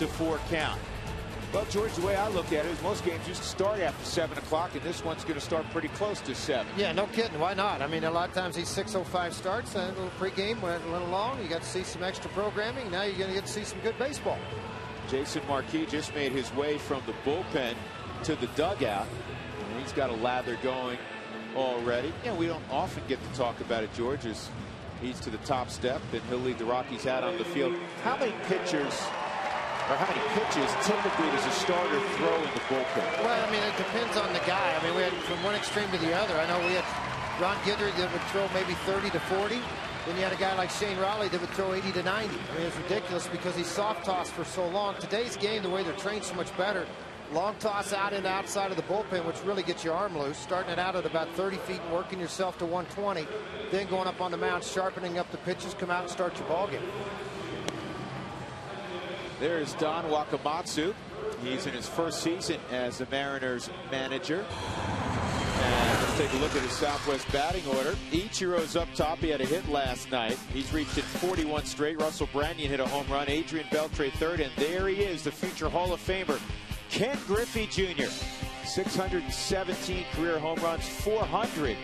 7-4 count. Well, George, the way I look at it is most games used to start after 7 o'clock, and this one's going to start pretty close to 7. Yeah, no kidding. Why not? I mean, a lot of times these 6:05 starts, a little pregame went a little long. You got to see some extra programming. Now you're going to get to see some good baseball. Jason Marquis just made his way from the bullpen to the dugout, and he's got a lather going already. Yeah, we don't often get to talk about it, George, as he's to the top step, and he'll lead the Rockies out on the field. How many pitches typically does a starter throw in the bullpen? Well, I mean, it depends on the guy. I mean, we had from one extreme to the other. I know we had Ron Guidry that would throw maybe 30 to 40. Then you had a guy like Shane Raleigh that would throw 80 to 90. I mean, it's ridiculous because he's soft tossed for so long. Today's game, the way they're trained so much better, long toss out and outside of the bullpen, which really gets your arm loose, starting it out at about 30 feet and working yourself to 120, then going up on the mound, sharpening up the pitches, come out and start your ball game. There's Don Wakamatsu. He's in his first season as the Mariners manager. And let's take a look at his Southwest batting order. Ichiro's up top. He had a hit last night. He's reached it 41 straight. Russell Branyan hit a home run. Adrian Beltre third. And there he is, the future Hall of Famer, Ken Griffey Jr. 617 career home runs, 400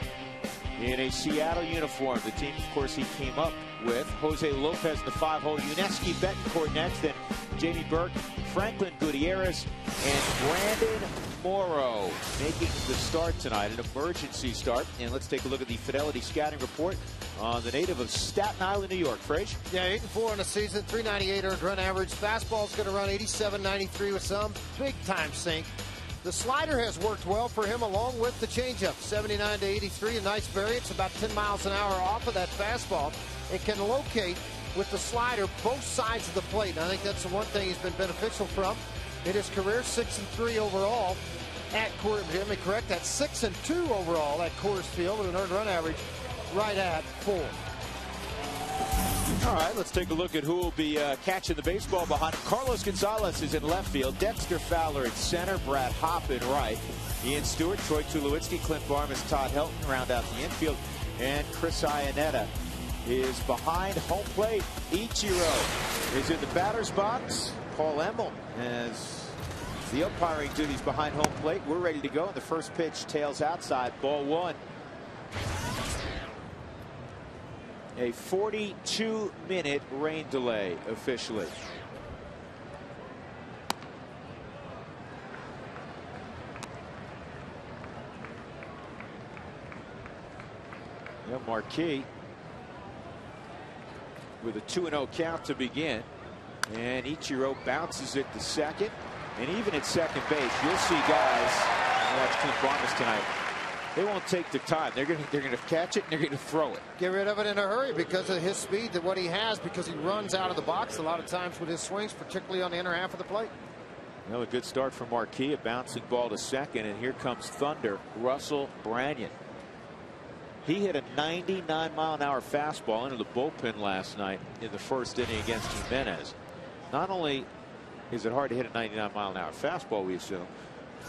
in a Seattle uniform. The team, of course, he came up with. Jose Lopez in the 5-hole. Yuneski Betancourt next. Then Jamie Burke, Franklin Gutierrez, and Brandon Morrow making the start tonight, an emergency start. And let's take a look at the Fidelity Scouting Report on the native of Staten Island, New York. Frage? Yeah, 8-4 in the season, 398 earned run average. Fastball's going to run 87-93 with some big-time sink. The slider has worked well for him along with the changeup. 79 to 83, a nice variance, about 10 miles an hour off of that fastball. It can locate with the slider both sides of the plate. And I think that's the one thing he's been beneficial from in his career. 6-3 overall at Coors. Hear me correct? That's 6-2 overall at Coors Field with an earned run average right at 4. All right, let's take a look at who will be catching the baseball behind him. Carlos Gonzalez is in left field. Dexter Fowler at center. Brad Hopp in right. Ian Stewart, Troy Tulowitzki, Clint Barnes, Todd Helton round out the infield. And Chris Iannetta is behind home plate. Ichiro is in the batter's box. Paul Emmel has the umpiring duties behind home plate. We're ready to go. And the first pitch tails outside. Ball 1. A 42-minute rain delay officially. Marquis with a 2-0 count to begin. And Ichiro bounces it to second. And even at second base, you'll see guys watch Clint Barnes tonight. They won't take the time. They're going to catch it and they're going to throw it. Get rid of it in a hurry because of his speed, that what he has, because he runs out of the box a lot of times with his swings, particularly on the inner half of the plate. Well, a good start for Marquis, a bouncing ball to second, and here comes thunder. Russell Branyan. He hit a 99-mile-an-hour fastball into the bullpen last night in the first inning against Jimenez. Not only is it hard to hit a 99-mile-an-hour fastball, we assume,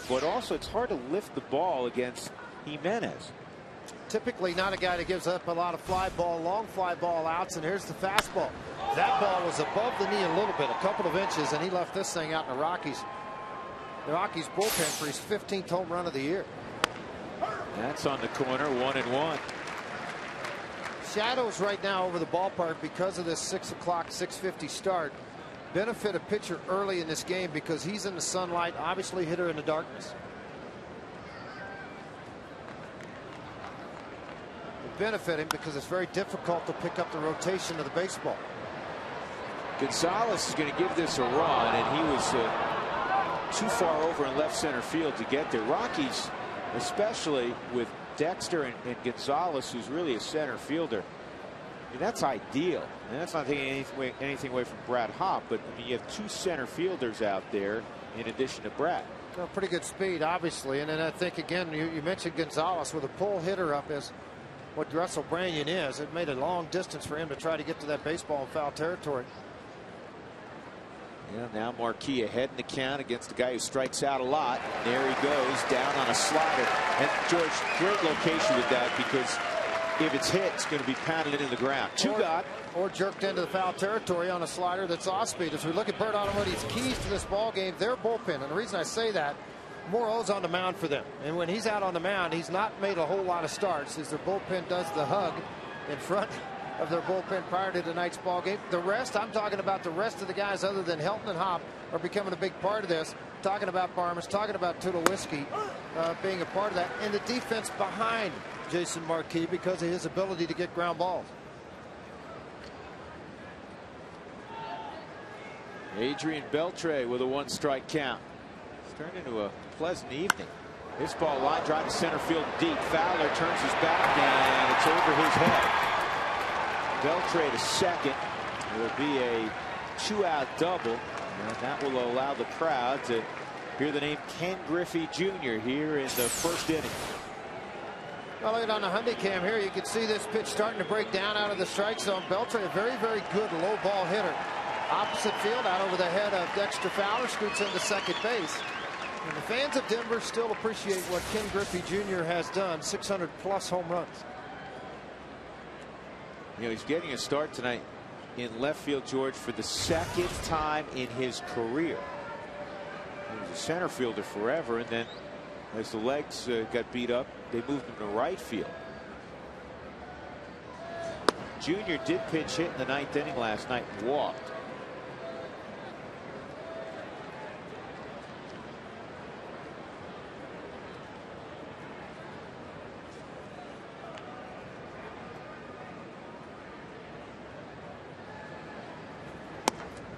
but also it's hard to lift the ball against Jimenez. Typically not a guy that gives up a lot of fly ball, long fly ball outs, and here's the fastball. That ball was above the knee a little bit, a couple of inches, and he left this thing out in the Rockies. The Rockies bullpen for his 15th home run of the year. That's on the corner, 1-1. Shadows right now over the ballpark because of this 6 o'clock, 6:50 start. Benefit a pitcher early in this game because he's in the sunlight, obviously hitter in the darkness. Benefit him because it's very difficult to pick up the rotation of the baseball. Gonzalez is going to give this a run, and he was too far over in left center field to get there. Rockies, especially with Dexter and Gonzalez, who's really a center fielder, I mean, that's ideal. And that's not taking anything away from Brad Hopp, but I mean, you have two center fielders out there in addition to Brad. Well, pretty good speed, obviously. And then I think, again, you mentioned Gonzalez with a pull hitter up as what Russell Branyan is. It made a long distance for him to try to get to that baseball in foul territory. Yeah, now Marquis ahead in the count against a guy who strikes out a lot. There he goes, down on a slider. And George, great location with that, because if it's hit, it's going to be pounded into the ground. Two gone. Or jerked into the foul territory on a slider that's off speed. As we look at Bert Automotive's keys to this ball game, their bullpen. And the reason I say that, Morrow's on the mound for them. And when he's out on the mound, he's not made a whole lot of starts as their bullpen does the hug in front of their bullpen prior to tonight's ball game. The rest, I'm talking about the rest of the guys other than Helton and Hop are becoming a big part of this. Talking about Barmas, talking about Tulowitzki being a part of that. And the defense behind Jason Marquis because of his ability to get ground balls. Adrian Beltre with a 1-strike count. It's turned into a pleasant evening. This ball line drive to center field deep. Fowler turns his back and it's over his head. Beltre to second. It will be a 2-out double, and that will allow the crowd to hear the name Ken Griffey Jr. here in the first inning. Well, look on the Hyundai cam here, you can see this pitch starting to break down out of the strike zone. Beltre, a very, very good low ball hitter. Opposite field, out over the head of Dexter Fowler, scoots into second base. And the fans of Denver still appreciate what Ken Griffey Jr. has done. 600+ home runs. You know, he's getting a start tonight in left field, George, for the second time in his career. He was a center fielder forever, and then as the legs got beat up, they moved him to right field. Junior did pinch hit in the 9th inning last night and walked.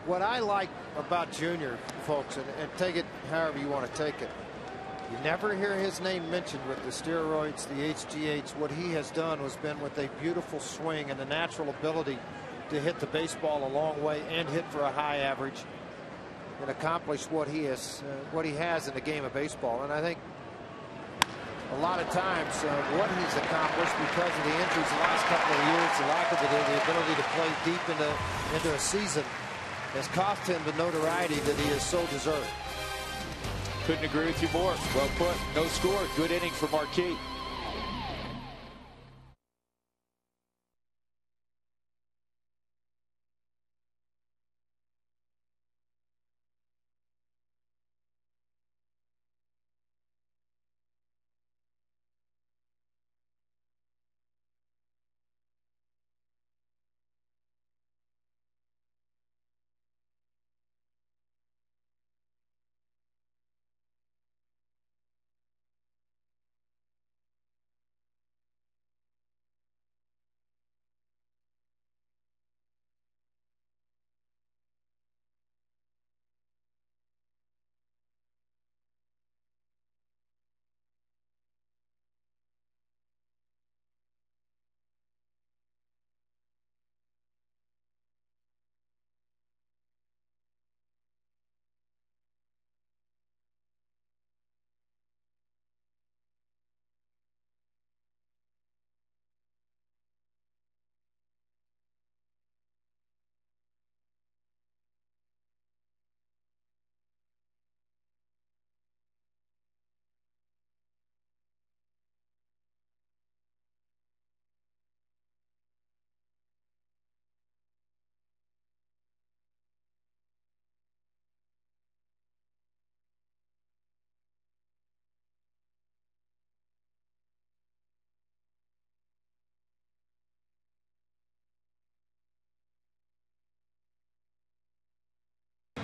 What I like about Junior, folks, and take it however you want to take it, you never hear his name mentioned with the steroids, the HGH. What he has done has been with a beautiful swing and a natural ability to hit the baseball a long way and hit for a high average and accomplish what he has in the game of baseball. And I think a lot of times what he's accomplished because of the injuries the last couple of years, the lack of the ability to play deep into a season, has cost him the notoriety that he has so deserved. Couldn't agree with you more. Well put. No score. Good inning for Marquis.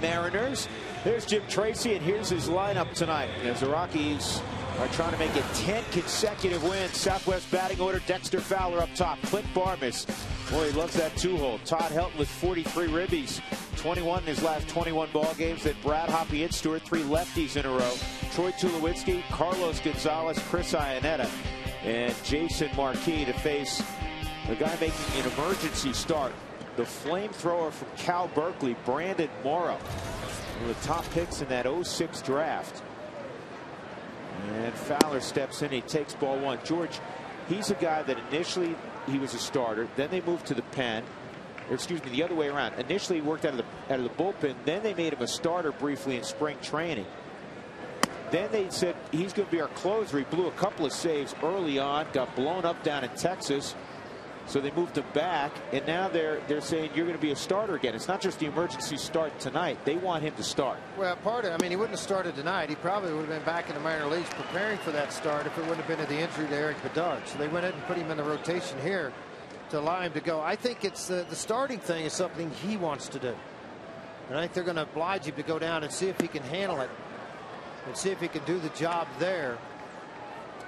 Mariners. There's Jim Tracy, and here's his lineup tonight as the Rockies are trying to make it 10 consecutive wins. Southwest batting order, Dexter Fowler up top. Clint Barmas, boy, he loves that 2-hole. Todd Helton with 43 ribbies, 21 in his last 21 ball games. Then Brad Hoppy and Stewart, 3 lefties in a row. Troy Tulowitzki, Carlos Gonzalez, Chris Iannetta, and Jason Marquis to face the guy making an emergency start, the flamethrower from Cal Berkeley, Brandon Morrow, one of the top picks in that 06 draft. And Fowler steps in. He takes ball 1. George, he's a guy that initially he was a starter. Then they moved to the pen. Or excuse me, the other way around. Initially he worked out of the bullpen. Then they made him a starter briefly in spring training. Then they said he's going to be our closer. He blew a couple of saves early on. Got blown up down in Texas. So they moved him back, and now they're saying you're going to be a starter again. It's not just the emergency start tonight. They want him to start. Well, I mean, he wouldn't have started tonight. He probably would have been back in the minor leagues preparing for that start if it wouldn't have been to the injury to Eric Bedard. So they went ahead and put him in the rotation here to allow him to go. I think it's the starting thing is something he wants to do. And I think they're going to oblige him to go down and see if he can handle it and see if he can do the job there.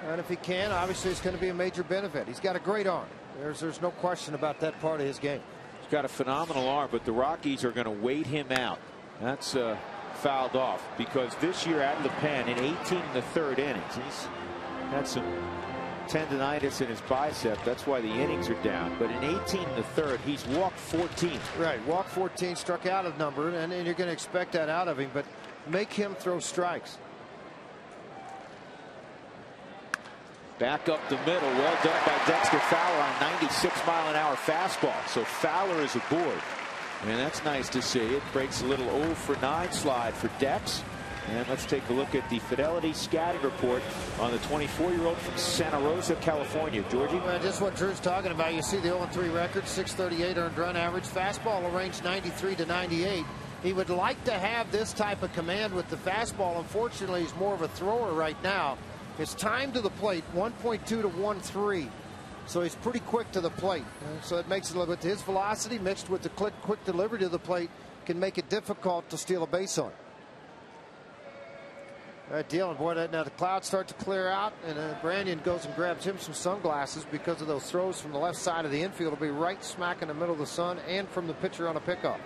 And if he can, obviously it's going to be a major benefit. He's got a great arm. There's no question about that part of his game. He's got a phenomenal arm, but the Rockies are going to wait him out. That's fouled off because this year out of the pen in 18 in the third innings, he's had some tendonitis in his bicep. That's why the innings are down. But in 18 in the third, he's walked 14. Right, walked 14, struck out a number, and you're going to expect that out of him. But make him throw strikes. Back up the middle. Well done by Dexter Fowler on 96-mile-an-hour fastball. So Fowler is aboard. And that's nice to see. It breaks a little 0 for 9 slide for Dex. And let's take a look at the Fidelity scouting report on the 24-year-old from Santa Rosa, California. Georgie? Well, just what Drew's talking about. You see the 0-3 record, 638 earned run average. Fastball will range 93 to 98. He would like to have this type of command with the fastball. Unfortunately, he's more of a thrower right now. His time to the plate, 1.2 to 1.3. So he's pretty quick to the plate. So it makes it a little bit. His velocity mixed with the quick delivery to the plate can make it difficult to steal a base on. All right, dealing. Boy, now the clouds start to clear out, and Branyan goes and grabs him some sunglasses because of those throws from the left side of the infield. Will be right smack in the middle of the sun, and from the pitcher on a pickoff.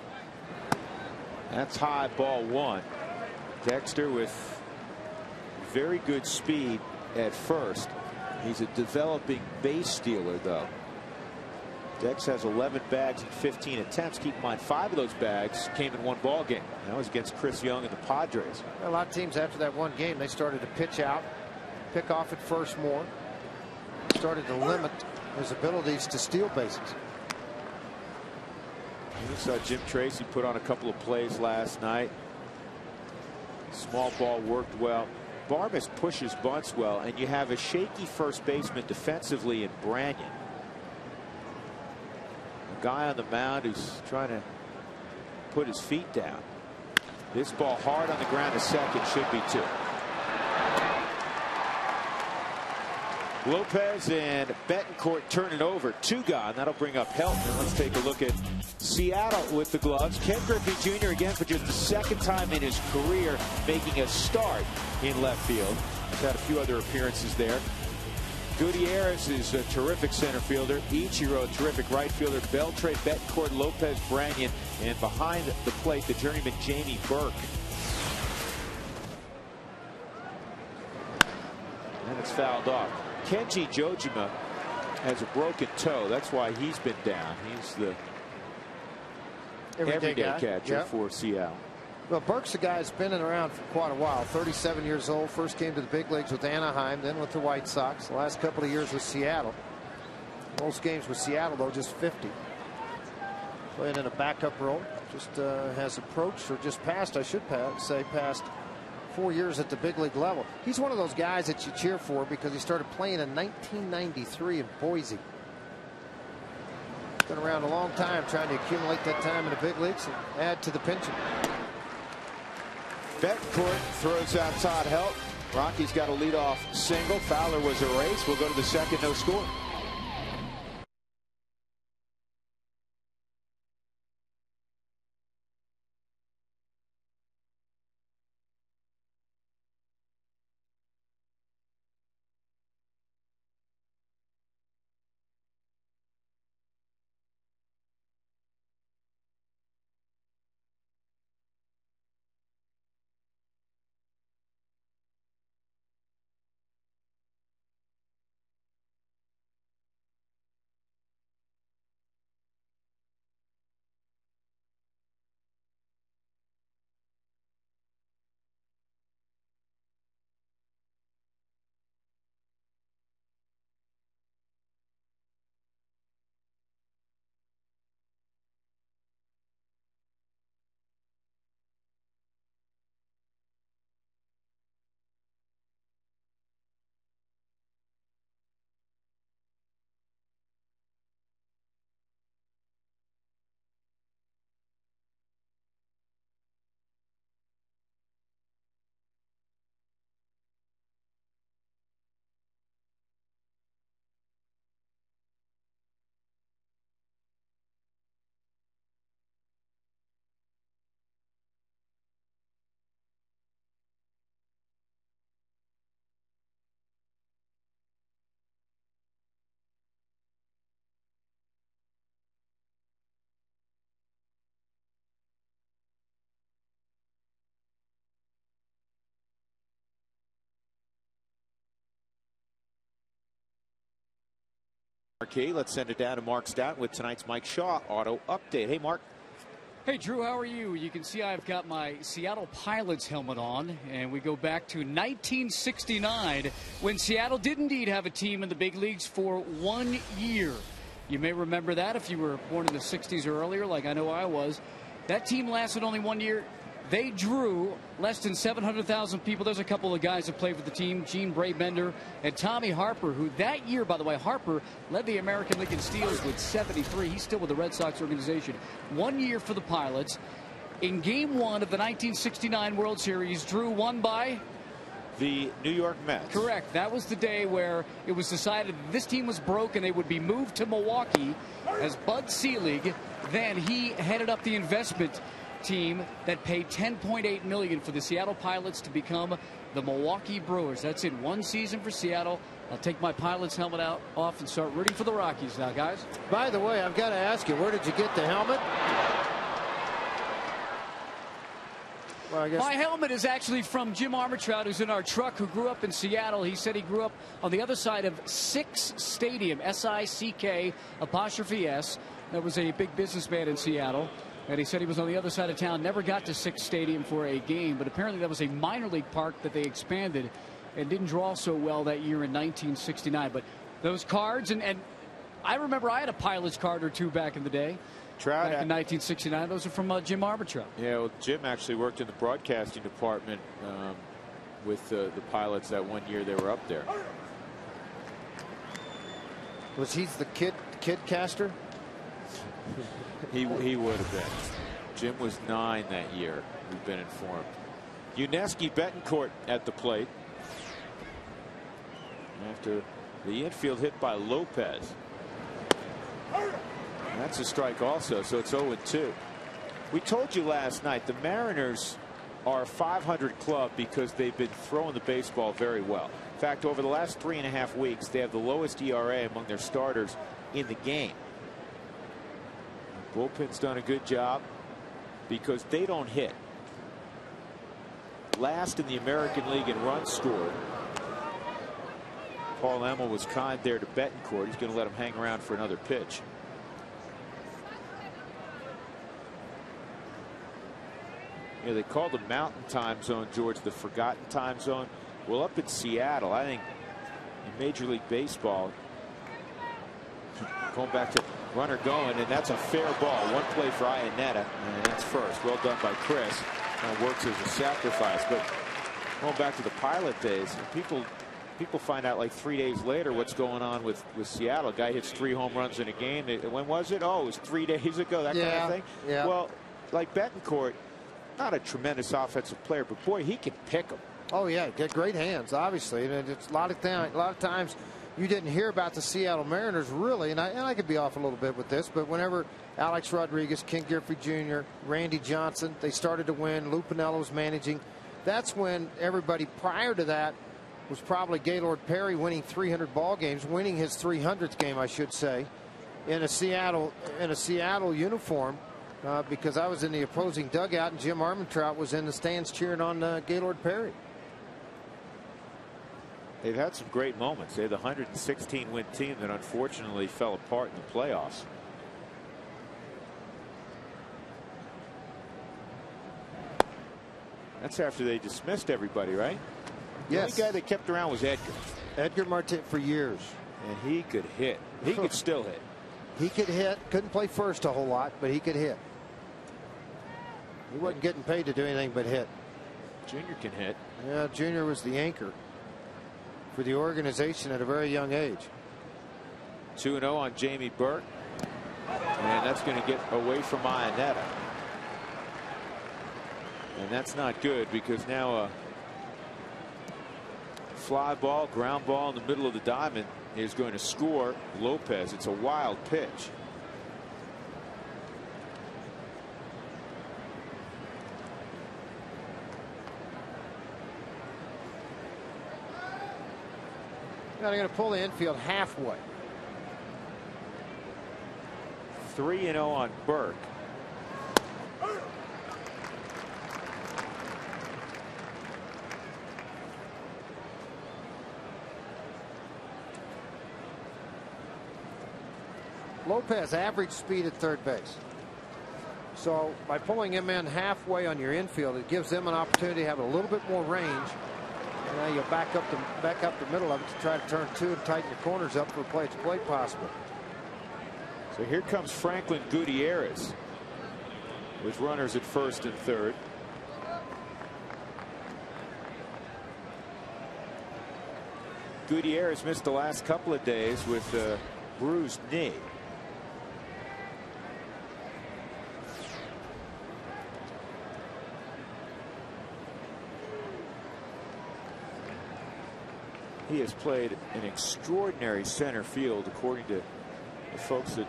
That's high, ball 1. Dexter with very good speed at first. He's a developing base stealer, though. Dex has 11 bags in 15 attempts. Keep in mind, 5 of those bags came in one ball game. That was against Chris Young and the Padres. A lot of teams after that one game, they started to pitch out, pick off at first more, started to limit his abilities to steal bases. We saw Jim Tracy put on a couple of plays last night. Small ball worked well. Barmes pushes bunts well, and you have a shaky first baseman defensively in Branyan. A guy on the mound who's trying to put his feet down. This ball hard on the ground to second, should be 2. Lopez and Betancourt turn it over. 2 gone. That'll bring up Helton. Let's take a look at Seattle with the gloves. Ken Griffey Jr. again for just the 2nd time in his career making a start in left field. He's had a few other appearances there. Gutierrez is a terrific center fielder. Ichiro, terrific right fielder. Beltre, Betancourt, Lopez, Branyan, and behind the plate, the journeyman Jamie Burke. And it's fouled off. Kenji Jojima has a broken toe. That's why he's been down. He's the everyday catcher for Seattle. Well, Burke's a guy that's been around for quite a while. 37 years old. First came to the big leagues with Anaheim, then with the White Sox. The last couple of years with Seattle. Most games with Seattle, though, just 50. Playing in a backup role. Just has approached, or just passed, I should say, past 4 years at the big league level. He's one of those guys that you cheer for because he started playing in 1993 in Boise. Been around a long time trying to accumulate that time in the big leagues and add to the pension. Betancourt throws out Todd Helton. Rockies got a leadoff single. Fowler was erased. We'll go to the second, no score. Marquee. Let's send it down to Mark Stout with tonight's Mike Shaw Auto Update. Hey, Mark. Hey, Drew, how are you? You can see I've got my Seattle Pilots helmet on, and we go back to 1969 when Seattle did indeed have a team in the big leagues for 1 year. You may remember that if you were born in the 60s or earlier, like I know I was. That team lasted only 1 year. They drew less than 700,000 people. There's a couple of guys that played for the team, Gene Brabender and Tommy Harper, who that year, by the way, Harper led the American League in steals with 73. He's still with the Red Sox organization. 1 year for the Pilots. In Game 1 of the 1969 World Series, Drew won by the New York Mets. Correct. That was the day where it was decided this team was broke and they would be moved to Milwaukee as Bud Selig. Then he headed up the investment team that paid $10.8 million for the Seattle Pilots to become the Milwaukee Brewers. That's it. 1 season for Seattle. I'll take my Pilots helmet off and start rooting for the Rockies now, guys. By the way, I've got to ask you, where did you get the helmet? Well, I guess my helmet is actually from Jim Armitrout, who's in our truck, who grew up in Seattle. He said he grew up on the other side of Sick's Stadium, SICK''S. That was a big businessman in Seattle. And he said he was on the other side of town, never got to Sick's Stadium for a game, but apparently that was a minor league park that they expanded and didn't draw so well that year in 1969. But those cards, and I remember I had a Pilots card or two back in the day. Back in 1969. Those are from Jim Armitrout. Yeah, well, Jim actually worked in the broadcasting department with the Pilots that 1 year they were up there. Was he the kid caster? He would have been. Jim was 9 that year, we've been informed. Yuniesky Betancourt at the plate after the infield hit by Lopez. That's a strike also, so it's 0-2. We told you last night the Mariners are a 500 club because they've been throwing the baseball very well. In fact, over the last 3.5 weeks, they have the lowest ERA among their starters in the game. The bullpen's done a good job because they don't hit. Last in the American League in runs scored. Paul Emmel was kind there to Betancourt. He's going to let him hang around for another pitch. Yeah, they called the Mountain Time Zone, George, the forgotten time zone. Well, up in Seattle, I think in Major League Baseball, going back to runner going, and that's a fair ball. One play for Iannetta, and that's first. Well done by Chris. Kind of works as a sacrifice. But going back to the Pilot days, people find out like 3 days later what's going on with Seattle. Guy hits 3 home runs in a game. When was it? Oh, it was 3 days ago. That kind of thing. Yeah. Well, like Betancourt, not a tremendous offensive player, but boy, he can pick them. Oh yeah, get great hands, obviously. And it's a lot of times you didn't hear about the Seattle Mariners really, and I could be off a little bit with this, but whenever Alex Rodriguez, Ken Griffey Jr., Randy Johnson, they started to win, Lou Piniella was managing, that's when everybody prior to that was probably Gaylord Perry winning 300 ball games, winning his 300th game, I should say, in a Seattle uniform. Because I was in the opposing dugout and Jim Armitrout was in the stands cheering on Gaylord Perry. They've had some great moments. They had the 116 win team that unfortunately fell apart in the playoffs. That's after they dismissed everybody, right? Yes. The only guy they kept around was Edgar. Edgar Martin for years. And he could hit. He could still hit. He could hit. Couldn't play first a whole lot, but he could hit. He wasn't getting paid to do anything but hit. Junior can hit. Yeah, Junior was the anchor for the organization at a very young age. 2-0 on Jamie Burke. And that's going to get away from Iannetta. And that's not good because now a fly ball, ground ball in the middle of the diamond is going to score Lopez. It's a wild pitch. Now they're going to pull the infield halfway. 3-0 on Burke. Lopez average speed at third base. So by pulling him in halfway on your infield, it gives them an opportunity to have a little bit more range. And now you'll back up the middle of it to try to turn two and tighten your corners up for play to play possible. So here comes Franklin Gutierrez with runners at first and third. Gutierrez missed the last couple of days with a bruised knee. He has played an extraordinary center field, according to the folks that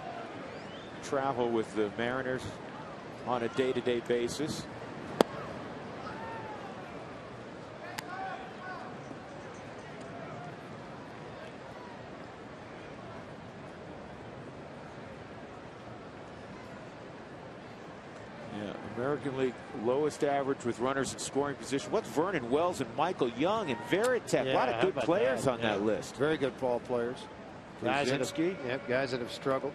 travel with the Mariners on a day-to-day basis. American League lowest average with runners in scoring position. What's Vernon Wells and Michael Young and Veritek? A lot of good players on that list. Very good ball players. Guys that have struggled.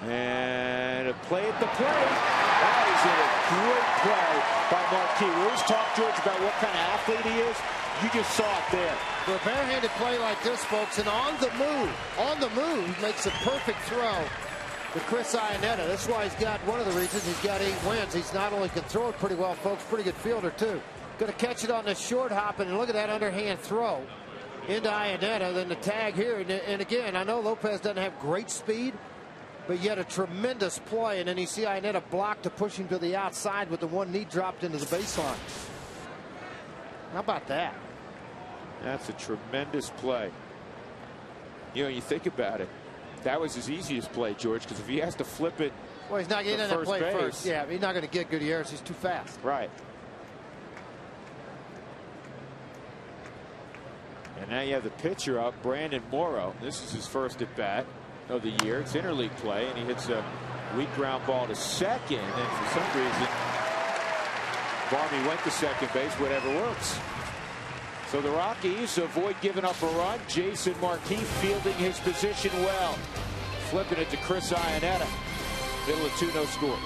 And a play at the plate. That is a great play by Marquis. We always talk, George, about what kind of athlete he is. You just saw it there. For a barehanded play like this, folks, and on the move, makes a perfect throw to Chris Iannetta. That's why he's got, one of the reasons he's got 8 wins. He's not only can throw it pretty well, folks, pretty good fielder too. Going to catch it on the short hop, and look at that underhand throw into Iannetta. Then the tag here, and again, I know Lopez doesn't have great speed, but yet a tremendous play. And then you see Iannetta block to push him to the outside with the one knee dropped into the baseline. How about that? That's a tremendous play. You know, you think about it. That was his easiest play, George, because if he has to flip it, well, he's not getting in that play first. Yeah, he's not going to get Gutierrez. He's too fast. Right. And now you have the pitcher up, Brandon Morrow. This is his first at bat of the year. It's interleague play, and he hits a weak ground ball to second. And for some reason, Barney went to second base. Whatever works. So the Rockies avoid giving up a run. Jason Marquis fielding his position well. Flipping it to Chris Iannetta. Middle of 2, no score.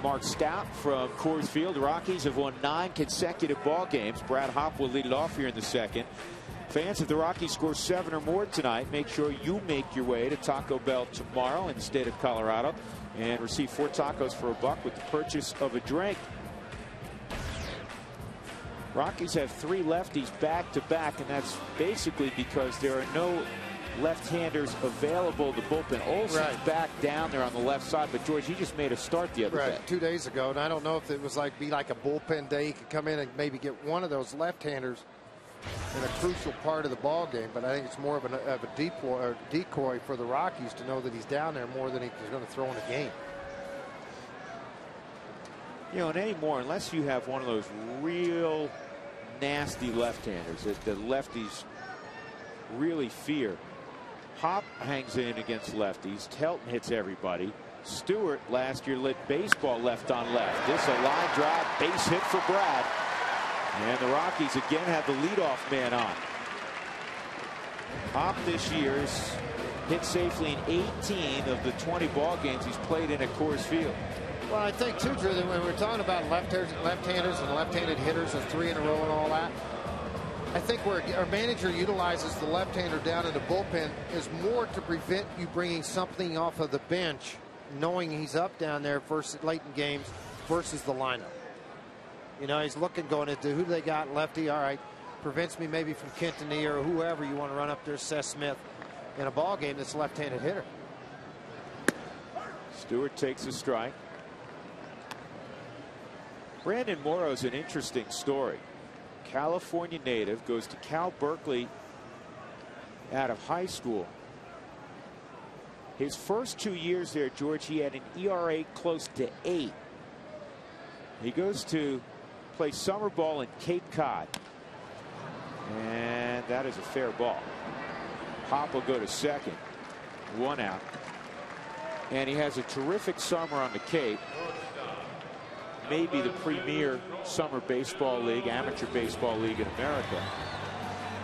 Mark Stout from Coors Field. The Rockies have won 9 consecutive ball games. Brad Hopp will lead it off here in the second. Fans, if the Rockies score 7 or more tonight, make sure you make your way to Taco Bell tomorrow in the state of Colorado and receive 4 tacos for $1 with the purchase of a drink. Rockies have 3 lefties back to back, and that's basically because there are no left-handers available to bullpen. Olson's back down there on the left side, but George, he just made a start the other day. 2 days ago, and I don't know if it was like a bullpen day. He could come in and maybe get one of those left-handers in a crucial part of the ball game, but I think it's more of a decoy for the Rockies to know that he's down there more than he's going to throw in a game. You know, and anymore, unless you have one of those real nasty left-handers that the lefties really fear. Hop hangs in against lefties. Telton hits everybody. Stewart last year lit baseball left on left. This a line drive, base hit for Brad. And the Rockies again have the leadoff man on. Hop this year has hit safely in 18 of the 20 ball games he's played in at Coors Field. Well, I think too, Drew, that when we're talking about left-handers and left-handed hitters of 3 in a row and all that, I think where our manager utilizes the left-hander down in the bullpen is more to prevent you bringing something off of the bench, knowing he's up down there versus late in games versus the lineup. You know, he's looking going into who they got lefty. All right, prevents me maybe from Quintanilla or whoever you want to run up there, Seth Smith, in a ball game that's a left-handed hitter. Stewart takes a strike. Brandon Morrow's an interesting story. California native, goes to Cal Berkeley out of high school. His first 2 years there, George, he had an ERA close to 8. He goes to play summer ball in Cape Cod, and that is a fair ball. Hop will go to second, 1 out, and he has a terrific summer on the Cape. Maybe the premier summer baseball league, amateur baseball league in America.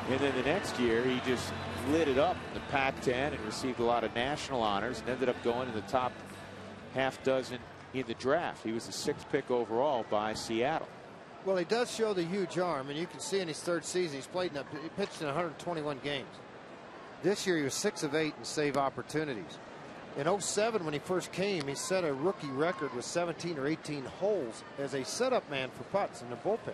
And then the next year he just lit it up in the Pac-10 and received a lot of national honors and ended up going in the top half dozen in the draft. He was the 6th pick overall by Seattle. Well, he does show the huge arm, and you can see in his 3rd season he pitched in 121 games. This year he was 6 of 8 in save opportunities. In 07, when he first came, he set a rookie record with 17 or 18 holes as a setup man for putts in the bullpen.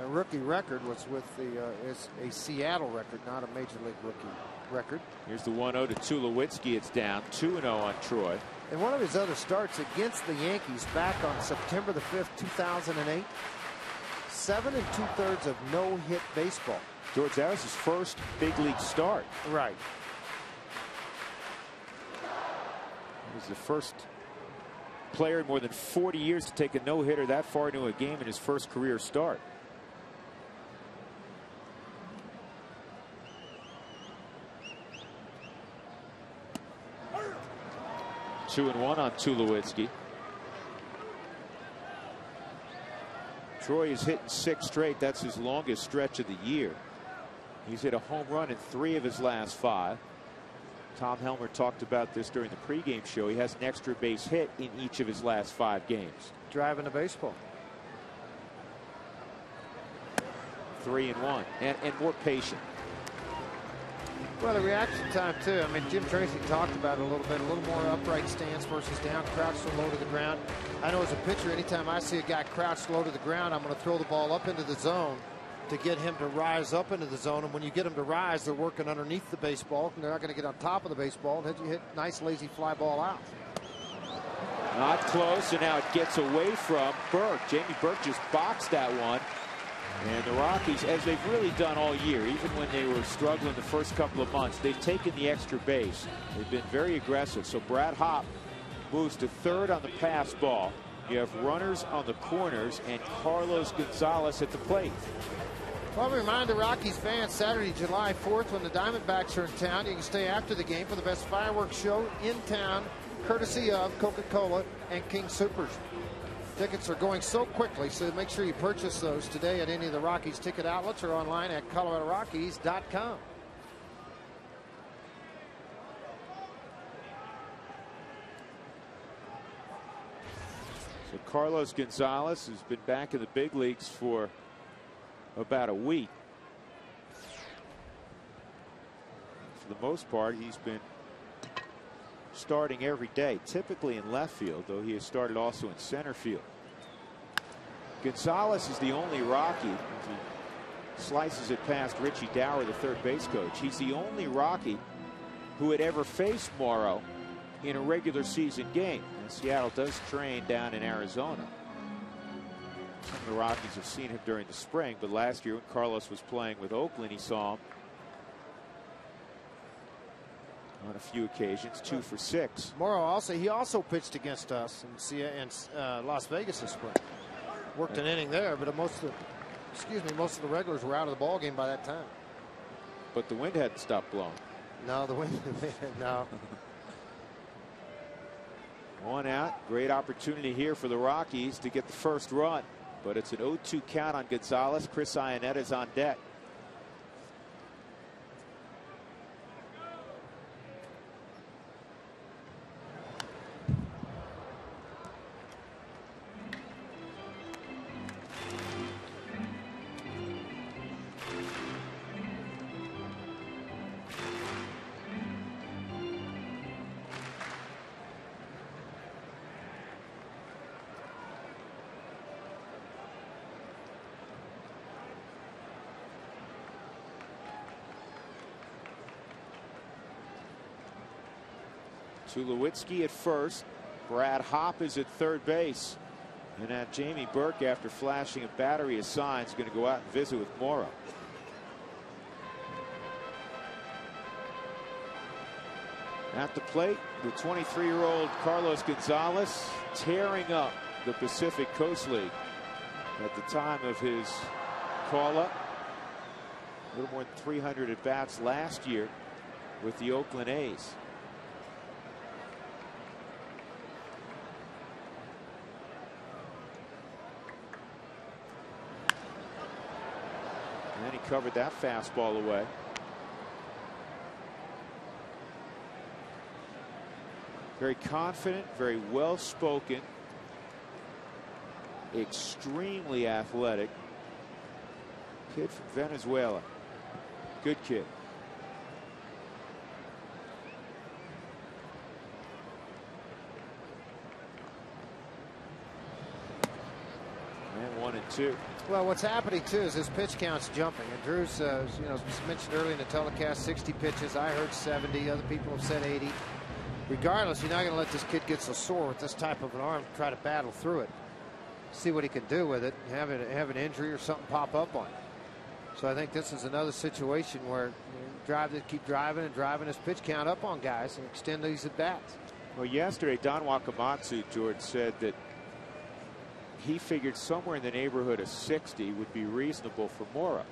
A rookie record was with is a Seattle record, not a major league rookie record. Here's the 1-0 to Tulowitzki. It's down 2-0 on Troy. And one of his other starts against the Yankees back on September the 5th, 2008. 7 2/3 of no-hit baseball. George, that was his first big league start. Right. He was the first player in more than 40 years to take a no-hitter that far into a game in his first career start. Two and 1 on Tulowitzki. Troy is hitting 6 straight. That's his longest stretch of the year. He's hit a home run in 3 of his last 5. Tom Helmer talked about this during the pregame show. He has an extra base hit in each of his last 5 games. Driving the baseball. 3 and 1, and more patient. Well, the reaction time too. I mean, Jim Tracy talked about it a little bit. A little more upright stance versus down, crouched or low to the ground. I know as a pitcher, anytime I see a guy crouched low to the ground, I'm going to throw the ball up into the zone to get him to rise up into the zone. And when you get him to rise, they're working underneath the baseball, and they're not going to get on top of the baseball and hit nice lazy fly ball out. Not close, and now it gets away from Burke. Jamie Burke just boxed that one. And the Rockies, as they've really done all year, even when they were struggling the first couple of months, they've taken the extra base. They've been very aggressive. So Brad Hop moves to 3rd on the pass ball. You have runners on the corners and Carlos Gonzalez at the plate. Well, we remind the Rockies fans, Saturday, July 4th, when the Diamondbacks are in town, you can stay after the game for the best fireworks show in town, courtesy of Coca-Cola and King Soopers. Tickets are going so quickly, so make sure you purchase those today at any of the Rockies ticket outlets or online at ColoradoRockies.com. So Carlos Gonzalez has been back in the big leagues for about a week. For the most part, he's been starting every day, typically in left field, though he has started also in center field. Gonzalez is the only Rocky. He slices it past Richie Dower, the third base coach. He's the only Rocky who had ever faced Morrow in a regular season game. And Seattle does train down in Arizona. Some of the Rockies have seen him during the spring, but last year when Carlos was playing with Oakland, he saw him on a few occasions, 2 for 6. Morrow he also pitched against us in Las Vegas this spring. Worked an inning there, but most of the regulars were out of the ball game by that time. But the wind hadn't stopped blowing. No, the wind, no. One out. Great opportunity here for the Rockies to get the first run. But it's an 0-2 count on Gonzalez. Chris Ionetta's on deck. Tulowitzki at first. Brad Hopp is at third base. And now Jamie Burke, after flashing a battery of signs, is going to go out and visit with Morrow. At the plate, the 23-year-old Carlos Gonzalez, tearing up the Pacific Coast League at the time of his call-up. A little more than 300 at-bats last year with the Oakland A's. And he covered that fastball away. Very confident, very well spoken, extremely athletic kid from Venezuela. Good kid. And 1-2. Well, what's happening too is his pitch count's jumping. And Drew's, mentioned earlier in the telecast, 60 pitches. I heard 70. Other people have said 80. Regardless, you're not going to let this kid get so sore with this type of an arm. Try to battle through it, see what he can do with it, have an injury or something pop up on him. So I think this is another situation where keep driving and driving his pitch count up on guys and extend these at bats. Well, yesterday Don Wakamatsu, George, said that he figured somewhere in the neighborhood of 60 would be reasonable for Morrow,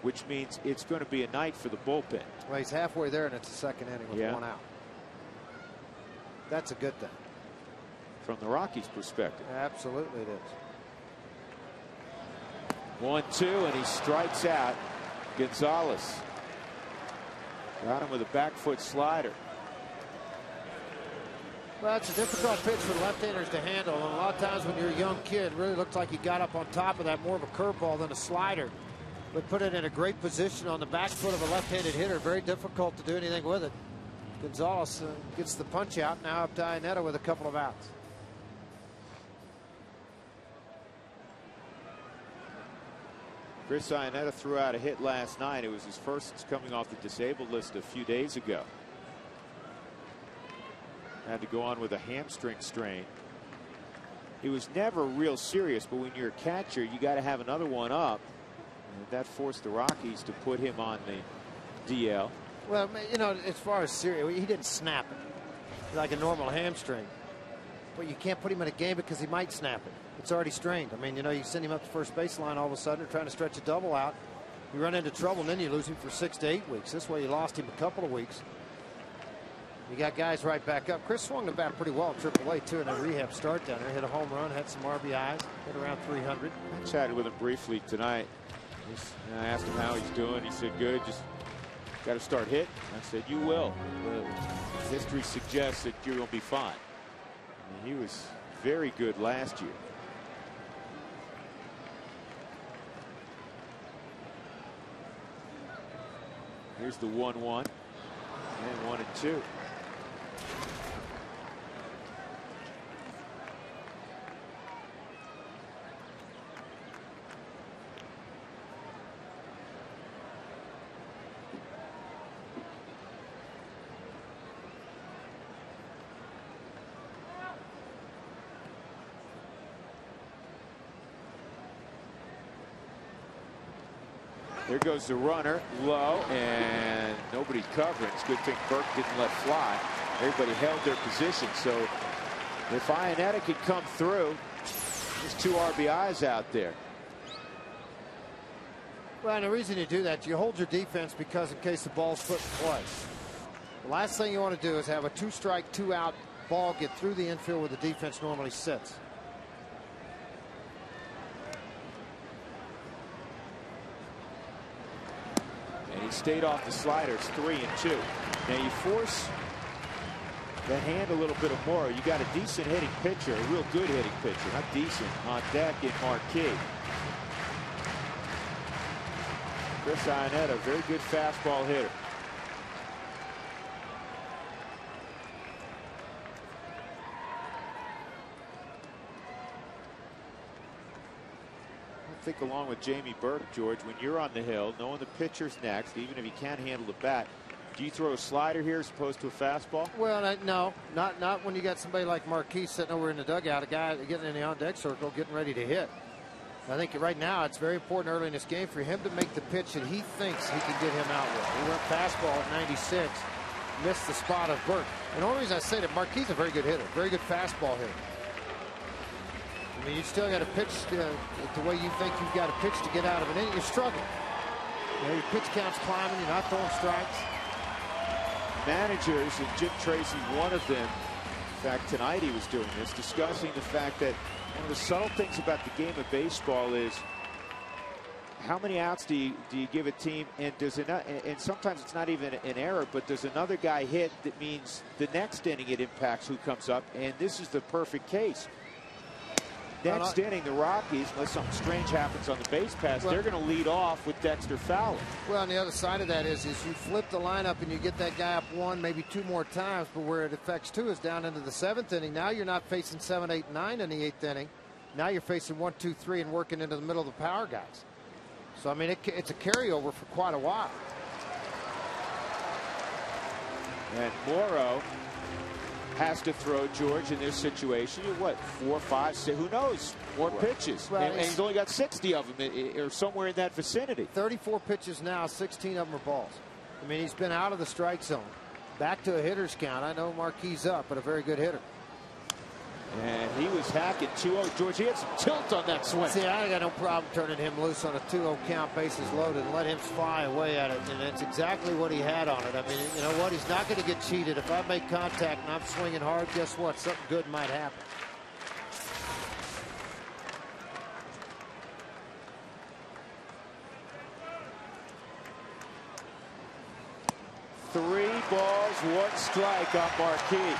which means it's going to be a night for the bullpen. Well, he's halfway there, and it's the second inning with 1 out. That's a good thing. From the Rockies' perspective. Absolutely it is. 1-2, and he strikes out Gonzalez. Got him with a back foot slider. Well, it's a difficult pitch for left-handers to handle. And a lot of times when you're a young kid, it really looks like he got up on top of that more of a curveball than a slider. But put it in a great position on the back foot of a left-handed hitter. Very difficult to do anything with it. Gonzalez gets the punch out. Now up to Ionetta with a couple of outs. Chris Ionetta threw out a hit last night. It was his first coming off the disabled list a few days ago. Had to go on with a hamstring strain. He was never real serious, but when you're a catcher, you got to have another one up. And that forced the Rockies to put him on the DL. Well, as far as serious, he didn't snap it like a normal hamstring. But you can't put him in a game because he might snap it. It's already strained. I mean, you send him up to first baseline all of a sudden, trying to stretch a double out. You run into trouble, and then you lose him for 6 to 8 weeks. This way, you lost him a couple of weeks. You got guys right back up. Chris swung the bat pretty well in AAA, too, in a rehab start down there. Hit a home run, had some RBIs, hit around 300. I chatted with him briefly tonight. I asked him how he's doing. He said, good, just got to start hitting. I said, you will. History suggests that you're going to be fine. And he was very good last year. Here's the 1-1 and 1-2. There goes the runner low, and nobody covering. It's a good thing Burke didn't let fly. Everybody held their position. So if Iannetta could come through, there's 2 RBIs out there. Well, and the reason you do that, you hold your defense because in case the ball's put in play. The last thing you want to do is have a 2-strike, 2-out ball get through the infield where the defense normally sits. And he stayed off the sliders, 3-2. Now you force the hand a little bit more. You got a decent hitting pitcher, a real good hitting pitcher, not decent, on deck in Marquis. Chris Iannetta, very good fastball hitter. I think along with Jamie Burke, George, when you're on the hill, knowing the pitcher's next, even if he can't handle the bat, do you throw a slider here as opposed to a fastball? Well, no, not when you got somebody like Marquis sitting over in the dugout, a guy getting in the on-deck circle, getting ready to hit. I think right now it's very important early in this game for him to make the pitch that he thinks he can get him out with. He went fastball at 96, missed the spot of Burke. And the only reason I say that, Marquis is a very good hitter, very good fastball hitter. I mean, you still got to pitch the way you think you've got to pitch to get out of an inning. You're struggling. You know, your pitch count's climbing. You're not throwing strikes. Managers, and Jim Tracy, one of them, in fact, tonight he was doing this, discussing the fact that one of the subtle things about the game of baseball is how many outs do you give a team, and does it not, and sometimes it's not even an error, but does another guy hit that means the next inning it impacts who comes up, and this is the perfect case. Next inning, the Rockies, unless something strange happens on the base pass, they're going to lead off with Dexter Fowler. Well, on the other side of that is you flip the lineup and you get that guy up 1, maybe 2 more times, but where it affects 2 is down into the 7th inning. Now you're not facing 7, 8, 9 in the 8th inning. Now you're facing 1, 2, 3 and working into the middle of the power guys. So, I mean, it's a carryover for quite a while. And Morrow has to throw, George, in this situation. What, 4, 5, 6, who knows? More pitches. Well, and he's only got 60 of them, or somewhere in that vicinity. 34 pitches now, 16 of them are balls. I mean, he's been out of the strike zone. Back to a hitter's count. I know Marquis up, but a very good hitter. And he was hacking 2-0. George, he had some tilt on that swing. See, I got no problem turning him loose on a 2-0 count, bases loaded, and let him fly away at it. And that's exactly what he had on it. I mean, you know what? He's not going to get cheated. If I make contact and I'm swinging hard, guess what? Something good might happen. Three balls, 1 strike on Marquis.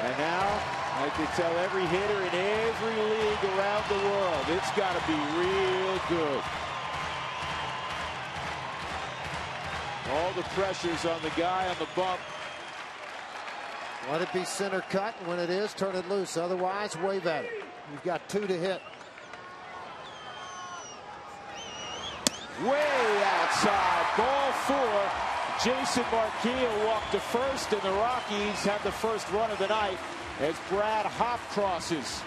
And now, I can tell every hitter in every league around the world, it's got to be real good. All the pressure's on the guy on the bump. Let it be center cut, and when it is, turn it loose. Otherwise, wave at it. You've got 2 to hit. Way outside, ball 4. Jason Marquis will walk to first, and the Rockies have the first run of the night as Brad Hopp crosses.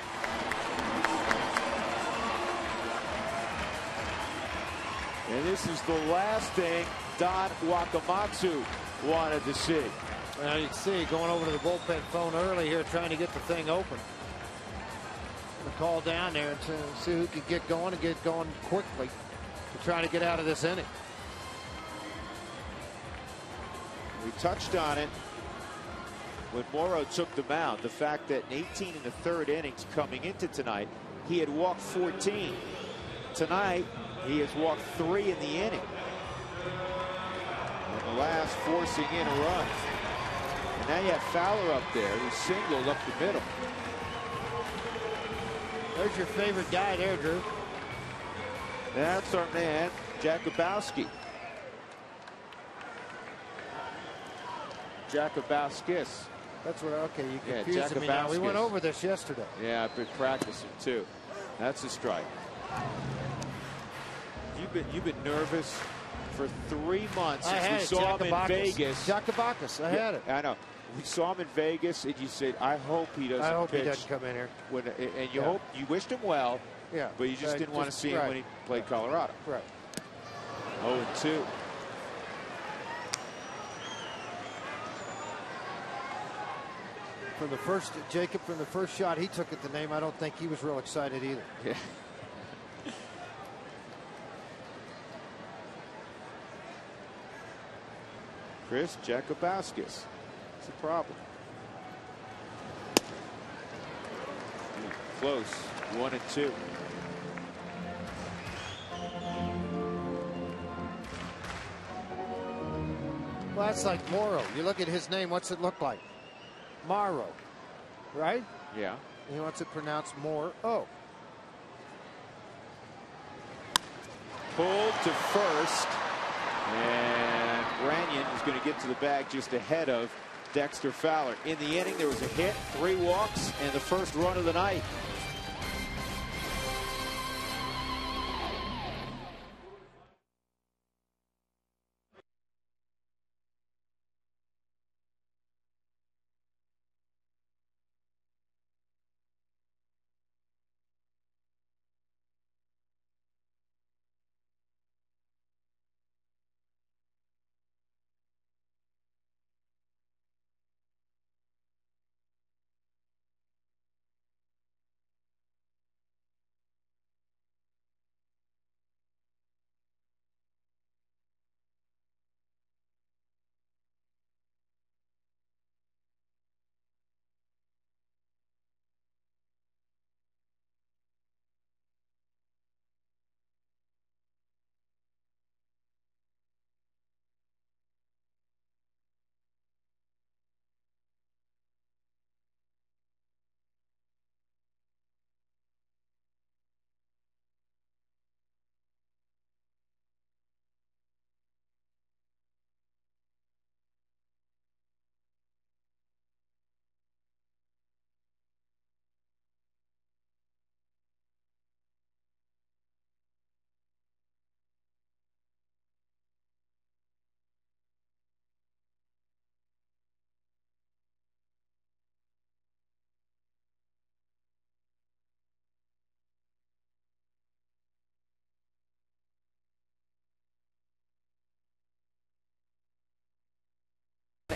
And this is the last thing Don Wakamatsu wanted to see. Well, you can see going over to the bullpen phone early here, trying to get the thing open. The call down there to see who can get going and get going quickly to try to get out of this inning. We touched on it when Morrow took the mound. The fact that in 18 in the 3rd innings coming into tonight, he had walked 14. Tonight, he has walked 3 in the inning. And the last forcing in a run. And now you have Fowler up there who singled up the middle. There's your favorite guy there, Drew. That's our man, Jakubowski. Jakubowskis. That's what, okay, you Yeah, confused me now. We went Jakubowskis. over this yesterday. Yeah, I've been practicing too. That's a strike. You've been nervous for 3 months since we saw him in Vegas. Jakubowskis, I had it. I know. We saw him in Vegas, and you said, "I hope he doesn't." I hope pitch. he doesn't come in here. And you hope, you wished him well. Yeah. But you just didn't want to see him when he played Colorado. Right. 0-2. From the first, Jacob, from the first shot he took at the name, I don't think he was real excited either. Yeah. Chris Jakubowskis. It's a problem. Close. 1-2. Well, that's like Morrow. You look at his name, what's it look like? Morrow, right? Yeah. He wants it pronounced more. Oh. Pulled to first. And Branyan is going to get to the bag just ahead of Dexter Fowler. In the inning, there was a hit, 3 walks, and the first run of the night.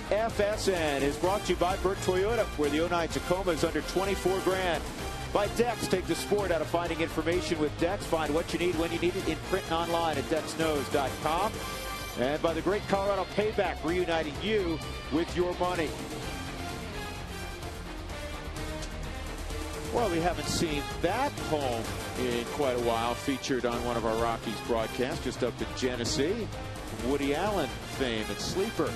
FSN is brought to you by Burt Toyota, where the 09 Tacoma is under 24 grand. By Dex, take the sport out of finding information with Dex. Find what you need when you need it in print and online at DexKnows.com. And by the great Colorado Payback, reuniting you with your money. Well, we haven't seen that home in quite a while, featured on one of our Rockies broadcasts just up in Genesee. Woody Allen fame and sleeper.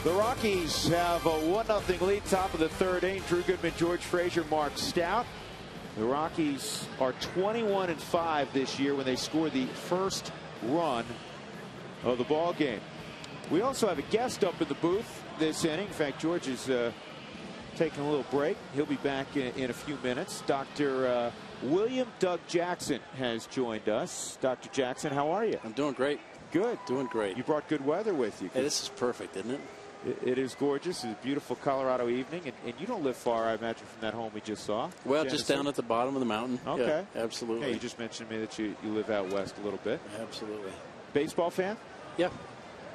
The Rockies have a 1-0 lead, top of the third inning. Drew Goodman, George Frazier, Mark Stout. The Rockies are 21-5 this year when they score the first run of the ball game. We also have a guest up in the booth this inning. In fact, George is taking a little break. He'll be back in a few minutes. Dr. William Doug Jackson has joined us. Dr. Jackson, how are you? I'm doing great. Good. Doing great. You brought good weather with you. Hey, this is perfect, isn't it? It is gorgeous. It's a beautiful Colorado evening. And you don't live far, I imagine, from that home we just saw. Well, just down at the bottom of the mountain. Okay. Yeah, absolutely. Yeah, you just mentioned to me that you live out west a little bit. Absolutely. Baseball fan? Yeah.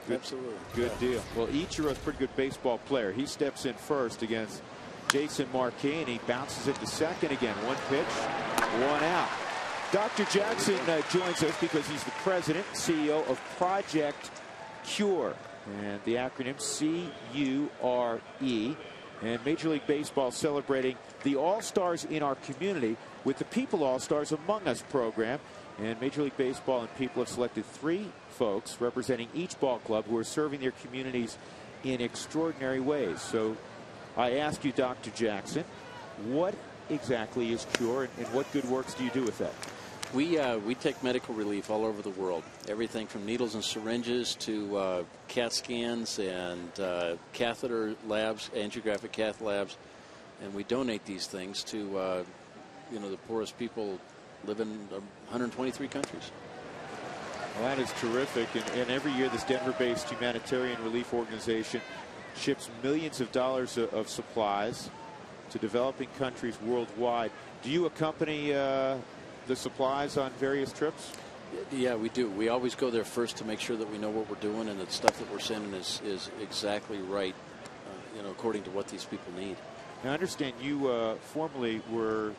Good. Absolutely. Good deal. Well, Ichiro's a pretty good baseball player. He steps in first against Jason Marquis, and he bounces it to second again. 1 pitch, 1 out. Dr. Jackson joins us because he's the president, CEO of Project Cure, and the acronym C-U-R-E. And Major League Baseball celebrating the All-Stars in our community with the People All-Stars Among Us program. And Major League Baseball and People have selected 3 folks representing each ball club who are serving their communities in extraordinary ways. So I ask you, Dr. Jackson, what exactly is Cure, and what good works do you do with that? We take medical relief all over the world. Everything from needles and syringes to CAT scans and catheter labs, angiographic cath labs, and we donate these things to the poorest people live in 123 countries. Well, that is terrific. And every year this Denver-based humanitarian relief organization ships millions of dollars of supplies to developing countries worldwide. Do you accompany the supplies on various trips? Yeah, we do. We always go there first to make sure that we know what we're doing and that stuff that we're sending is exactly right, according to what these people need. Now, I understand you formerly were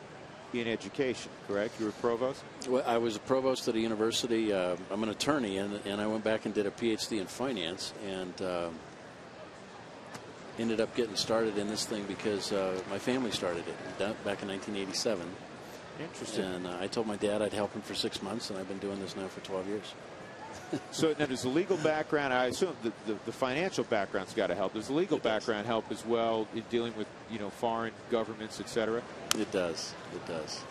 in education, correct? You were provost? Well, I was a provost at a university. I'm an attorney, and I went back and did a PhD in finance, and ended up getting started in this thing because my family started it back in 1987. Interesting. And I told my dad I'd help him for 6 months, and I've been doing this now for 12 years. So now, does the legal background, I assume the financial background's got to help. Does the legal background help as well in dealing with, foreign governments, et cetera? It does. It does.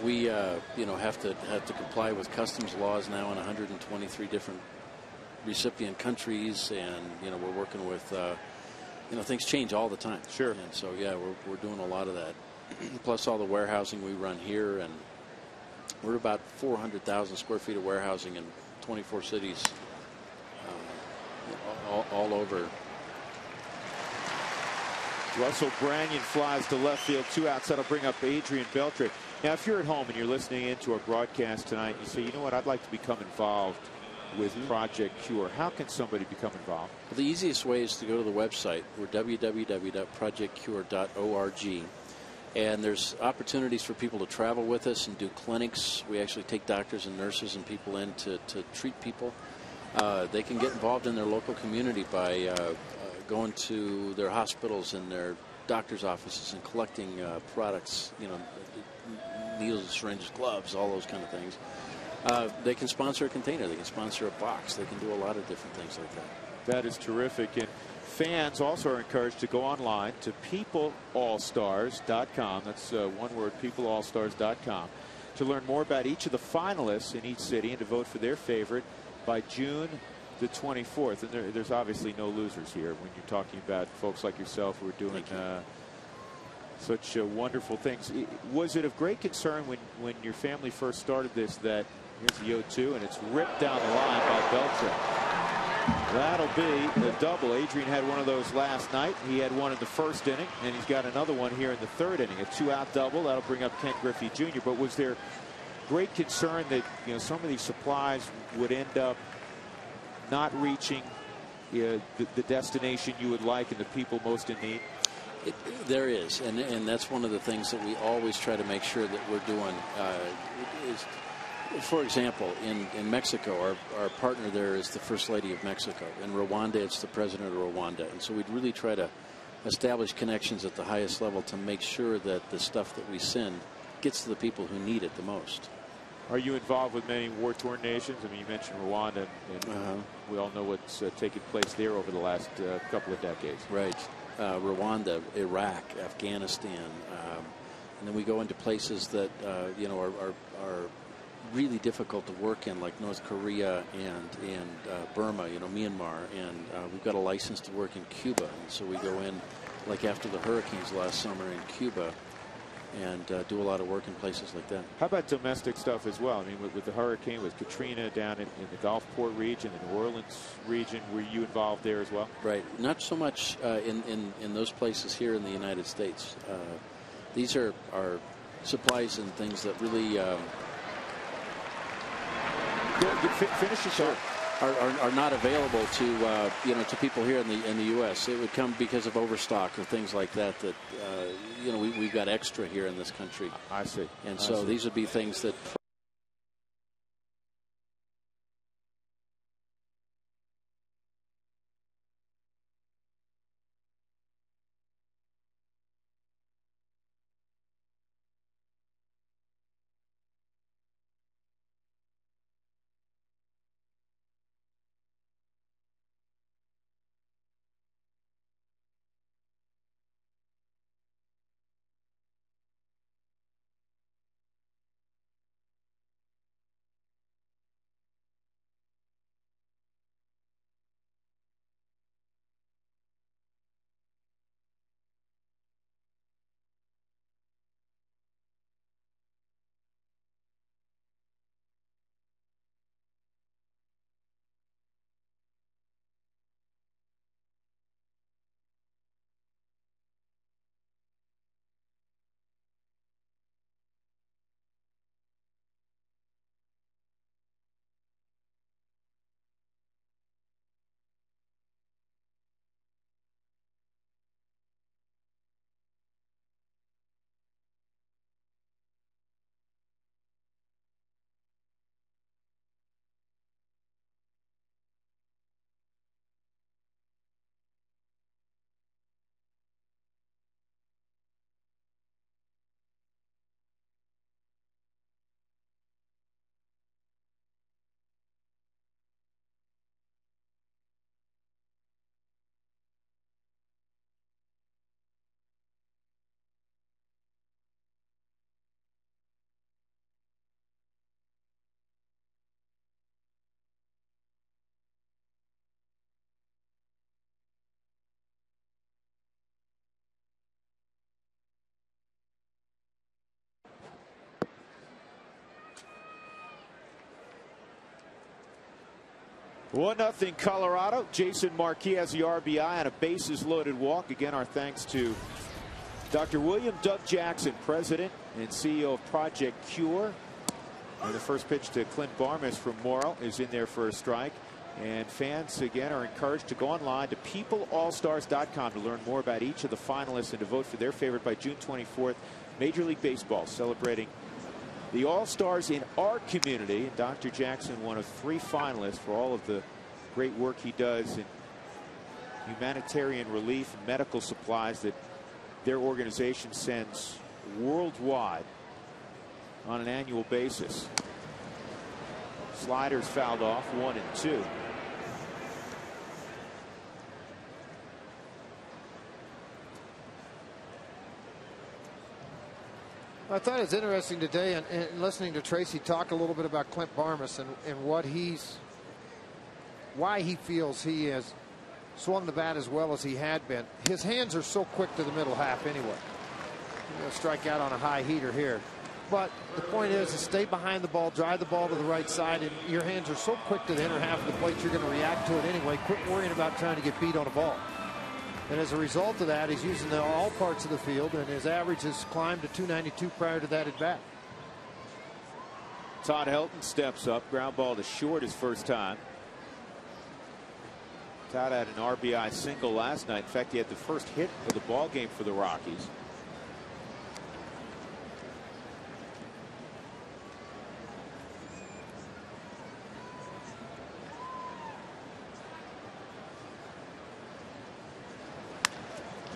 We, have to comply with customs laws now in 123 different recipient countries, and, we're working with, things change all the time. Sure. And so, yeah, we're doing a lot of that. Plus all the warehousing we run here, and we're about 400,000 square feet of warehousing in 24 cities all over. Russell Branyan flies to left field, 2 outs. That'll bring up Adrian Beltre. Now, if you're at home and you're listening into our broadcast tonight, you say, you know what, I'd like to become involved with Project Cure. How can somebody become involved? Well, the easiest way is to go to the website. We're www.projectcure.org. And there's opportunities for people to travel with us and do clinics. We actually take doctors and nurses and people in to treat people. They can get involved in their local community by going to their hospitals and their doctor's offices and collecting products, needles, syringes, gloves, all those kind of things. They can sponsor a container. They can sponsor a box. They can do a lot of different things like that. That is terrific. And fans also are encouraged to go online to peopleallstars.com. That's one word, peopleallstars.com, to learn more about each of the finalists in each city and to vote for their favorite by June the 24th. And there's obviously no losers here when you're talking about folks like yourself who are doing such wonderful things. Was it of great concern when your family first started this that here's the 0-2 and it's ripped down the line by Beltre? That'll be the double. Adrian had one of those last night. He had one in the first inning, and he's got another one here in the third inning. A 2-out double. That'll bring up Kent Griffey Jr. But was there great concern that some of these supplies would end up not reaching the destination you would like and the people most in need? There is, and that's one of the things that we always try to make sure that we're doing. For example, in Mexico, our partner there is the First Lady of Mexico. In Rwanda, it's the President of Rwanda. And so we'd really try to establish connections at the highest level to make sure that the stuff that we send gets to the people who need it the most. Are you involved with many war-torn nations? I mean, you mentioned Rwanda, and we all know what's taken place there over the last couple of decades. Right. Rwanda, Iraq, Afghanistan. And then we go into places that, are really difficult to work in, like North Korea and Burma, Myanmar, and we've got a license to work in Cuba, and so we go in like after the hurricanes last summer in Cuba and do a lot of work in places like that. How about domestic stuff as well? I mean, with the hurricane, with Katrina down in the Gulfport region, the New Orleans region, were you involved there as well? Right. Not so much in those places here in the United States. These are supplies and things that really finish your shot. Are not available to to people here in the U.S. It would come because of overstock or things like that. We've got extra here in this country. I see. And so these would be things that 1-0 Colorado. Jason Marquis has the RBI on a bases loaded walk. Again, our thanks to Dr. William Doug Jackson, president and CEO of Project Cure. And the first pitch to Clint Barmes from Morrill is in there for a strike. And fans, again, are encouraged to go online to peopleallstars.com to learn more about each of the finalists and to vote for their favorite by June 24th. Major League Baseball celebrating the All-Stars in our community. And Dr. Jackson, one of 3 finalists for all of the great work he does in humanitarian relief and medical supplies that their organization sends worldwide on an annual basis. Sliders fouled off, 1 and 2. I thought it was interesting today and listening to Tracy talk a little bit about Clint Barmes and why he feels he has swung the bat as well as he had been. His hands are so quick to the middle half anyway. You're going to strike out on a high heater here. But the point is to stay behind the ball, drive the ball to the right side, and your hands are so quick to the inner half of the plate, you're going to react to it anyway. Quit worrying about trying to get beat on a ball. And as a result of that, he's using all parts of the field, and his average has climbed to 292 prior to that at bat. Todd Helton steps up, ground ball to short his first time. Todd had an RBI single last night. In fact, he had the first hit of the ball game for the Rockies.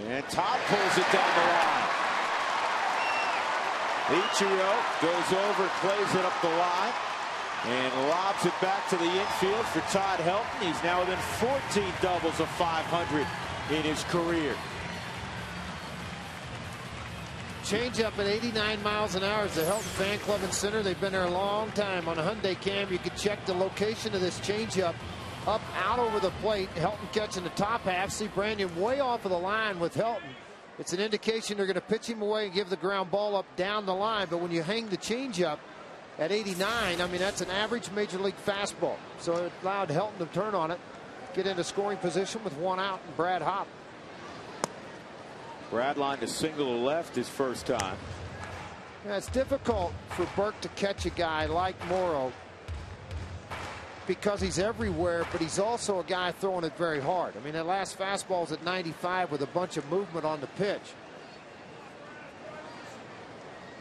And Todd pulls it down the line. Ichiro goes over, plays it up the line, and lobs it back to the infield for Todd Helton. He's now within 14 doubles of 500 in his career. Changeup at 89 miles an hour is the Helton Fan Club and Center. They've been there a long time. On a Hyundai Cam, you can check the location of this changeup. Up, out over the plate. Helton catching the top half. See Brandon way off of the line with Helton. It's an indication they're going to pitch him away and give the ground ball up down the line. But when you hang the changeup at 89, I mean, that's an average major league fastball. So it allowed Helton to turn on it, get into scoring position with 1 out, and Brad Hopp. Brad lined a single to left his first time. Yeah, it's difficult for Burke to catch a guy like Morrow because he's everywhere, but he's also a guy throwing it very hard. I mean, that last fastball's at 95 with a bunch of movement on the pitch.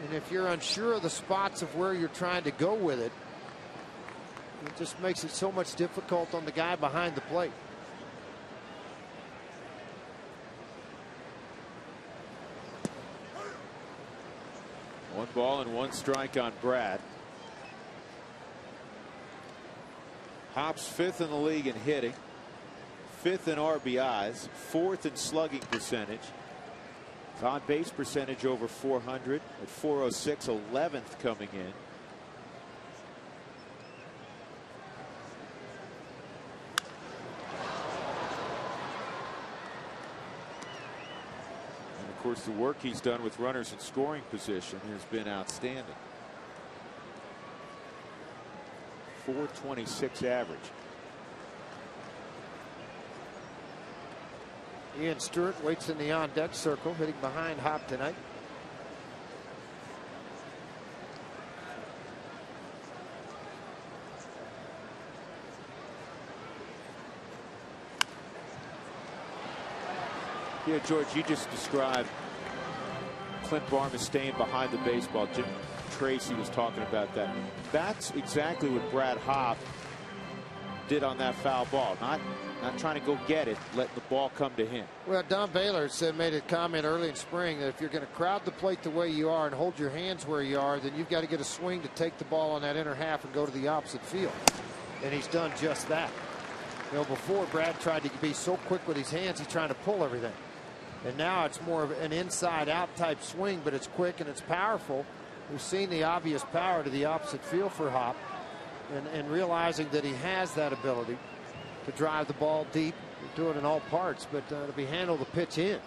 And if you're unsure of the spots of where you're trying to go with it, it just makes it so much difficult on the guy behind the plate. One ball and 1 strike on Brad. Hopp's 5th in the league in hitting, 5th in RBIs, 4th in slugging percentage. On base percentage over 400 at 406, 11th coming in. And of course, the work he's done with runners in scoring position has been outstanding. 426 average. Ian Stewart waits in the on-deck circle, hitting behind Hopp tonight. Yeah, George, you just described Clint Barmes staying behind the baseball. Jim Tracy was talking about that. That's exactly what Brad Hopp did on that foul ball. Not trying to go get it, letting the ball come to him. Well, Don Baylor made a comment early in spring that if you're going to crowd the plate the way you are and hold your hands where you are, then you've got to get a swing to take the ball on that inner half and go to the opposite field. And he's done just that. You know, before Brad tried to be so quick with his hands, he's trying to pull everything. And now it's more of an inside-out type swing, but it's quick and it's powerful. We've seen the obvious power to the opposite field for Hopp, and realizing that he has that ability to drive the ball deep, do it in all parts, but to be handle the pitch in.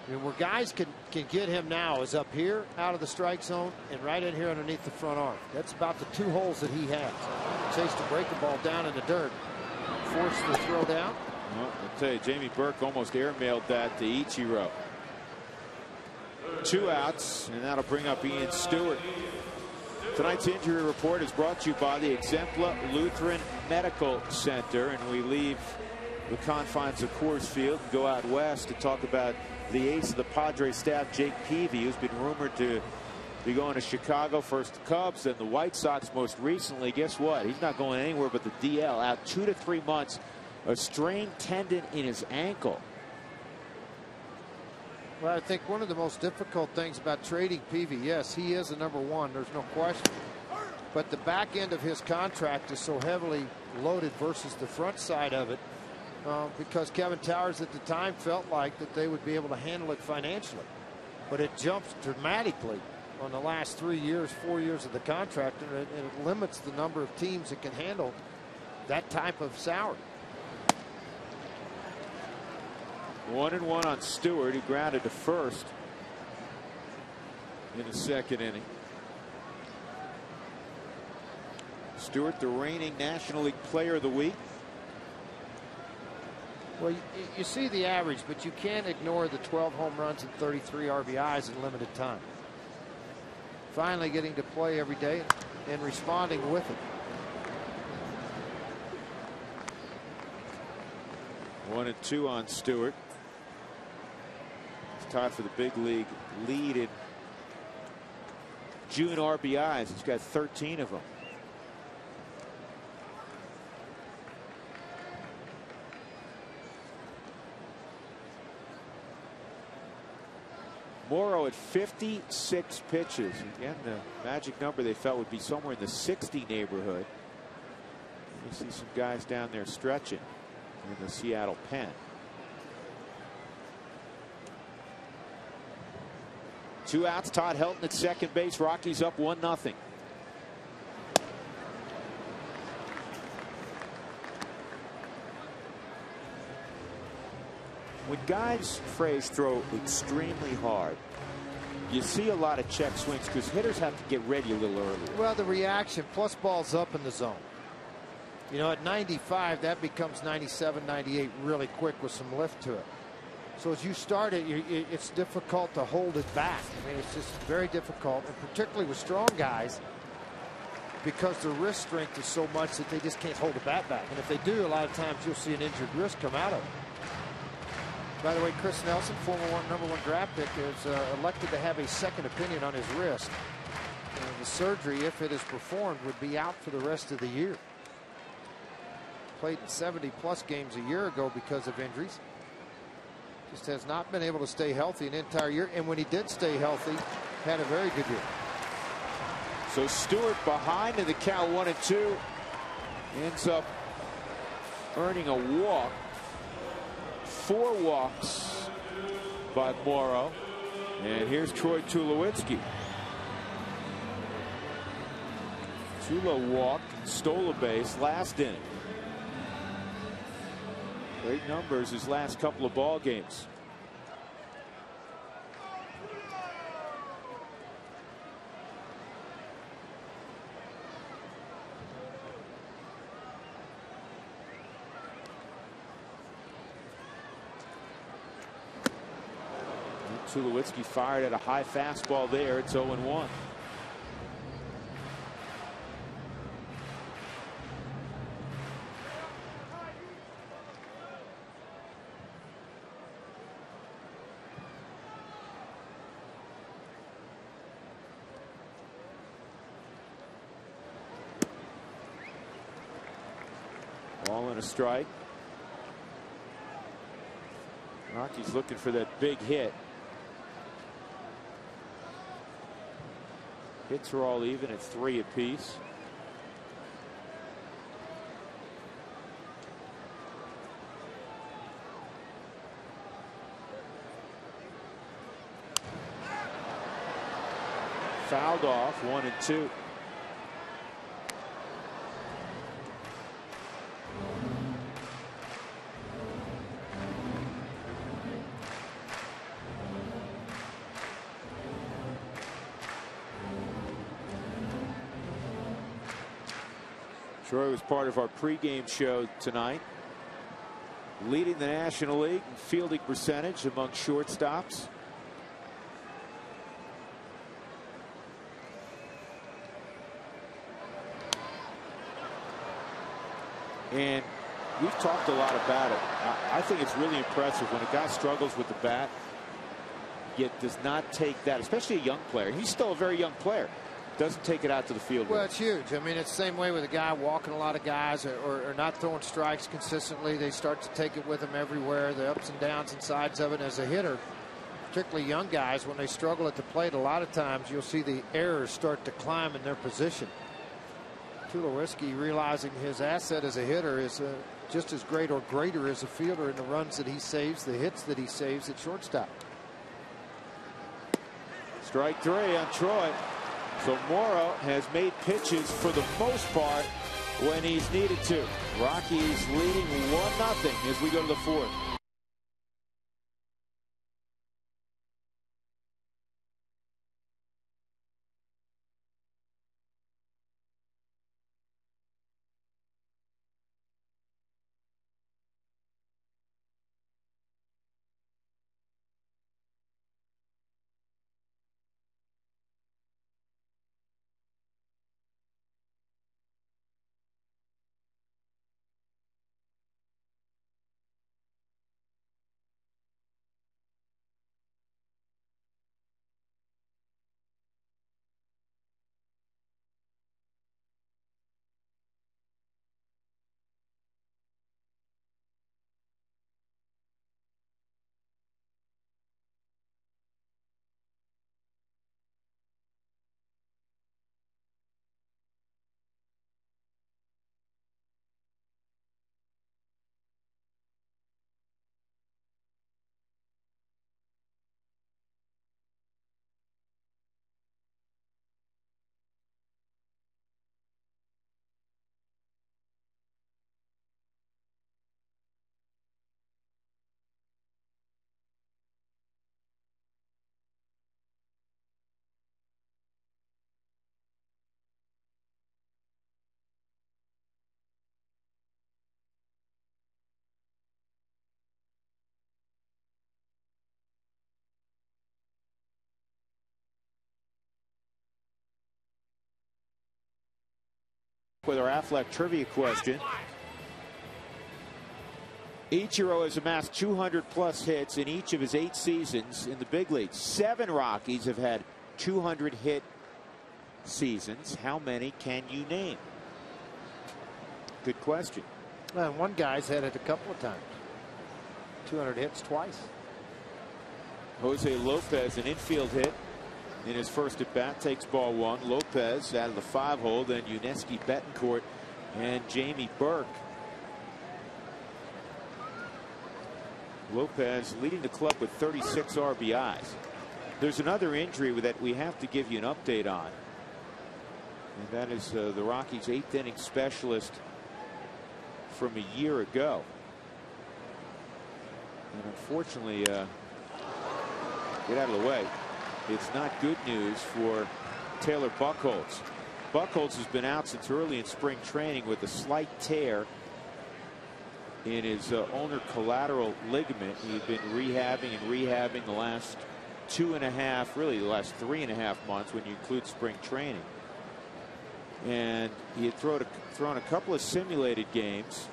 I mean, where guys can get him now is up here out of the strike zone and right in here underneath the front arm. That's about the 2 holes that he has. Chase to break the ball down in the dirt. forced the throw down. Well, I'll tell you, Jamie Burke almost airmailed that to Ichiro. 2 outs, and that'll bring up Ian Stewart. Tonight's injury report is brought to you by the Exempla Lutheran Medical Center, and we leave the confines of Coors Field and go out west to talk about the ace of the Padres staff, Jake Peavy, who's been rumored to be going to Chicago, first the Cubs, then the White Sox most recently. Guess what? He's not going anywhere but the DL. Out 2 to 3 months, a strained tendon in his ankle. Well, I think one of the most difficult things about trading Peavy, yes, he is a #1, there's no question. But the back end of his contract is so heavily loaded versus the front side of it, because Kevin Towers at the time felt like that they would be able to handle it financially. But it jumps dramatically on the last 3 years, 4 years of the contract, and it limits the number of teams that can handle that type of salary. 1-1 on Stewart, who grounded to first in the second inning. Stewart, the reigning National League Player of the Week. Well, you see the average, but you can't ignore the 12 home runs and 33 RBIs in limited time. Finally getting to play every day and responding with it. 1-2 on Stewart. He's tied for the big league lead in June RBIs. He's got 13 of them. Morrow at 56 pitches. Again, the magic number they felt would be somewhere in the 60 neighborhood. You see some guys down there stretching in the Seattle pen. Two outs. Todd Helton at second base. Rockies up 1-0. When guys, phrase, throw extremely hard, you see a lot of check swings because hitters have to get ready a little earlier. Well, the reaction, plus ball's up in the zone. You know, at 95, that becomes 97, 98 really quick with some lift to it. So as you start it, it's difficult to hold it back. I mean, it's just very difficult, and particularly with strong guys, because the wrist strength is so much that they just can't hold the bat back. And if they do, a lot of times you'll see an injured wrist come out of it. By the way, Chris Nelson, former #1 draft pick, is elected to have a second opinion on his wrist. And the surgery, if it is performed, would be out for the rest of the year. Played in 70-plus games a year ago because of injuries. Just has not been able to stay healthy an entire year. And when he did stay healthy, had a very good year. So Stewart behind in the count, 1-2. Ends up earning a walk. 4 walks by Morrow. And here's Troy Tulowitzki. Tulo walked, stole a base last inning. Great numbers his last couple of ball games. Tulowitzki fired at a high fastball there. It's 0-1. Ball and a strike. Rockies looking for that big hit. Hits are all even at 3 apiece. Fouled off, 1-2. Troy was part of our pregame show tonight. leading the National League in fielding percentage among shortstops. And we've talked a lot about it. I think it's really impressive when a guy struggles with the bat, yet does not take that, especially a young player. He's still a very young player. Doesn't take it out to the field. Well, it's huge. I mean, it's the same way with a guy walking a lot of guys or not throwing strikes consistently. They start to take it with them everywhere, the ups and downs and sides of it. As a hitter, particularly young guys, when they struggle at the plate, a lot of times you'll see the errors start to climb in their position. Tulowitzki, realizing his asset as a hitter is just as great or greater as a fielder in the runs that he saves, the hits that he saves at shortstop. Strike 3 on Troy. So Morrow has made pitches for the most part when he's needed to. Rockies leading 1-0 as we go to the 4th. With our Affleck trivia question. Ichiro has amassed 200+ hits in each of his 8 seasons in the big leagues. 7 Rockies have had 200 hit seasons. How many can you name? Good question. Well, one guy's had it a couple of times. 200 hits twice. Jose Lopez, an infield hit in his first at bat, takes ball 1. Lopez out of the 5-hole, then Yuniesky Betancourt and Jamie Burke. Lopez leading the club with 36 RBIs. There's another injury that we have to give you an update on, and that is the Rockies' 8th inning specialist from a year ago. And unfortunately, get out of the way. It's not good news for Taylor Buchholz. Buchholz has been out since early in spring training with a slight tear in his ulnar collateral ligament. He'd been rehabbing the last 2.5, really the last 3.5 months when you include spring training. And he had thrown a couple of simulated games.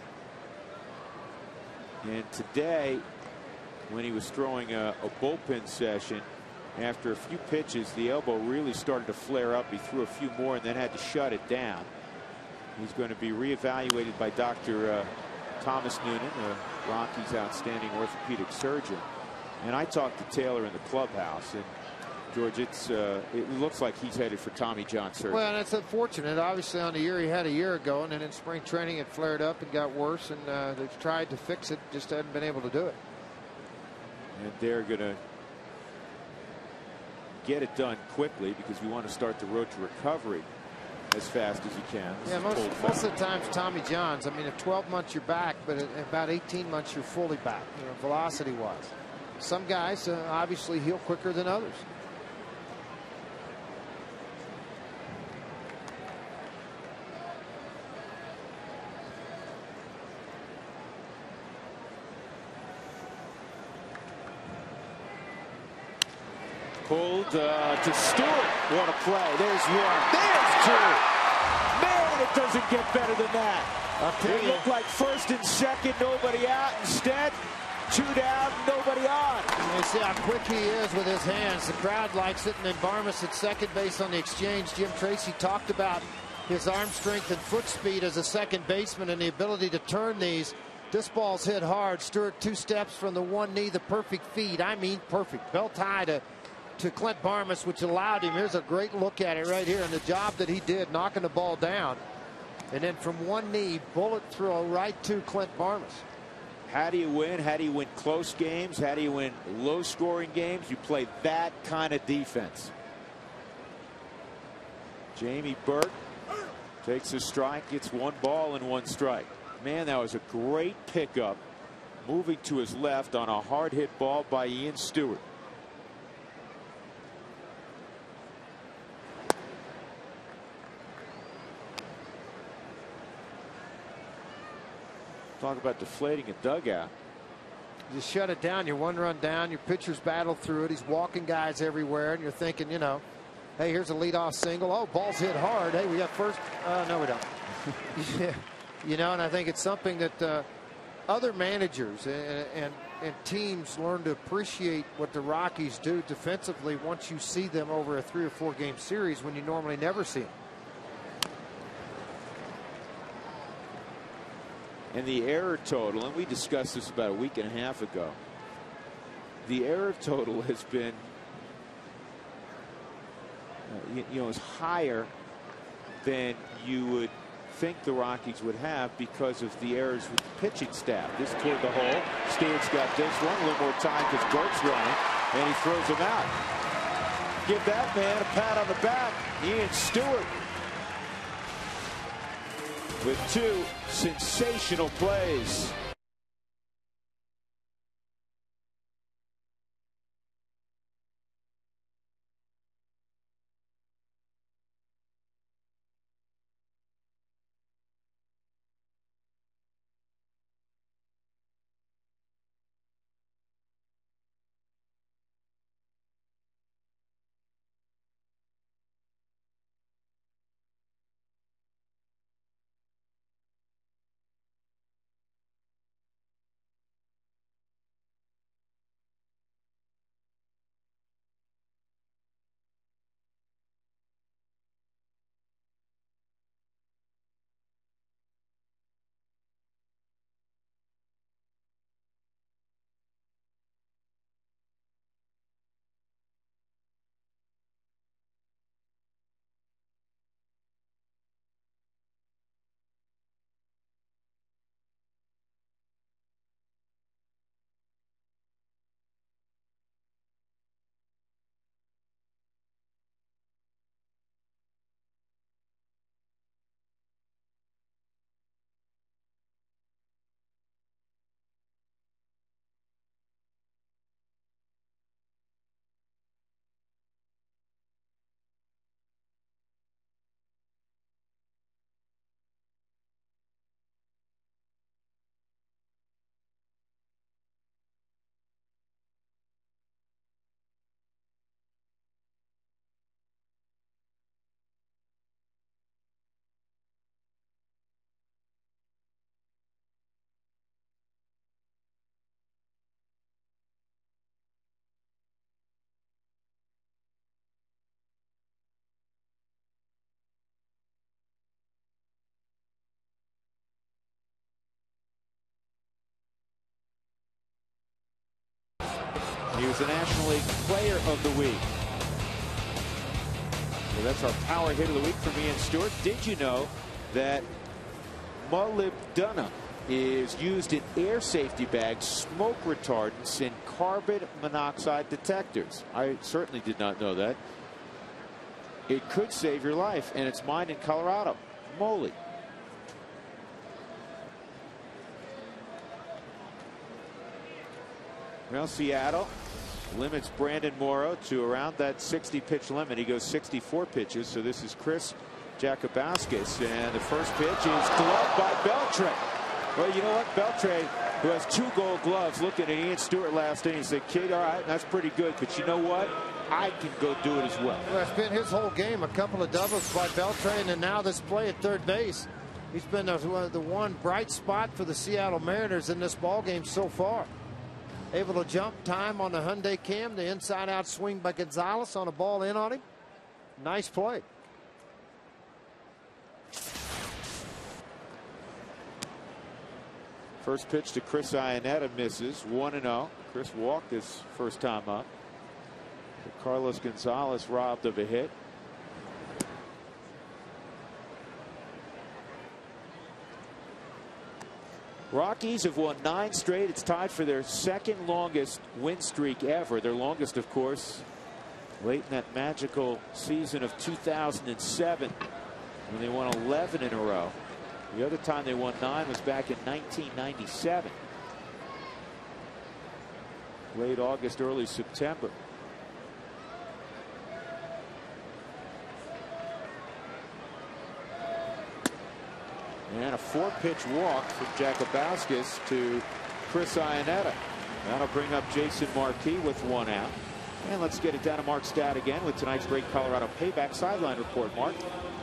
And today, when he was throwing a bullpen session, after a few pitches, the elbow really started to flare up. He threw a few more and then had to shut it down. He's going to be reevaluated by Dr. Thomas Noonan, the Rockies' outstanding orthopedic surgeon. And I talked to Taylor in the clubhouse, and George, it looks like he's headed for Tommy John surgery. Well, and it's unfortunate. Obviously, on the year he had a year ago, and then in spring training it flared up and got worse, and they've tried to fix it, just hadn't been able to do it. And they're going to get it done quickly because we want to start the road to recovery as fast as you can. Yeah, most of the times Tommy John's, I mean, at 12 months you're back, but at about 18 months you're fully back, velocity wise. Some guys obviously heal quicker than others. Pulled to Stewart. What a play. There's one. There's two. Man, it doesn't get better than that. It looked like first and second, nobody out. Instead, two down, nobody on. You see how quick he is with his hands. The crowd likes it. And then Barmas at second base on the exchange. Jim Tracy talked about his arm strength and foot speed as a second baseman and the ability to turn these. This ball's hit hard. Stewart 2 steps from the one knee, the perfect feed. I mean perfect. Belt high to Clint Barmas, which allowed him. Here's a great look at it right here, and the job that he did knocking the ball down. And then from one knee, bullet throw right to Clint Barmas. How do you win? How do you win close games? How do you win low-scoring games? You play that kind of defense. Jamie Burke takes a strike, gets 1 ball and 1 strike. Man, that was a great pickup, moving to his left on a hard hit ball by Ian Stewart. Talk about deflating a dugout. You just shut it down. You're 1 run down. Your pitcher's battled through it. He's walking guys everywhere, and you're thinking, you know, hey, here's a leadoff single. Oh, ball's hit hard. Hey, we got first. No, we don't. Yeah. You know, and I think it's something that other managers and teams learn to appreciate what the Rockies do defensively once you see them over a 3 or 4 game series when you normally never see them. And the error total, and we discussed this about a week and a half ago, the error total has been is higher than you would think the Rockies would have because of the errors with the pitching staff. This toward the hole. Stewart's got this one. A little more time because Burke's running, and he throws him out. Give that man a pat on the back. Ian Stewart with 2 sensational plays. He was the National League Player of the Week. So that's our power hit of the week from Ian Stewart. Did you know that molybdenum is used in air safety bags, smoke retardants, and carbon monoxide detectors? I certainly did not know that. It could save your life, and it's mined in Colorado. Moly. Well, Seattle limits Brandon Morrow to around that 60 pitch limit. He goes 64 pitches. So this is Chris Jacobauskas, and the first pitch is gloved by Beltre. Well, you know what? Beltre, who has 2 gold gloves, looking at Ian Stewart last inning, he said, "Kid, all right, that's pretty good. But you know what? I can go do it as well. Well, it's been his whole game. A couple of doubles by Beltran, and now this play at third base. He's been the one bright spot for the Seattle Mariners in this ball game so far. Able to jump time on the Hyundai Cam. The inside-out swing by Gonzalez on a ball in on him. Nice play. First pitch to Chris Iannetta misses. 1-0. Chris walked his first time up. Carlos Gonzalez robbed of a hit. Rockies have won 9 straight. It's tied for their second longest win streak ever. Their longest, of course, late in that magical season of 2007 when they won 11 in a row. The other time they won 9 was back in 1997. Late August, early September. And a 4-pitch walk from Jakubowskis to Chris Iannetta. That'll bring up Jason Marquis with 1 out. And let's get it down to Mark Stout again with tonight's great Colorado Payback Sideline Report. Mark.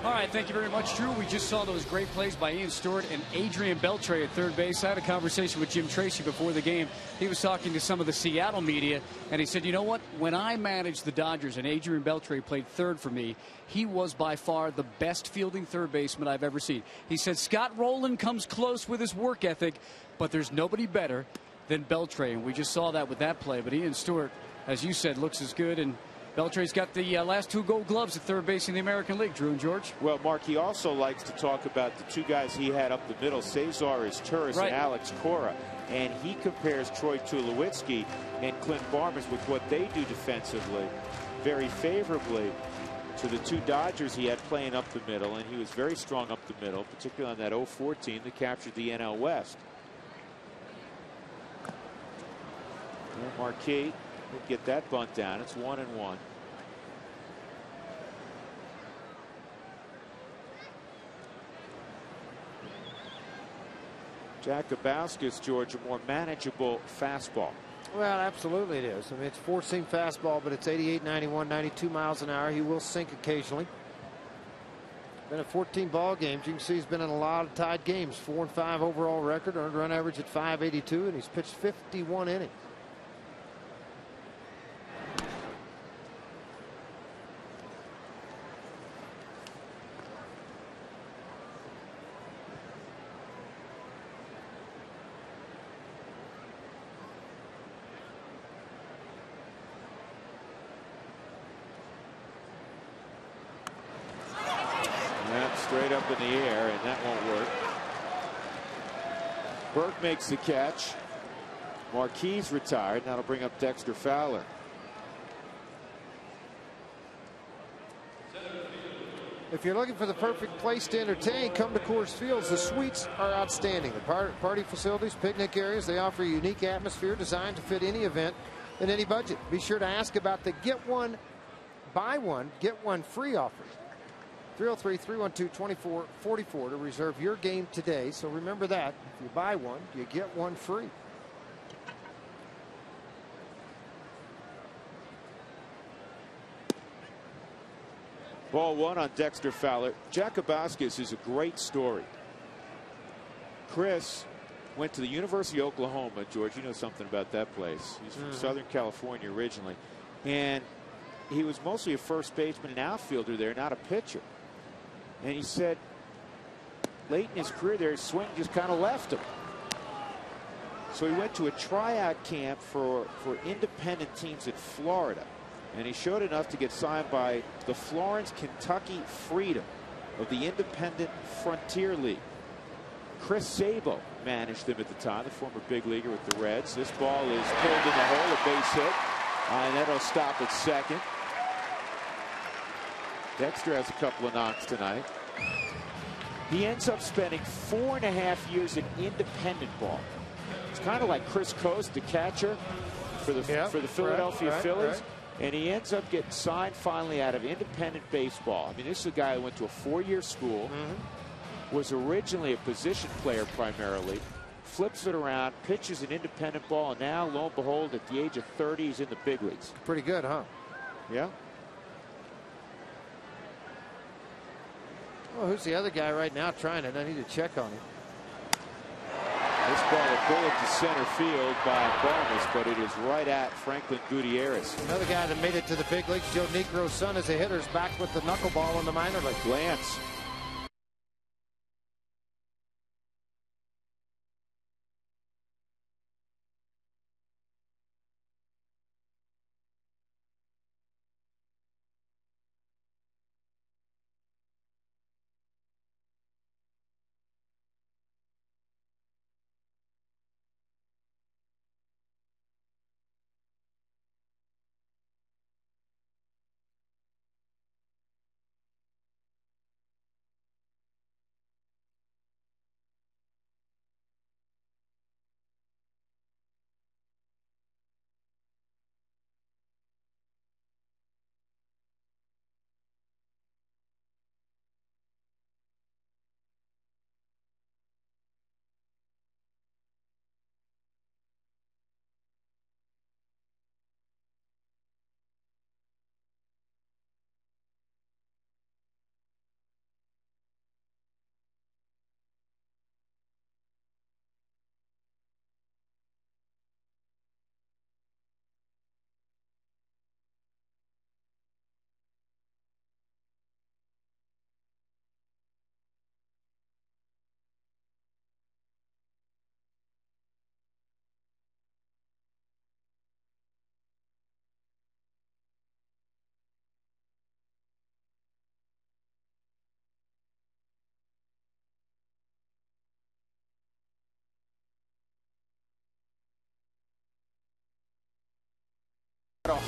All right, thank you very much, Drew. We just saw those great plays by Ian Stewart and Adrian Beltre at third base. I had a conversation with Jim Tracy before the game. He was talking to some of the Seattle media, and he said, you know what? When I managed the Dodgers and Adrian Beltre played third for me, he was by far the best fielding third baseman I've ever seen. He said Scott Rowland comes close with his work ethic, but there's nobody better than Beltre, and we just saw that with that play. But Ian Stewart, as you said, looks as good, and Beltre's got the last 2 gold gloves at third base in the American League, Drew and George. Well, Mark, he also likes to talk about the 2 guys he had up the middle, Cesar Izturis and Alex Cora. And he compares Troy Tulowitzki and Clint Barnes with what they do defensively very favorably to the 2 Dodgers he had playing up the middle. And he was very strong up the middle, particularly on that 0-4 team that captured the NL West. And Marquis will get that bunt down. It's 1-1. Jakubowskis, George, a more manageable fastball. Well, absolutely it is. I mean, it's 4-seam fastball, but it's 88, 91, 92 miles an hour. He will sink occasionally. Been at 14 ball games. You can see he's been in a lot of tied games. 4-5 overall record, earned run average at 582, and he's pitched 51 innings. Straight up in the air, and that won't work. Burke makes the catch. Marquis retired. That'll bring up Dexter Fowler. If you're looking for the perfect place to entertain, come to Coors Fields. The suites are outstanding. The party facilities, picnic areas, they offer a unique atmosphere designed to fit any event and any budget. Be sure to ask about the get one, buy one, get one free offer. 303-312-2444 to reserve your game today. So remember that. If you buy one, you get one free. Ball 1 on Dexter Fowler. Jakubowskis is a great story. Chris went to the University of Oklahoma. George, you know something about that place. He's from Southern California originally. And he was mostly a first baseman and outfielder there, not a pitcher. And he said late in his career there, his swing just kind of left him. So he went to a tryout camp for independent teams in Florida. And he showed enough to get signed by the Florence, Kentucky Freedom of the Independent Frontier League. Chris Sabo managed them at the time, the former big leaguer with the Reds. This ball is pulled in the hole, a base hit. And that'll stop at second. Dexter has a couple of knocks tonight. He ends up spending 4.5 years in independent ball. It's kind of like Chris Coast, the catcher for the Philadelphia Phillies. Right. And he ends up getting signed finally out of independent baseball. I mean, this is a guy who went to a 4-year school, was originally a position player primarily, flips it around, pitches an independent ball, and now, lo and behold, at the age of 30, he's in the big leagues. Pretty good, huh? Yeah. Well, who's the other guy right now trying it? I need to check on him. This ball a bullet to center field by Barnes, but it is right at Franklin Gutierrez. Another guy that made it to the big leagues, Joe Negro's son, as a hitter, is back with the knuckleball in the minor league. Lance.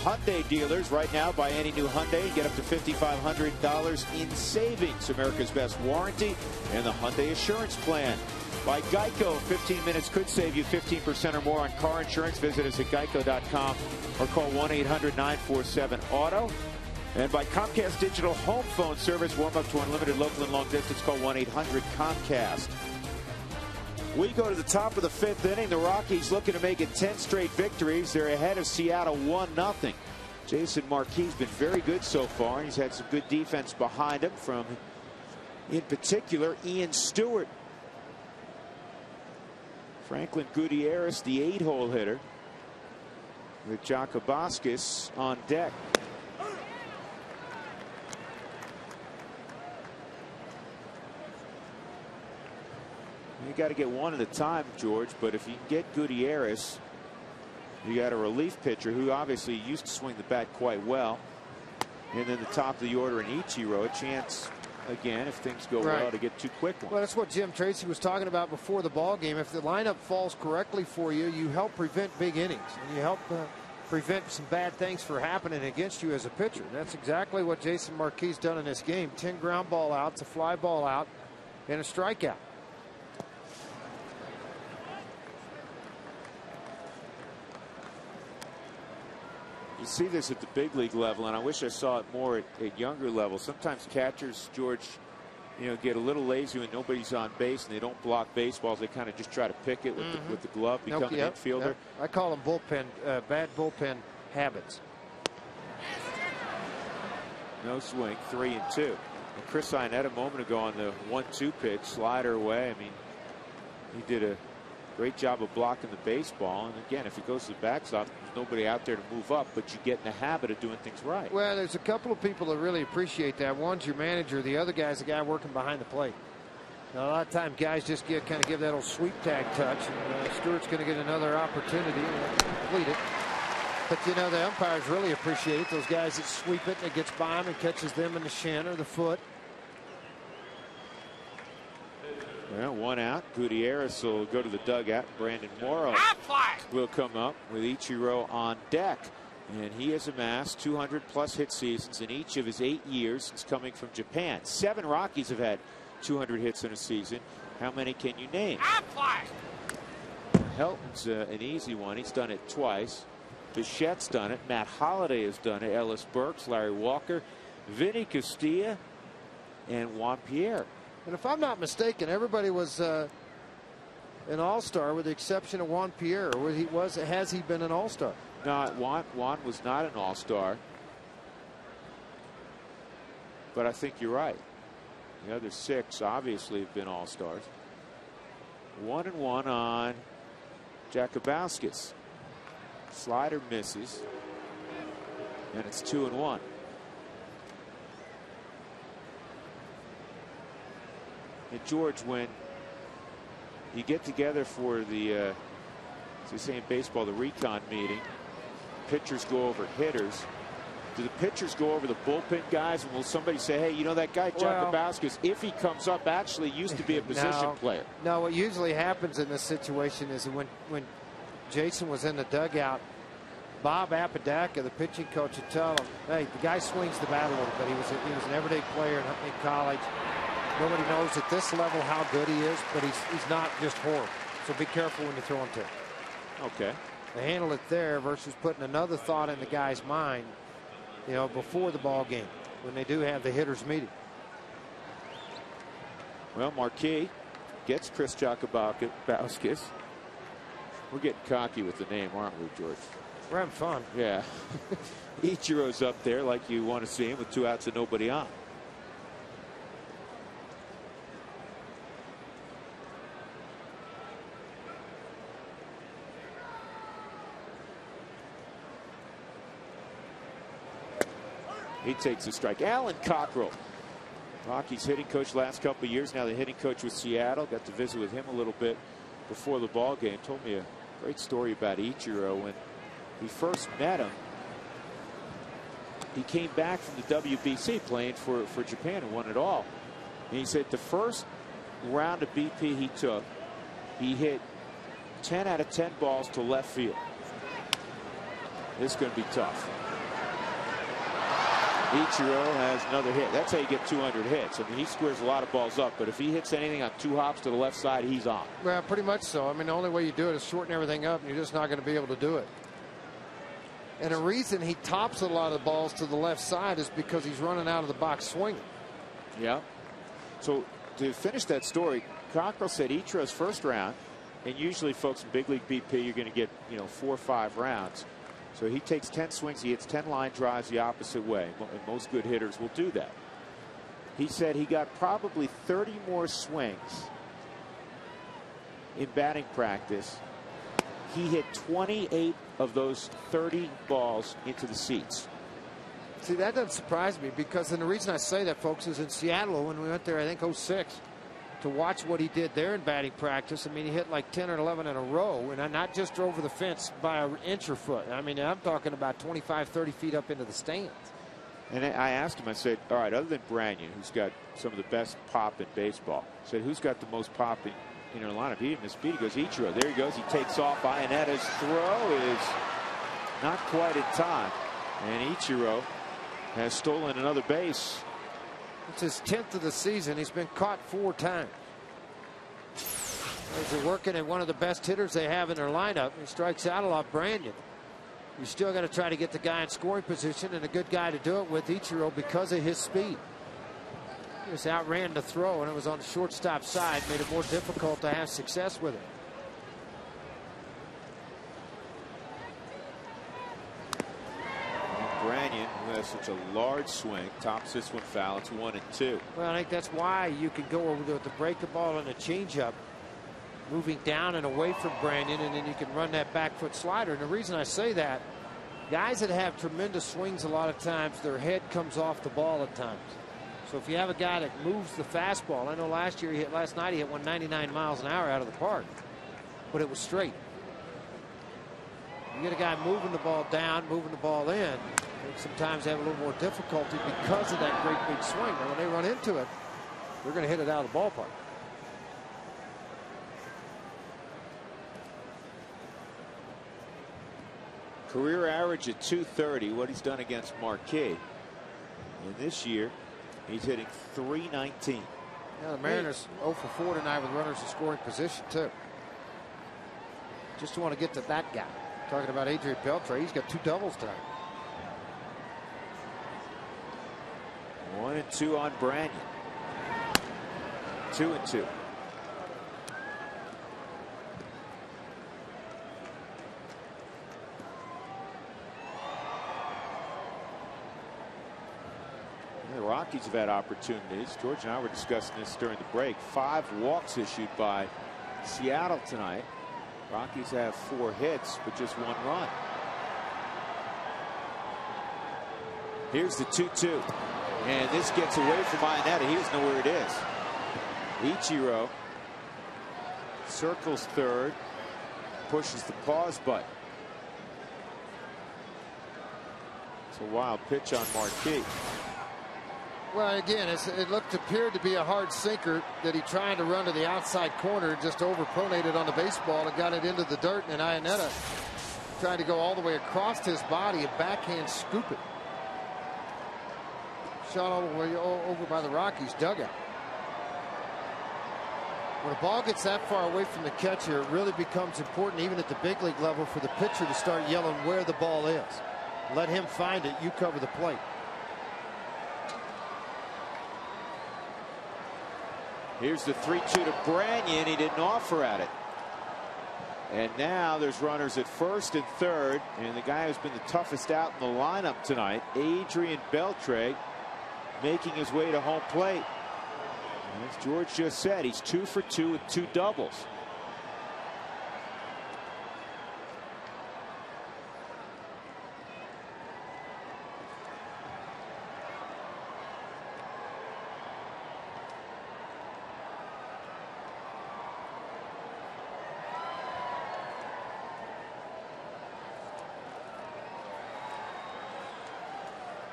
Hyundai dealers right now. Buy any new Hyundai and get up to $5,500 in savings. America's best warranty and the Hyundai Assurance Plan. By Geico, 15 minutes could save you 15% or more on car insurance. Visit us at geico.com or call 1-800-947-AUTO. And by Comcast Digital Home Phone Service, warm up to unlimited local and long distance. Call 1-800-COMCAST. We go to the top of the 5th inning. The Rockies looking to make it 10 straight victories. They're ahead of Seattle 1-0. Jason Marquis been very good so far. He's had some good defense behind him from, in particular, Ian Stewart. Franklin Gutierrez, the 8-hole hitter, with Jacobaskis on deck. You got to get one at a time, George, but if you can get Gutierrez, you got a relief pitcher who obviously used to swing the bat quite well. And then the top of the order in Ichiro, a chance again, if things go well, to get 2 quick ones. Well, that's what Jim Tracy was talking about before the ball game. If the lineup falls correctly for you, you help prevent big innings, and you help prevent some bad things from happening against you as a pitcher. That's exactly what Jason Marquis done in this game. 10 ground ball outs, a fly ball out, and a strikeout. You see this at the big league level, and I wish I saw it more at younger levels. Sometimes catchers, George, get a little lazy when nobody's on base and they don't block baseballs. They kind of just try to pick it with the glove, become an infielder. Yep. I call them bad bullpen habits. No swing, 3-2. And Chris Iannetta a moment ago on the 1-2 pitch, slider away. I mean, he did a great job of blocking the baseball. And again, if he goes to the backstop, there's nobody out there to move up, but you get in the habit of doing things right. Well, there's a couple of people that really appreciate that. One's your manager. The other guy's the guy working behind the plate. Now, a lot of times guys just kind of give that old sweep tag touch, and Stewart's going to get another opportunity to complete it. But, the umpires really appreciate it. Those guys that sweep it and it gets by them and catches them in the shin or the foot. Well, 1 out. Gutierrez will go to the dugout. Brandon Morrow will come up with Ichiro on deck. And he has amassed 200+ hit seasons in each of his 8 years since coming from Japan. 7 Rockies have had 200 hits in a season. How many can you name? Helton's an easy one. He's done it twice. Bichette's done it. Matt Holliday has done it. Ellis Burks, Larry Walker, Vinny Castilla, and Juan Pierre. And if I'm not mistaken, everybody was an all-star with the exception of Juan Pierre. Has he been an all-star? No, Juan was not an all-star. but I think you're right. The other 6 obviously have been all-stars. 1-1 on Jakubowskis. Slider misses, and it's 2-1. And George, when you get together for the, as they say in baseball, the recon meeting, pitchers go over hitters. Do the pitchers go over the bullpen guys, and will somebody say, hey, you know that guy Jakubowskis, if he comes up, actually used to be a position player? No, what usually happens in this situation is when Jason was in the dugout, Bob Apodaca, the pitching coach, would tell him, hey, the guy swings the bat a little bit. He was an everyday player in college. Nobody knows at this level how good he is, but he's not just horrible. So be careful when you throw him to him. Okay. They handle it there versus putting another thought in the guy's mind, you know, before the ball game when they do have the hitters meeting. Well, Marquis gets Chris Jakubowskis. We're getting cocky with the name, aren't we, George? We're having fun. Yeah. Ichiro's up there like you want to see him with 2 outs and nobody on. He takes a strike. Alan Cockrell, Rockies hitting coach last couple of years. Now the hitting coach with Seattle. Got to visit with him a little bit before the ball game. Told me a great story about Ichiro. When he first met him, he came back from the WBC playing for Japan and won it all. And he said the first round of BP he took, he hit 10 out of 10 balls to left field. This is going to be tough. Ichiro has another hit. That's how you get 200 hits. I mean, he squares a lot of balls up, but if he hits anything on 2 hops to the left side, he's on. Well, pretty much so. I mean, the only way you do it is shorten everything up, and you're just not going to be able to do it. And the reason he tops a lot of the balls to the left side is because he's running out of the box swinging. Yeah. So to finish that story, Cockrell said Ichiro's first round, and usually, folks, in big league BP, you're going to get 4 or 5 rounds. So he takes 10 swings, he hits 10 line drives the opposite way, and most good hitters will do that. He said he got probably 30 more swings in batting practice. He hit 28 of those 30 balls into the seats. See, that doesn't surprise me, because and the reason I say that, folks, is in Seattle when we went there, I think 06, to watch what he did there in batting practice. I mean, he hit like 10 or 11 in a row, and not just over the fence by an inch or foot. I mean, I'm talking about 25, 30 feet up into the stands. And I asked him, I said, all right, other than Branyan, who's got some of the best pop in baseball, I said, who's got the most pop in your lineup? He didn't miss speed. He goes, Ichiro. There he goes. He takes off. Ionetta's throw is not quite in time. And Ichiro has stolen another base. It's his 10th of the season. He's been caught 4 times. As they're working at one of the best hitters they have in their lineup, he strikes out a lot. Branyan. You still got to try to get the guy in scoring position, and a good guy to do it with, Ichiro, because of his speed. He just outran the throw, and it was on the shortstop side, made it more difficult to have success with it. Branyan, who has such a large swing, tops this one foul. It's 1-2. Well, I think that's why you can go over the break the ball and a changeup, moving down and away from Branyan, and then you can run that back foot slider. And the reason I say that, guys that have tremendous swings, a lot of times their head comes off the ball at times. So if you have a guy that moves the fastball, I know last night he hit 199 miles an hour out of the park, but it was straight. You get a guy moving the ball down, moving the ball in, and sometimes they have a little more difficulty because of that great big swing. And when they run into it, they're going to hit it out of the ballpark. Career average at 230, what he's done against Marquis. And this year, he's hitting 319. Yeah, the Mariners 0 for 4 tonight with runners in scoring position, too. Just want to get to that guy. Talking about Adrian Beltre, he's got 2 doubles tonight. 1-2 on Branyan. 2-2. Rockies have had opportunities. George and I were discussing this during the break. 5 walks issued by Seattle tonight. Rockies have 4 hits, but just 1 run. Here's the 2-2. And this gets away from Ionetta. He doesn't know where it is. Ichiro circles third, pushes the pause button. It's a wild pitch on Marquis. Well, again, appeared to be a hard sinker that he tried to run to the outside corner, just overpronated on the baseball and got it into the dirt, and Ionetta tried to go all the way across his body and backhand scoop it. Shot all the way over by the Rockies dugout. When a ball gets that far away from the catcher, it really becomes important, even at the big league level, for the pitcher to start yelling where the ball is. Let him find it. You cover the plate. Here's the 3-2 to Branyan. He didn't offer at it. And now there's runners at first and third. And the guy who's been the toughest out in the lineup tonight, Adrian Beltre, making his way to home plate. And as George just said, he's 2 for 2 with 2 doubles.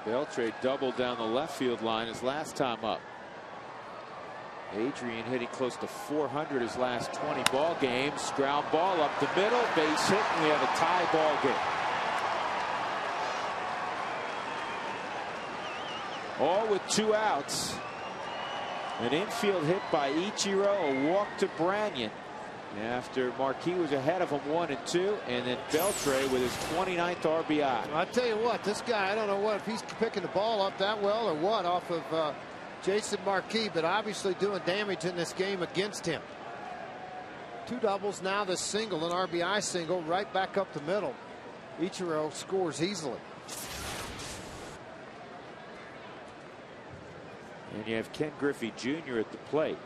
Beltre doubled down the left field line his last time up. Adrian hitting close to 400 his last 20 ball games. Ground ball up the middle, base hit, and we have a tie ball game. All with 2 outs. An infield hit by Ichiro, a walk to Branyan after Marquis was ahead of him 1 and 2, and then Beltre with his 29th RBI. I tell you what, this guy, I don't know what if he's picking the ball up that well or what off of Jason Marquis, but obviously doing damage in this game against him. 2 doubles, now this single, an RBI single, right back up the middle. Ichiro scores easily. And you have Ken Griffey Jr. at the plate.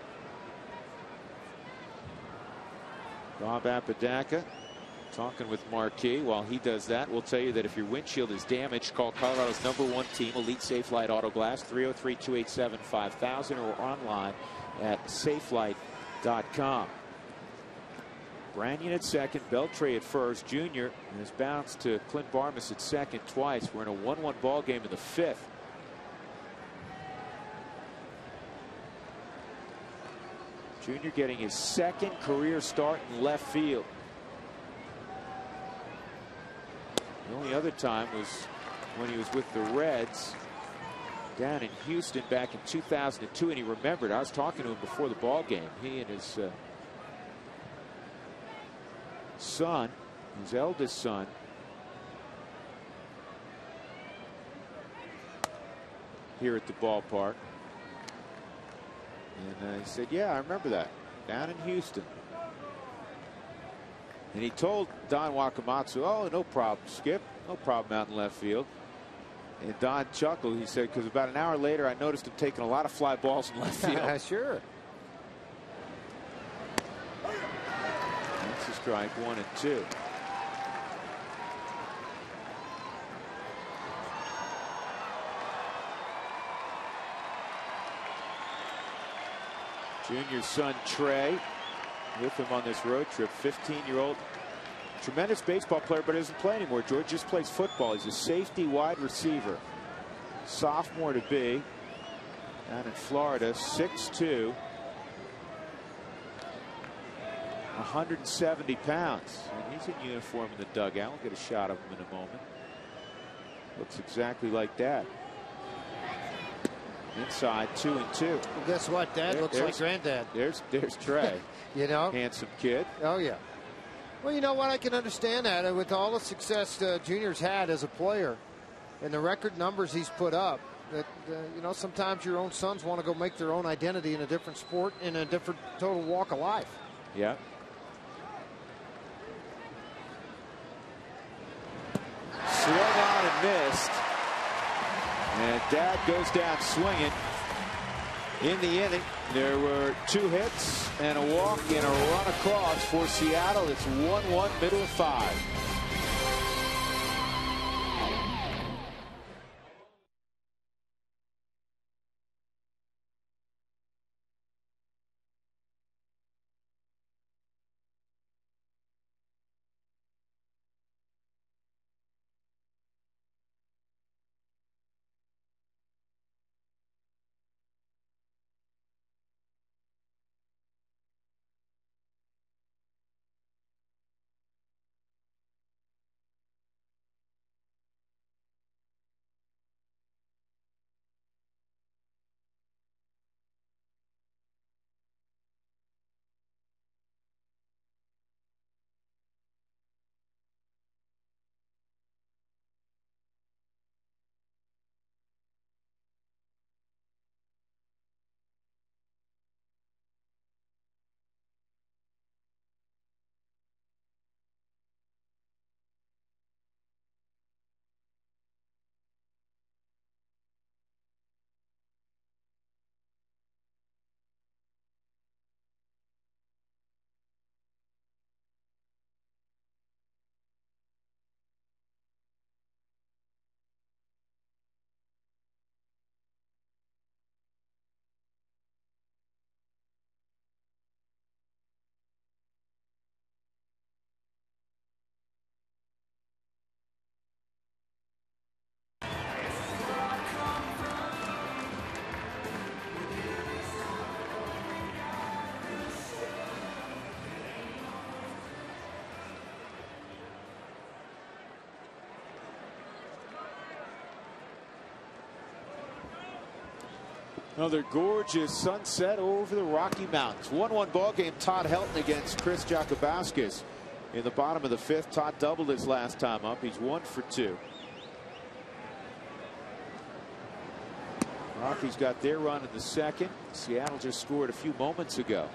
Rob Apodaca talking with Marquis. While he does that, we'll tell you that if your windshield is damaged, call Colorado's #1 team, Elite Safelite Auto Glass, 303-287-5000, or online at safelight.com. Branyan at second, Beltre at first. Jr. has bounced to Clint Barmas at second twice. We're in a 1-1 ball game in the 5th. Jr. getting his 2nd career start in left field. The only other time was when he was with the Reds down in Houston back in 2002, and he remembered. I was talking to him before the ball game. He and his son, his eldest son, here at the ballpark. And he said, yeah, I remember that down in Houston. And he told Don Wakamatsu, oh, no problem, Skip. No problem out in left field. And Don chuckled. He said, because about an hour later, I noticed him taking a lot of fly balls in left field. Sure. That's a strike, 1 and 2. Junior's son Trey with him on this road trip. 15-year-old, tremendous baseball player, but doesn't play anymore. George just plays football. He's a safety wide receiver. Sophomore to be down in Florida. 6'2", 170 pounds. And he's in uniform in the dugout. We'll get a shot of him in a moment. Looks exactly like that. Inside, 2 and 2. Well, guess what? Dad looks like Granddad. There's Trey. You know, handsome kid. Oh yeah. Well, you know what? I can understand that, and with all the success Junior's had as a player, and the record numbers he's put up, that you know, sometimes your own sons want to go make their own identity in a different sport, in a different total walk of life. Yeah. Swung on and missed. And Dad goes down swinging. In the inning, there were 2 hits and a walk and a run across for Seattle. It's 1-1, middle of 5. Another gorgeous sunset over the Rocky Mountains. 1-1 ball game. Todd Helton against Chris Jakubauskas in the bottom of the 5th. Todd doubled his last time up. He's 1 for 2. Rockies got their run in the 2nd. Seattle just scored a few moments ago.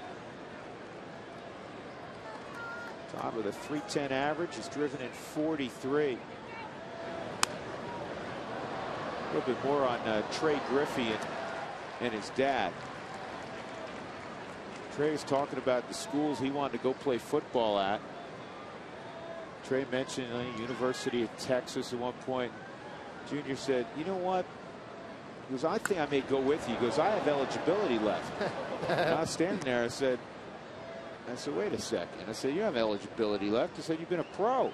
Todd with a .310 average is driven in 43. A little bit more on Trey Griffey and his dad. Trey was talking about the schools he wanted to go play football at. Trey mentioned University of Texas at one point. Junior said, you know what? He goes, I think I may go with you. He goes, I have eligibility left. And I was standing there. I said, wait a second. I said, you have eligibility left. I said, you've been a pro.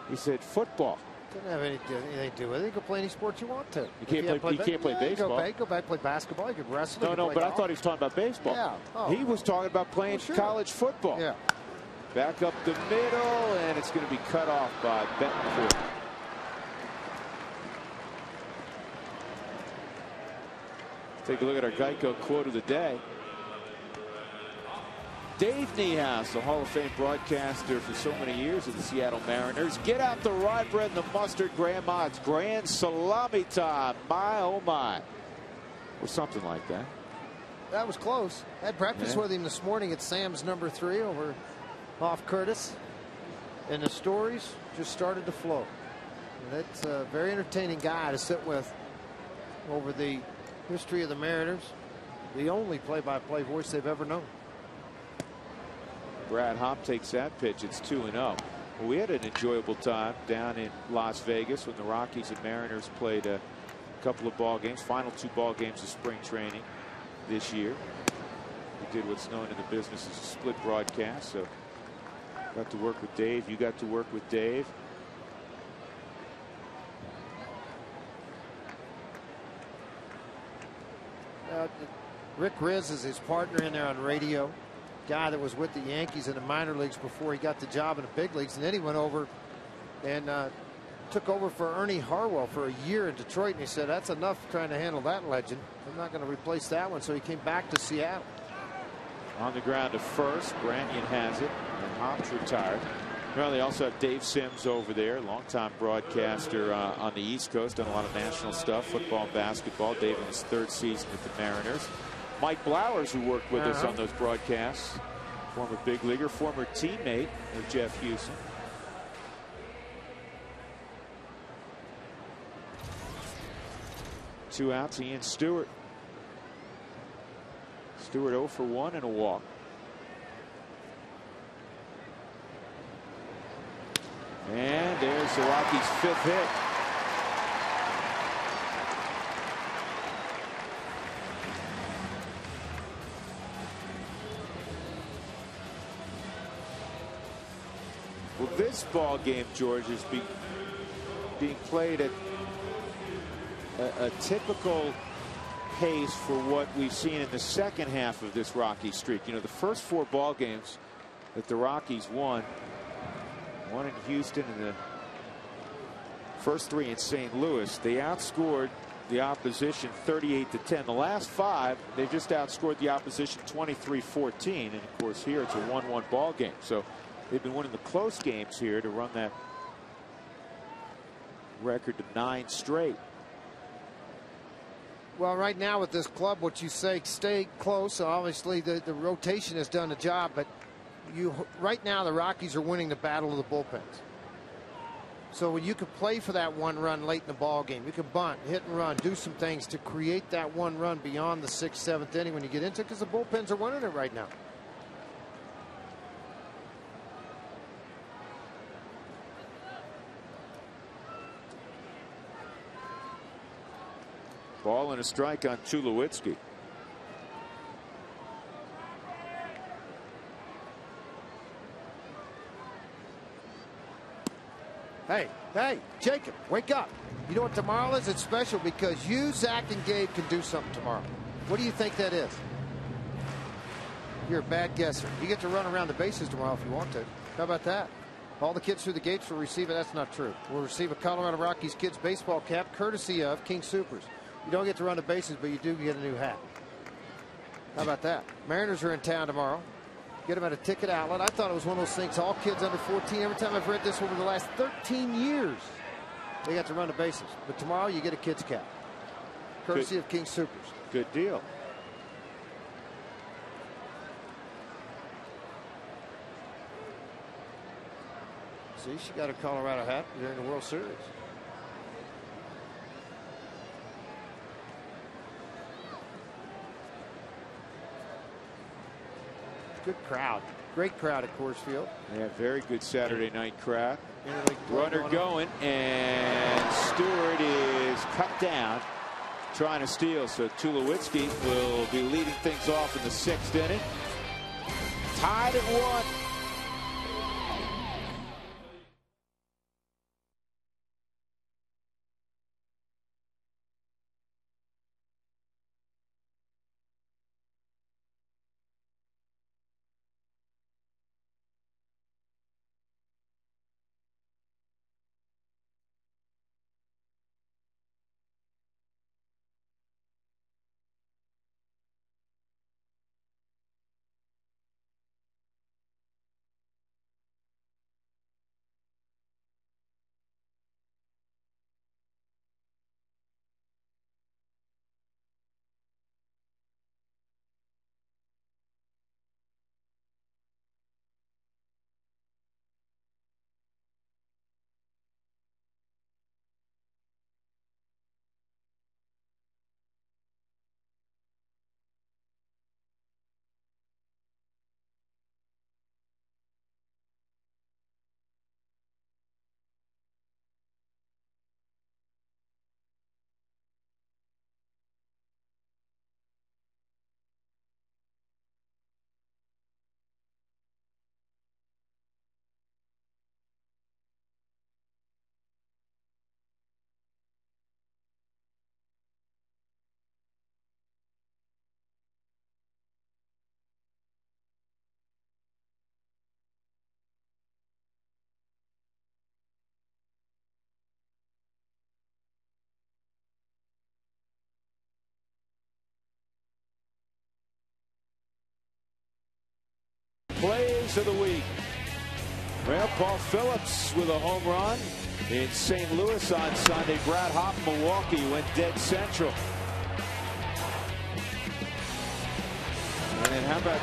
He said, football. Doesn't have anything to do with it. You can play any sport you want to. You can't play baseball. Go back, play basketball. You could wrestle. No, but golf. I thought he was talking about baseball. Yeah. Oh. He was talking about playing college football. Yeah. Back up the middle, and it's going to be cut off by Betancourt. Take a look at our Geico quote of the day. Dave Niehaus, the Hall of Fame broadcaster for so many years of the Seattle Mariners. Get out the rye bread and the mustard, Grandma. It's grand salami time. My, oh, my. Or something like that. That was close. I had breakfast with him this morning at Sam's number 3 over off Curtis. And the stories just started to flow. And that's a very entertaining guy to sit with over the history of the Mariners. The only play-by-play voice they've ever known. Brad Hopp takes that pitch. It's 2-0. Well, we had an enjoyable time down in Las Vegas when the Rockies and Mariners played a couple of ball games. Final 2 ball games of spring training this year. We did what's known in the business as a split broadcast. So got to work with Dave. You got to work with Dave. Rick Riz is his partner in there on radio. Guy that was with the Yankees in the minor leagues before he got the job in the big leagues, and then he went over and took over for Ernie Harwell for a year in Detroit, and he said that's enough trying to handle that legend. I'm not going to replace that one, so he came back to Seattle. On the ground to first, Branyan has it, and Hopp's retired. Well, they also have Dave Sims over there, longtime broadcaster on the East Coast, done a lot of national stuff, football and basketball. Dave in his 3rd season with the Mariners. Mike Blowers, who worked with us on those broadcasts, former big leaguer, former teammate of Jeff Houston. 2 outs. Ian Stewart. Stewart 0 for 1 and a walk. And there's the Rockies' 5th hit. Well, this ball game, George, is being played at a typical pace for what we've seen in the second half of this Rocky streak. You know, the first 4 ball games that the Rockies won, one in Houston and the first 3 in St. Louis, they outscored the opposition 38-10. The last 5, they just outscored the opposition 23-14. And of course, here it's a 1-1 ball game. So they've been winning the close games here to run that record to 9 straight. Well, right now with this club, what you say, stay close. Obviously, the rotation has done a job, but right now the Rockies are winning the battle of the bullpens. So when you can play for that 1 run late in the ball game, you can bunt, hit and run, do some things to create that 1 run beyond the 6th, 7th inning when you get into it, because the bullpens are winning it right now. Ball and a strike on Tulowitzki. Hey, Jacob, wake up. You know what tomorrow is? It's special because you, Zach, and Gabe can do something tomorrow. What do you think that is? You're a bad guesser. You get to run around the bases tomorrow if you want to. How about that? All the kids through the gates will receive it. That's not true. We'll receive a Colorado Rockies kids baseball cap courtesy of King Soopers. You don't get to run the bases, but you do get a new hat. How about that? Mariners are in town tomorrow. Get them at a ticket outlet. I thought it was one of those things, all kids under 14. Every time I've read this over the last 13 years, they got to run the bases. But tomorrow you get a kid's cap. Courtesy of King Soopers. Good deal. See, she got a Colorado hat during the World Series. Good crowd. Great crowd at Coors Field. Yeah, very good Saturday night crowd. Runner going, and Stewart is cut down trying to steal. So Tulowitzki will be leading things off in the 6th inning. Tied at 1. Plays of the week. Well, Paul Phillips with a home run in St. Louis on Sunday. Brad Hopp, Milwaukee, went dead central. And then how about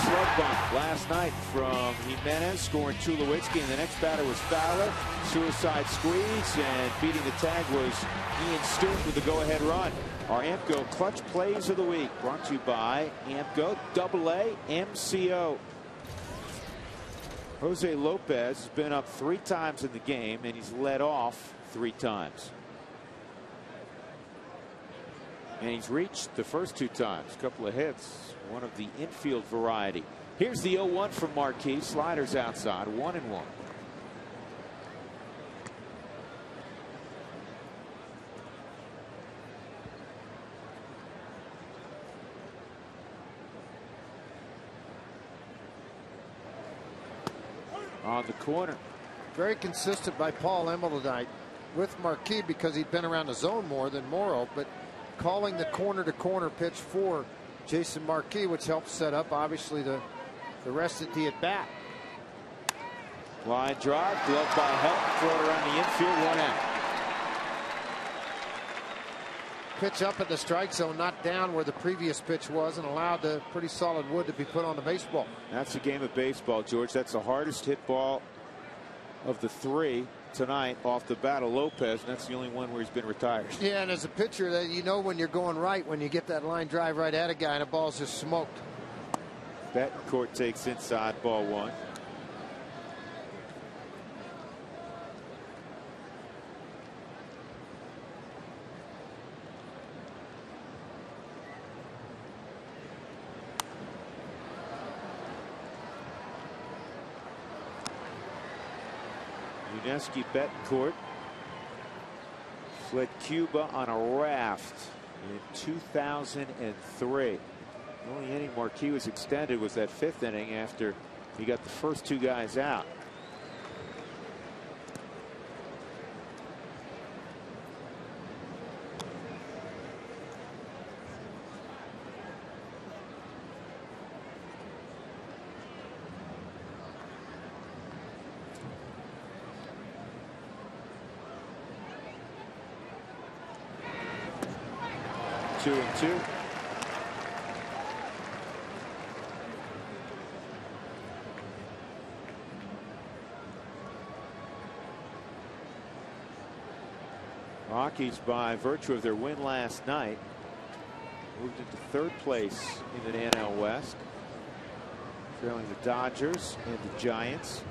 slug bunt last night from Jimenez, scoring Tulowitzki, and the next batter was Fowler. Suicide squeeze, and beating the tag was Ian Stewart with the go-ahead run. Our AMCO clutch plays of the week brought to you by AMCO AA MCO. Jose Lopez has been up 3 times in the game, and he's led off 3 times. And he's reached the first 2 times. A couple of hits, one of the infield variety. Here's the 0-1 from Marquis. Sliders outside, 1-1. On the corner. Very consistent by Paul Emmel tonight with Marquis because he'd been around the zone more than Morrow, but calling the corner-to-corner pitch for Jason Marquis, which helps set up obviously the rest of the at-bat. Line drive, glove by Helton, throw it around the infield, 1 out. Pitch up at the strike zone, not down where the previous pitch was, and allowed the pretty solid wood to be put on the baseball. That's a game of baseball, George. That's the hardest hit ball of the 3 tonight off the bat of Lopez, and that's the only one where he's been retired. Yeah, and as a pitcher, that you know when you're going right when you get that line drive right at a guy and the ball's just smoked. Betancourt takes inside, ball 1. Yuneski Betancourt fled Cuba on a raft in 2003. The only inning Marquis was extended was that 5th inning after he got the first 2 guys out. Two and 2. Rockies, by virtue of their win last night, moved into 3rd place in the NL West, trailing the Dodgers and the Giants.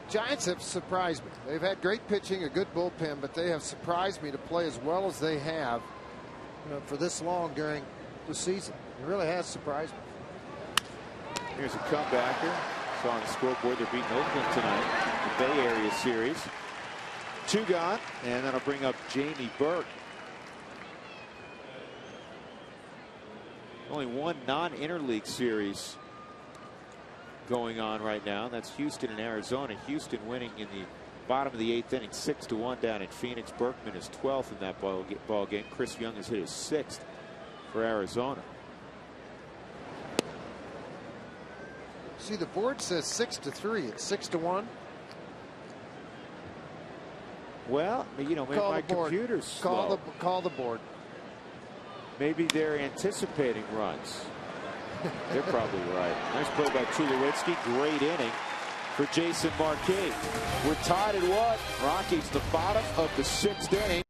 Giants have surprised me. They've had great pitching, a good bullpen, but they have surprised me to play as well as they have, for this long during the season. It really has surprised me. Here's a comebacker. Saw on the scoreboard they're beating Oakland tonight, the Bay Area series. 2 gone, and that'll bring up Jamie Burke. Only one non-interleague series going on right now, and that's Houston and Arizona. Houston winning in the bottom of the 8th inning, 6-1 down in Phoenix. Berkman is 12th in that ball game. Chris Young has hit his 6th for Arizona. See, the board says 6-3. It's 6-1. Well, maybe my computer's slow. Call the board. Maybe they're anticipating runs. They're probably right. Nice play by Tulowitzki. Great inning for Jason Marquis. We're tied at 1. Rockies the bottom of the 6th inning.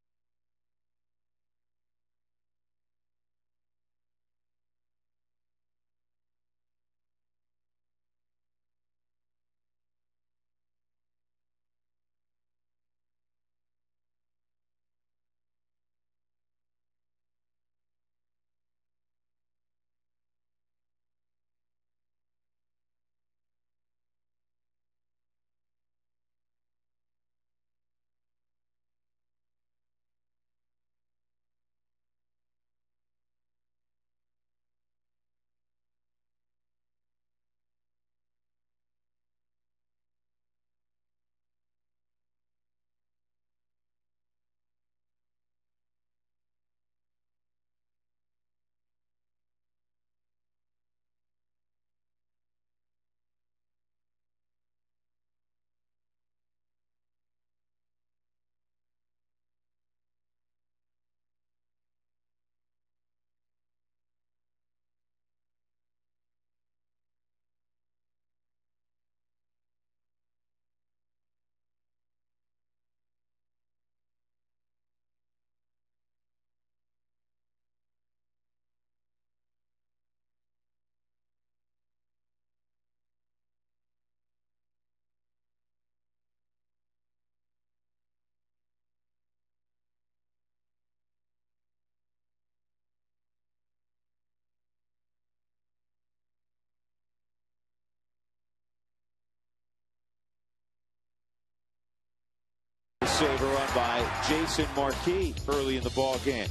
save a run by Jason Marquis early in the ball game.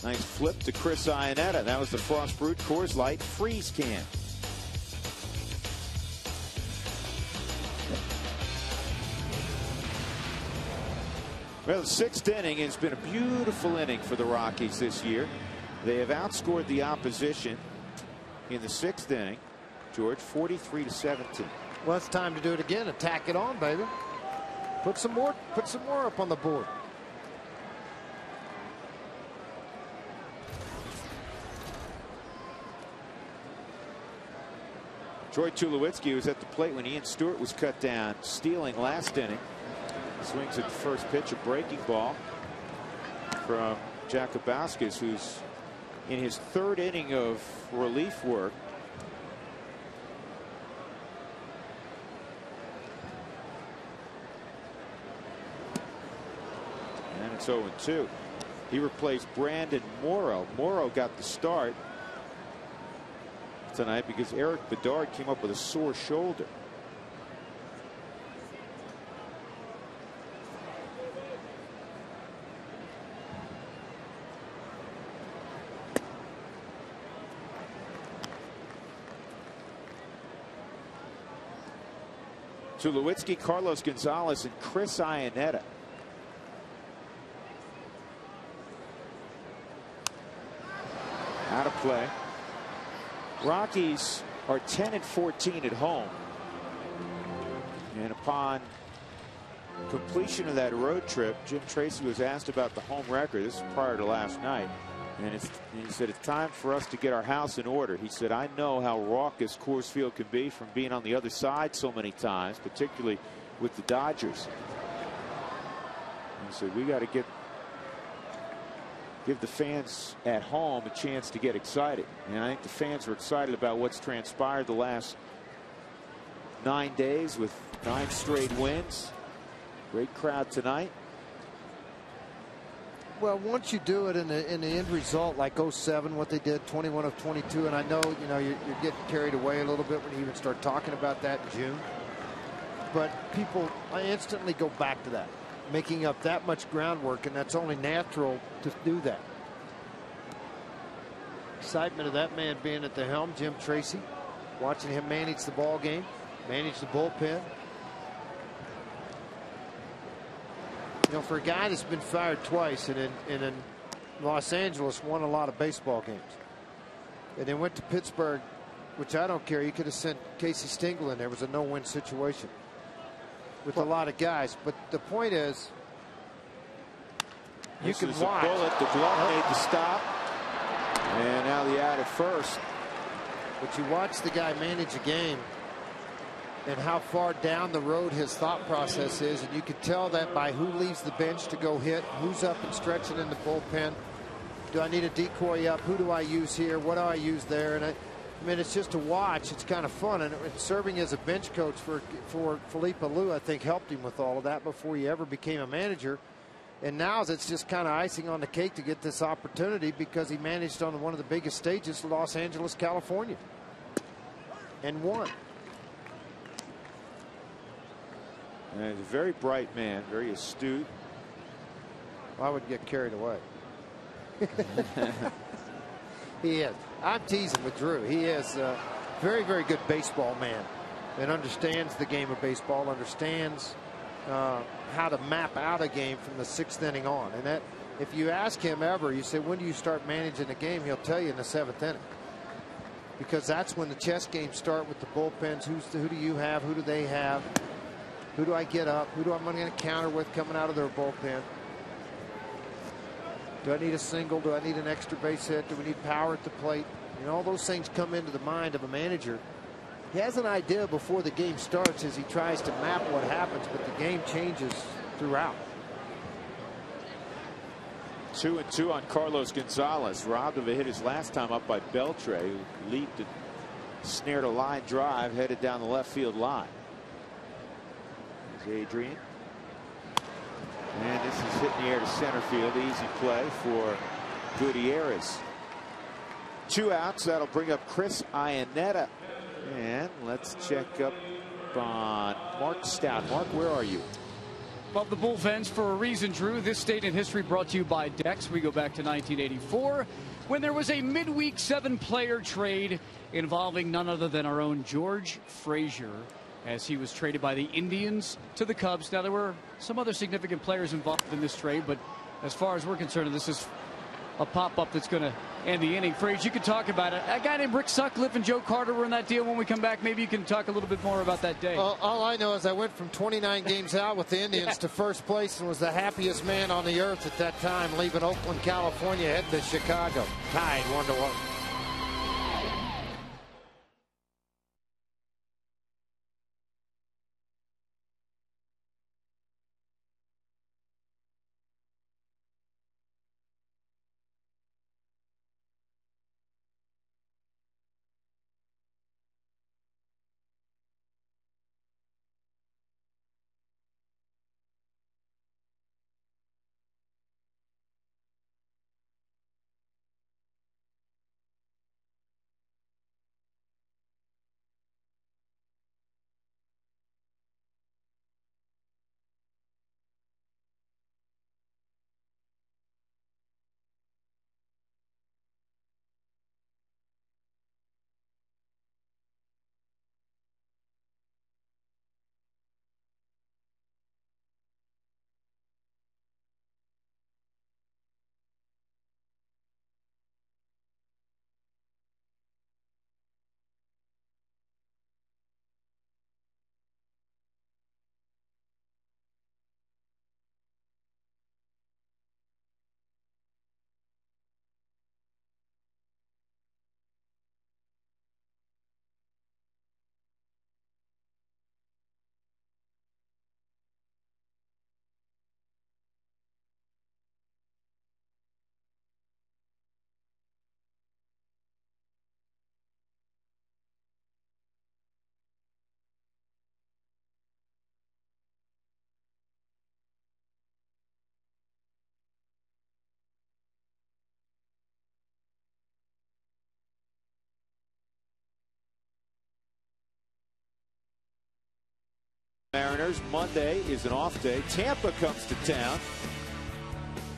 Nice flip to Chris Iannetta. That was the Frost Brewed Coors Light freeze can. Well, the sixth inning has been a beautiful inning for the Rockies this year. They have outscored the opposition in the sixth inning, George, 43-17. Well, it's time to do it again. Attack it on, baby. Put some more up on the board. Troy Tulowitzki was at the plate when Ian Stewart was cut down, stealing last inning. Swings at the first pitch, a breaking ball from Jakubowskis, who's in his third inning of relief work. And it's 0-2. He replaced Brandon Morrow. Morrow got the start tonight because Eric Bedard came up with a sore shoulder. Tulowitzki, Carlos Gonzalez, and Chris Iannetta. Out of play. Rockies are 10-14 at home. And upon completion of that road trip, Jim Tracy was asked about the home record. This is prior to last night. And he said, it's time for us to get our house in order. He said, I know how raucous Coors Field can be from being on the other side so many times, particularly with the Dodgers. He said, we got to give the fans at home a chance to get excited. And I think the fans are excited about what's transpired the last 9 days with 9 straight wins. Great crowd tonight. Well, once you do it in the end result like 07, what they did, 21 of 22, and I know you're getting carried away a little bit when you even start talking about that in June. But people instantly go back to that, making up that much groundwork, and that's only natural to do that. Excitement of that man being at the helm, Jim Tracy, watching him manage the ball game, manage the bullpen. For a guy that's been fired twice and in Los Angeles won a lot of baseball games, and then went to Pittsburgh, which I don't care. You could have sent Casey Stengel in there. It was a no-win situation with a lot of guys. But the point is, you can watch. Bullet. The glove made the stop, and now the out at first. But you watch the guy manage a game and how far down the road his thought process is, and you can tell that by who leaves the bench to go hit, who's up and stretching in the bullpen. Do I need a decoy up? Who do I use here? What do I use there? And I mean, it's just to watch. It's kind of fun, and serving as a bench coach for Philippe Alou, I think, helped him with all of that before he ever became a manager. And now it's just kind of icing on the cake to get this opportunity because he managed on one of the biggest stages, Los Angeles, California, and won. And he's a very bright man, very astute. I would get carried away. He is. I'm teasing with Drew. He is a very, very good baseball man and understands the game of baseball, understands how to map out a game from the sixth inning on. And that, if you ask him ever, you say, when do you start managing a game? He'll tell you in the seventh inning. Because that's when the chess games start with the bullpens. Who do you have? Who do they have? Who do I get up? Who do I'm going to counter with coming out of their bullpen? Do I need a single? Do I need an extra base hit? Do we need power at the plate? All those things come into the mind of a manager. He has an idea before the game starts as he tries to map what happens, but the game changes throughout. 2-2 on Carlos Gonzalez. Robbed of a hit his last time up by Beltre, who leaped and snared a line drive headed down the left field line. Adrian, and this is hit in the air to center field. Easy play for Gutierrez. 2 outs. That'll bring up Chris Iannetta, and let's check up on Mark Stout. Mark, where are you? Well, the bullpens for a reason, Drew. This State in History brought to you by Dex. We go back to 1984 when there was a midweek 7-player trade involving none other than our own George Frazier, as he was traded by the Indians to the Cubs. Now, there were some other significant players involved in this trade, but as far as we're concerned, this is a pop-up that's going to end the inning. Frazier, you can talk about it. A guy named Rick Sutcliffe and Joe Carter were in that deal. When we come back, maybe you can talk a little bit more about that day. All I know is I went from 29 games out with the Indians to first place and was the happiest man on the earth at that time, leaving Oakland, California, heading to Chicago. Tied 1-1. Mariners. Monday is an off day. Tampa comes to town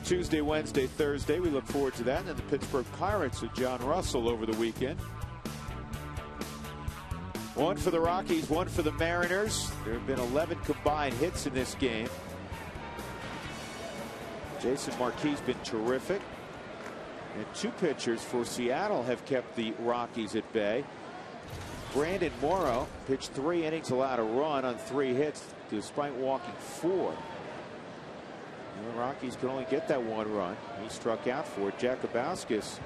Tuesday, Wednesday, Thursday. We look forward to that. And then the Pittsburgh Pirates with John Russell over the weekend. One for the Rockies, one for the Mariners. There have been 11 combined hits in this game. Jason Marquis been terrific. And 2 pitchers for Seattle have kept the Rockies at bay. Brandon Morrow pitched 3 innings, allowed a run on 3 hits despite walking 4. And the Rockies could only get that 1 run. He struck out for it. Jakubowskis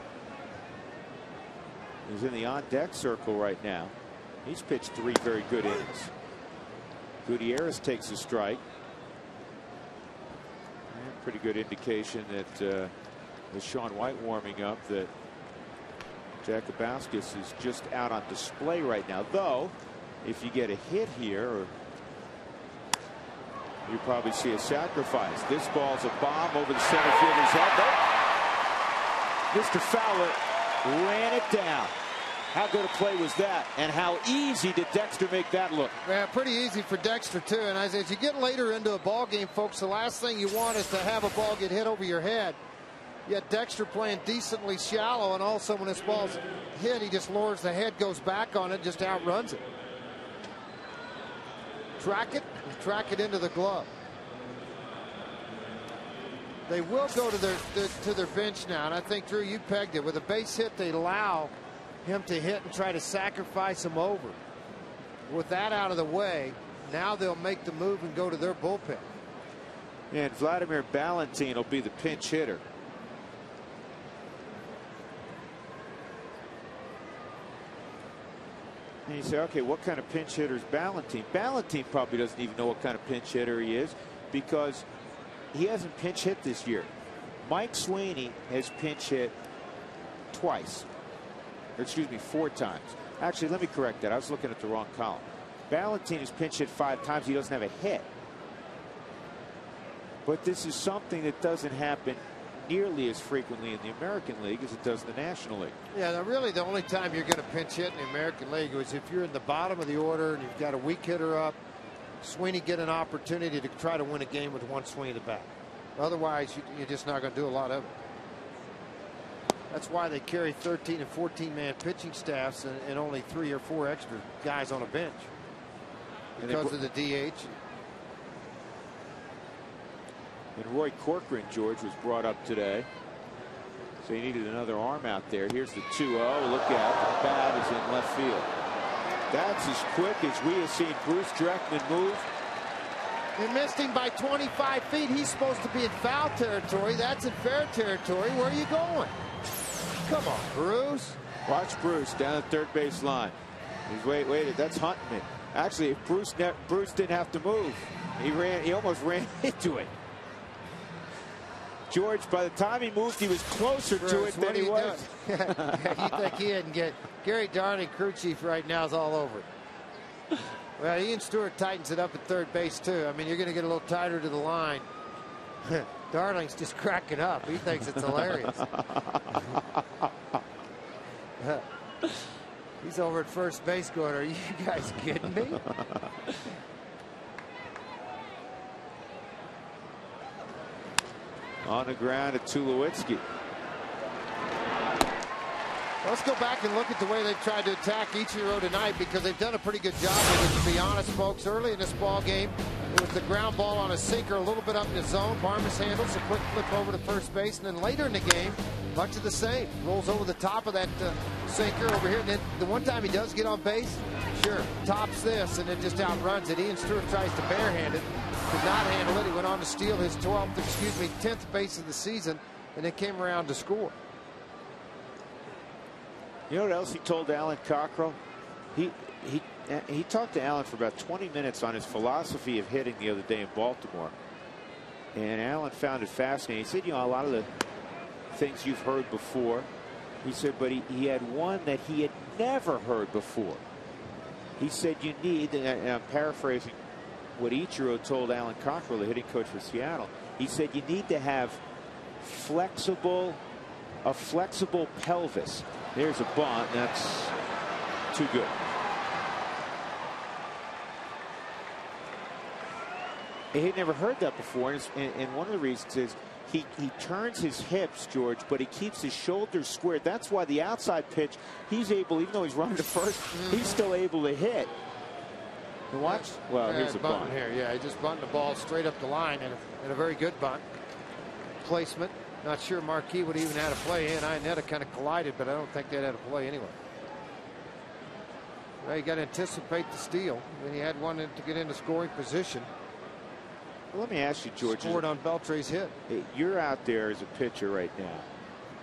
is in the on-deck circle right now. He's pitched 3 very good innings. Gutierrez takes a strike. And pretty good indication that with Sean White warming up that Jakubowskis is just out on display right now. Though, if you get a hit here, you probably see a sacrifice. This ball's a bomb over the center fielder's head. Mr. Fowler ran it down. How good a play was that? And how easy did Dexter make that look? Yeah, pretty easy for Dexter, too. And as you get later into a ball game, folks, the last thing you want is to have a ball get hit over your head. Yet Dexter playing decently shallow, and also when this ball's hit, he just lowers the head, goes back on it, just outruns it. Track it into the glove. They will go to their bench now, and I think, Drew, you pegged it. With a base hit, they allow him to hit and try to sacrifice him over. With that out of the way, now they'll make the move and go to their bullpen. And Vladimir Ballantyne will be the pinch hitter. And you say, okay, what kind of pinch hitter is Ballantyne? Ballantyne probably doesn't even know what kind of pinch hitter he is, because he hasn't pinch hit this year. Mike Sweeney has pinch hit twice. Or excuse me, 4 times. Actually, let me correct that. I was looking at the wrong column. Ballantyne has pinch hit 5 times. He doesn't have a hit. But this is something that doesn't happen nearly as frequently in the American League as it does in the National League. Yeah, now really the only time you're going to pinch hit in the American League is if you're in the bottom of the order and you've got a weak hitter up Sweeney get an opportunity to try to win a game with one swing of the bat. Otherwise, you're just not going to do a lot of it. That's why they carry 13 and 14-man pitching staffs and only 3 or 4 extra guys on a bench because of the DH. And Roy Corcoran, George, was brought up today. So he needed another arm out there. Here's the 2-0. Look out. The bat is in left field. That's as quick as we have seen Bruce Dreckman move. They missed him by 25 feet. He's supposed to be in foul territory. That's in fair territory. Where are you going? Come on, Bruce. Watch Bruce down the third base line. He's wait. That's hunting it. Actually, if Bruce didn't have to move, he almost ran into it. George, by the time he moved, he was closer to it than he was. You think he didn't get Gary Darling, crew chief right now is all over it. Well, Ian Stewart tightens it up at third base too. I mean, you're going to get a little tighter to the line. Darling's just cracking up. He thinks it's hilarious. He's over at first base going, are you guys kidding me? On the ground at Tulowitzki. Let's go back and look at the way they've tried to attack Ichiro tonight, because they've done a pretty good job with it, to be honest, folks. Early in this ball game, it was the ground ball on a sinker a little bit up in the zone. Barmas handles a quick flip over to first base, and then later in the game, much of the same. Rolls over the top of that sinker over here, and then the one time he does get on base, sure, tops this, and then just outruns it. Ian Stewart tries to barehand it, could not handle it. He went on to steal his 10th base of the season, and then came around to score. You know what else he told Alan Cockrell? He talked to Alan for about 20 minutes on his philosophy of hitting the other day in Baltimore. And Alan found it fascinating. He said, you know, a lot of the things you've heard before. He said, but he had one that he had never heard before. He said, you need, and I'm paraphrasing what Ichiro told Alan Cockrell, the hitting coach for Seattle. He said, you need to have a flexible pelvis. There's a bunt. That's too good. He had never heard that before, and one of the reasons is he turns his hips, George, but he keeps his shoulders squared. That's why the outside pitch, he's able, even though he's running to first, he's still able to hit. And watch. Well, here's a bunt. Here, yeah, he just bunted the ball straight up the line, and a very good bunt placement. Not sure Marquis would even have to play in. Ionetta kind of collided, but I don't think they'd have to play anyway. Well, you got to anticipate the steal. Then he had one to get into scoring position. Well, let me ask you, George. Scored on Beltre's hit. You're out there as a pitcher right now.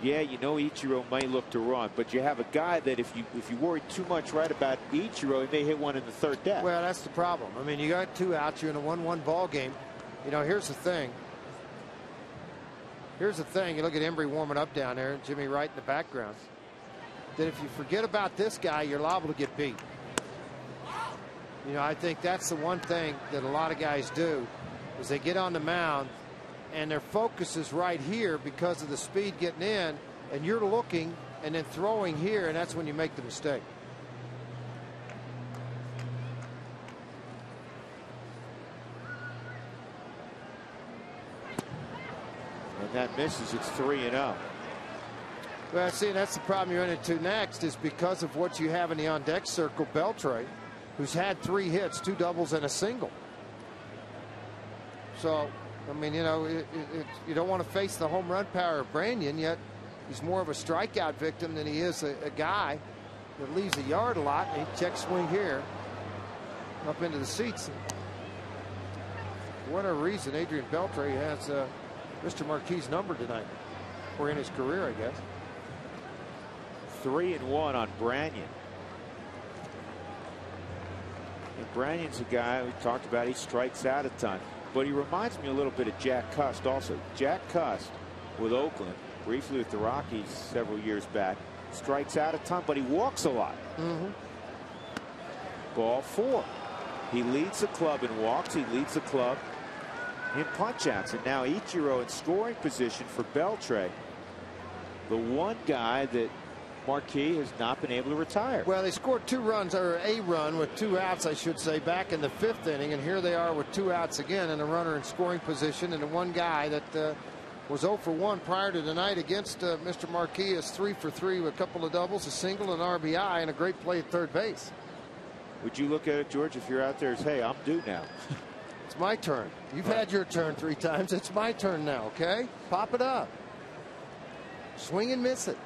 Yeah, you know Ichiro might look to run, but you have a guy that if you worry too much right about Ichiro, he may hit one in the third deck. Well, that's the problem. I mean, you got 2 outs. You're in a 1-1 ball game. You know, here's the thing. Here's the thing. You look at Embry warming up down there, Jimmy Wright in the background. That if you forget about this guy, you're liable to get beat. You know, I think that's the one thing that a lot of guys do, is they get on the mound and their focus is right here because of the speed getting in, and you're looking and then throwing here, and that's when you make the mistake. And that misses. It's 3-0. Well, see, that's the problem you run into next, is because of what you have in the on-deck circle. Beltre, who's had 3 hits, 2 doubles, and a single. So, I mean, you know, you don't want to face the home run power of Branyan, yet he's more of a strikeout victim than he is a guy that leaves the yard a lot. And he check swing here up into the seats. For whatever reason, Adrian Beltre has Mr. Marquis' number tonight, or in his career, I guess. 3-1 on Branyan. And Branyan's a guy we talked about. He strikes out a ton. But he reminds me a little bit of Jack Cust also. Jack Cust with Oakland, briefly with the Rockies several years back, strikes out a ton, but he walks a lot. Ball 4. He leads the club in walks. He leads the club in punch-outs. And now Ichiro in scoring position for Beltre. The one guy that Marquis has not been able to retire. Well, they scored 2 runs, or a run with 2 outs, I should say, back in the 5th inning, and here they are with 2 outs again and a runner in scoring position, and the one guy that was 0 for 1 prior to tonight against Mr. Marquis is 3 for 3 with a couple of doubles, a single, an RBI, and a great play at third base. Would you look at it, George, if you're out there as, hey, I'm due now? It's my turn. You've had your turn 3 times. It's my turn now, okay? Pop it up. Swing and miss it.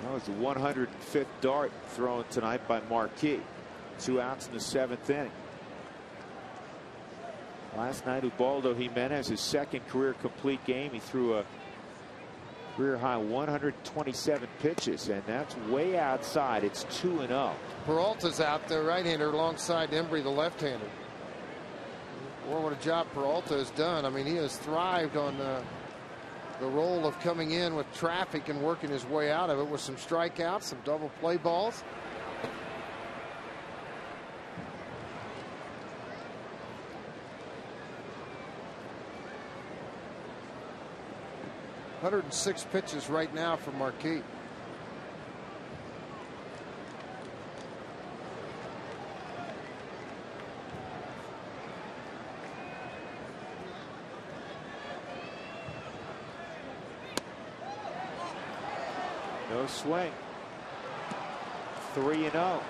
That was the 105th dart thrown tonight by Marquis. 2 outs in the 7th inning. Last night, Ubaldo Jimenez, his 2nd career complete game. He threw a career high 127 pitches, and that's way outside. It's 2-0. Peralta's out there, right-hander, alongside Embry, the left-hander. Boy, what a job Peralta has done. I mean, he has thrived on the role of coming in with traffic and working his way out of it with some strikeouts, some double play balls. .106 pitches right now for Marquis. No swing. 3-0.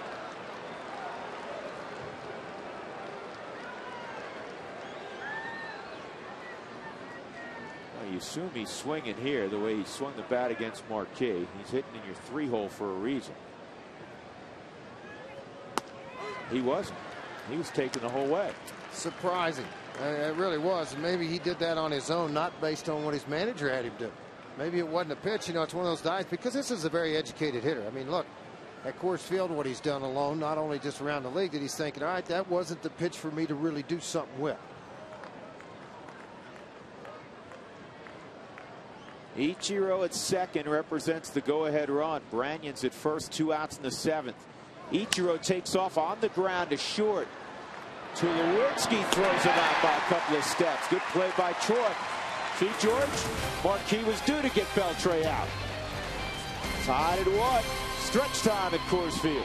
You assume he's swinging here the way he swung the bat against Marquis. He's hitting in your 3-hole for a reason. He wasn't. He was taking the whole way. Surprising. It really was. And maybe he did that on his own, not based on what his manager had him do. Maybe it wasn't a pitch. You know, it's one of those dives, because this is a very educated hitter. I mean, look, at Coors Field, what he's done alone, not only just around the league, that he's thinking, all right, that wasn't the pitch for me to really do something with. Ichiro at second represents the go-ahead run. Branyan's at first, 2 outs in the 7th. Ichiro takes off on the ground to short. Tulowitzki throws him out by a couple of steps. Good play by Troy. See, George, Marquis was due to get Beltre out. Tied at 1. Stretch time at Coors Field.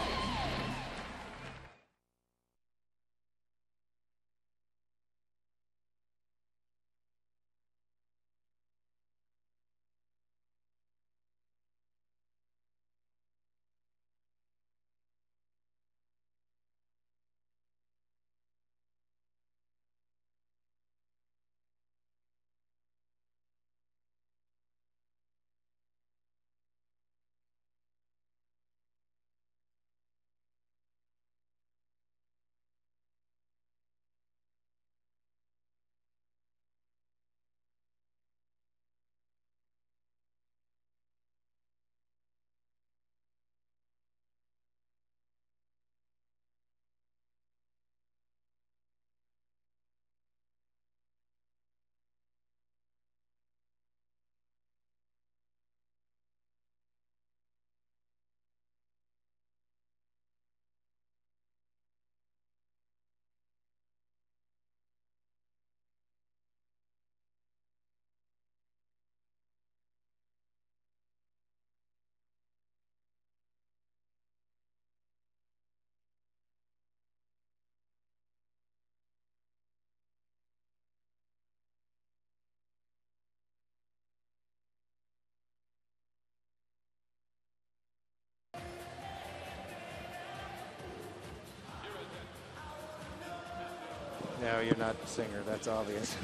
No, you're not the singer. That's obvious.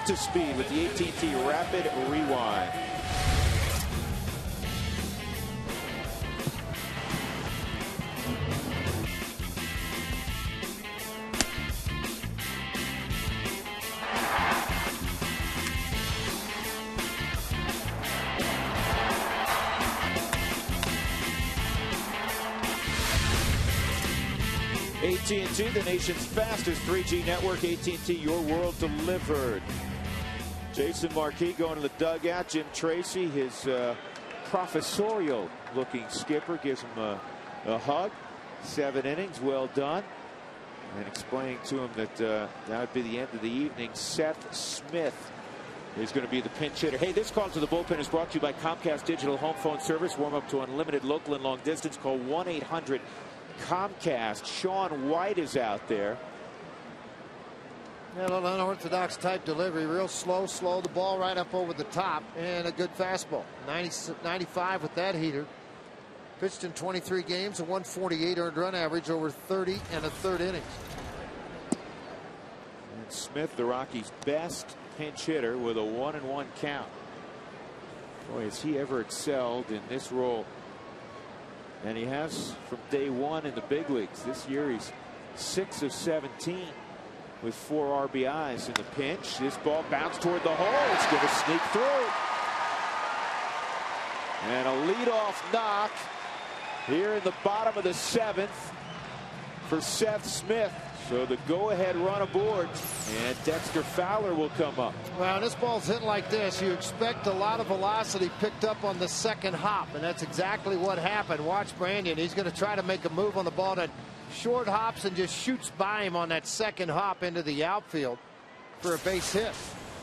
To speed with the AT Rapid Rewind. AT&T, the nation's fastest 3G network. AT&T, your world delivered. Jason Marquis going to the dugout. Jim Tracy, his professorial-looking skipper, gives him a hug. 7 innings, well done. And explaining to him that that would be the end of the evening. Seth Smith is going to be the pinch hitter. Hey, this call to the bullpen is brought to you by Comcast Digital Home Phone Service. Warm up to unlimited local and long distance. Call 1-800-COMCAST. Sean White is out there. A little unorthodox type delivery. Real slow the ball right up over the top, and a good fastball. 95 with that heater. Pitched in 23 games, a 148 earned run average over 30 1/3 innings. And Smith, the Rockies' best pinch hitter, with a 1-1 count. Boy, has he ever excelled in this role. And he has from day one in the big leagues. This year he's 6 of 17 with 4 RBIs in the pinch. This ball bounced toward the hole. It's going to sneak through. And a leadoff knock here in the bottom of the 7th for Seth Smith. So the go-ahead run aboard, and Dexter Fowler will come up. Well, this ball's hit like this. You expect a lot of velocity picked up on the second hop, and that's exactly what happened. Watch Brandon. He's going to try to make a move on the ball that short hops and just shoots by him on that second hop into the outfield for a base hit.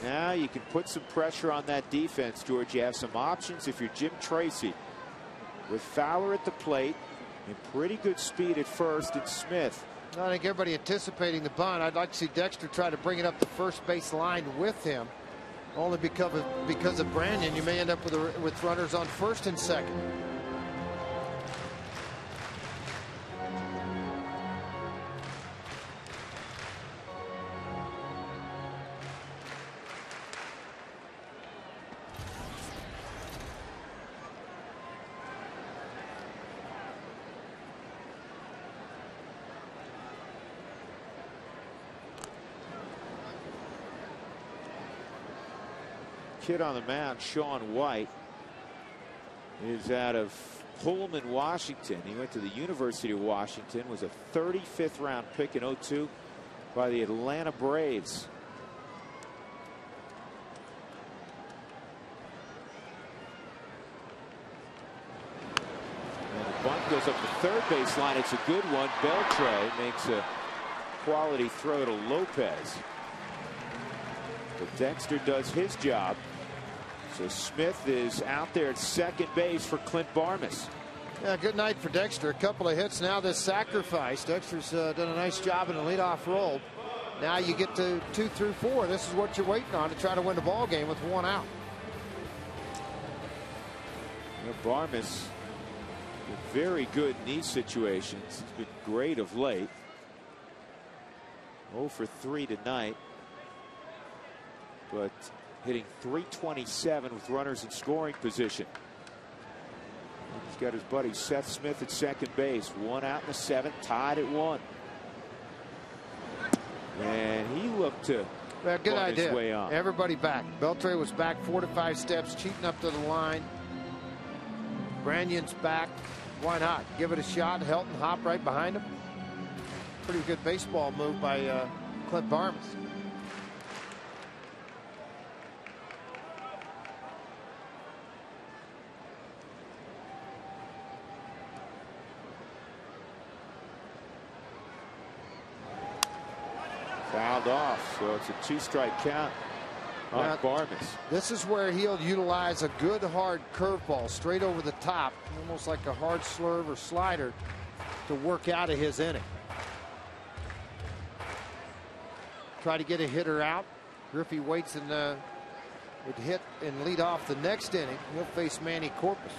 Now you can put some pressure on that defense, George. You have some options if you're Jim Tracy, with Fowler at the plate and pretty good speed at first, and Smith. I think everybody anticipating the bunt. I'd like to see Dexter try to bring it up the first base line with him. Only because of Brandon, you may end up with runners on first and second. Kid on the mound, Sean White, is out of Pullman, Washington. He went to the University of Washington, was a 35th round pick in '02 by the Atlanta Braves. And the bunt goes up the third base line. It's a good one. Beltre makes a quality throw to Lopez. But Dexter does his job. So Smith is out there at second base for Clint Barmas. Yeah, good night for Dexter. A couple of hits now. This sacrifice. Dexter's done a nice job in the leadoff role. Now you get to 2 through 4. This is what you're waiting on to try to win the ball game with 1 out. Barmas, very good in these situations. He's been great of late. 0 for 3 tonight, but hitting .327 with runners in scoring position. He's got his buddy Seth Smith at second base. 1 out in the 7th, tied at 1. And he looked to good run idea. his way on. Everybody back. Beltre was back 4 to 5 steps, cheating up to the line. Branyon's back. Why not? Give it a shot. Helton hop right behind him. Pretty good baseball move by Clint Barmas. Fouled off, so it's a 2-strike count on Barmas. This is where he'll utilize a good hard curveball straight over the top, almost like a hard slurve or slider, to work out of his inning. Try to get a hitter out. Griffey waits and would hit and lead off the next inning. He'll face Manny Corpus.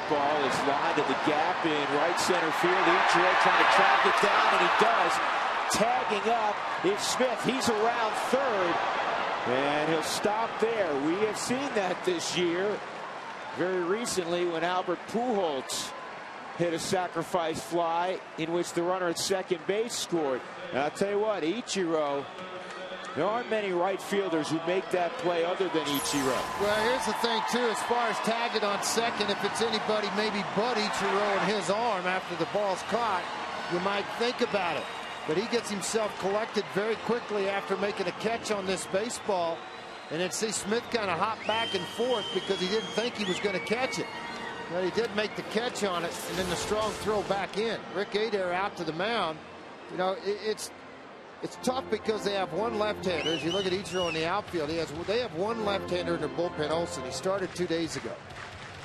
Ball is lined to the gap in right center field. Ichiro trying to track it down, and he does. Tagging up is Smith. He's around third, and he'll stop there. We have seen that this year very recently when Albert Pujols hit a sacrifice fly in which the runner at second base scored. And I'll tell you what, Ichiro, there aren't many right fielders who make that play other than Ichiro. Well, here's the thing, too. As far as tagging on second, if it's anybody maybe but Ichiro and his arm after the ball's caught, you might think about it. But he gets himself collected very quickly after making a catch on this baseball. And then see Smith kind of hop back and forth because he didn't think he was going to catch it. But he did make the catch on it, and then the strong throw back in. Rick Adair out to the mound. You know, it's tough because they have one left-hander. As you look at Ichiro in the outfield, they have one left-hander in their bullpen, Olsen. He started 2 days ago.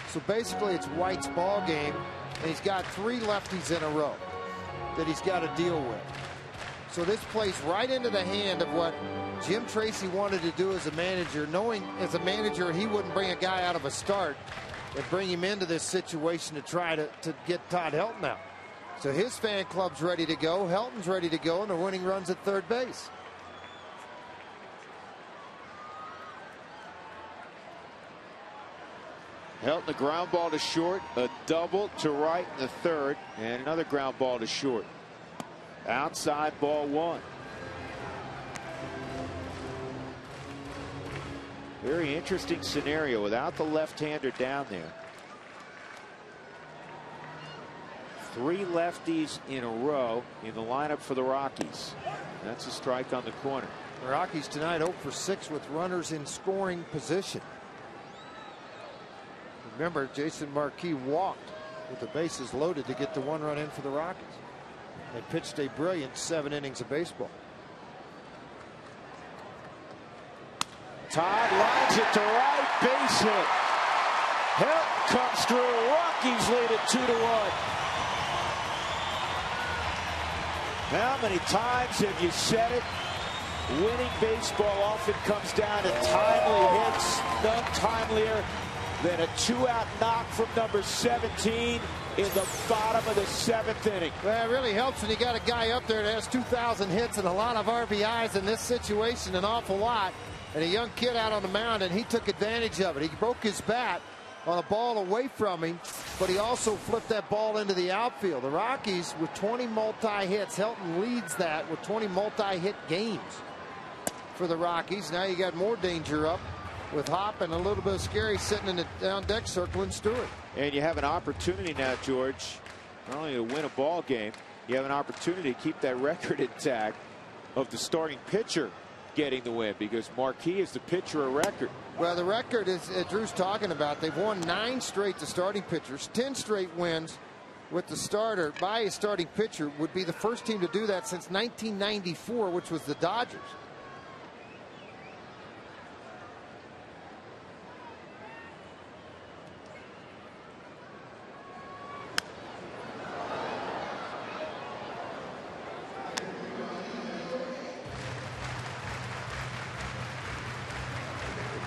So basically it's White's ball game, and he's got 3 lefties in a row that he's got to deal with. So this plays right into the hand of what Jim Tracy wanted to do as a manager, knowing as a manager he wouldn't bring a guy out of a start and bring him into this situation to try to get Todd Helton out. So his fan club's ready to go, Helton's ready to go, and they're winning runs at third base. Helton, a ground ball to short, a double to right in the third, and another ground ball to short. Outside, ball 1. Very interesting scenario without the left-hander down there. 3 lefties in a row in the lineup for the Rockies. That's a strike on the corner. The Rockies tonight 0 for 6 with runners in scoring position. Remember, Jason Marquis walked with the bases loaded to get the 1 run in for the Rockies. They pitched a brilliant 7 innings of baseball. Todd lines it to right, base hit. Help comes through. Rockies lead it 2-1. How many times have you said it? Winning baseball often comes down to timely hits. None timelier than a 2-out knock from number 17 in the bottom of the 7th inning. Well, it really helps when you got a guy up there that has 2,000 hits and a lot of RBIs in this situation, an awful lot. And a young kid out on the mound, and he took advantage of it. He broke his bat on a ball away from him, but he also flipped that ball into the outfield. The Rockies with 20 multi-hits. Helton leads that with 20 multi-hit games for the Rockies. Now you got more danger up with Hop and a little bit of Scary sitting in the down deck circling Stewart. And you have an opportunity now, George, not only to win a ball game, you have an opportunity to keep that record intact of the starting pitcher getting the win, because Marquis is the pitcher of record. Well, the record is Drew's talking about. They've won 9 straight to starting pitchers, 10 straight wins with the starter by a starting pitcher. Would be the first team to do that since 1994, which was the Dodgers.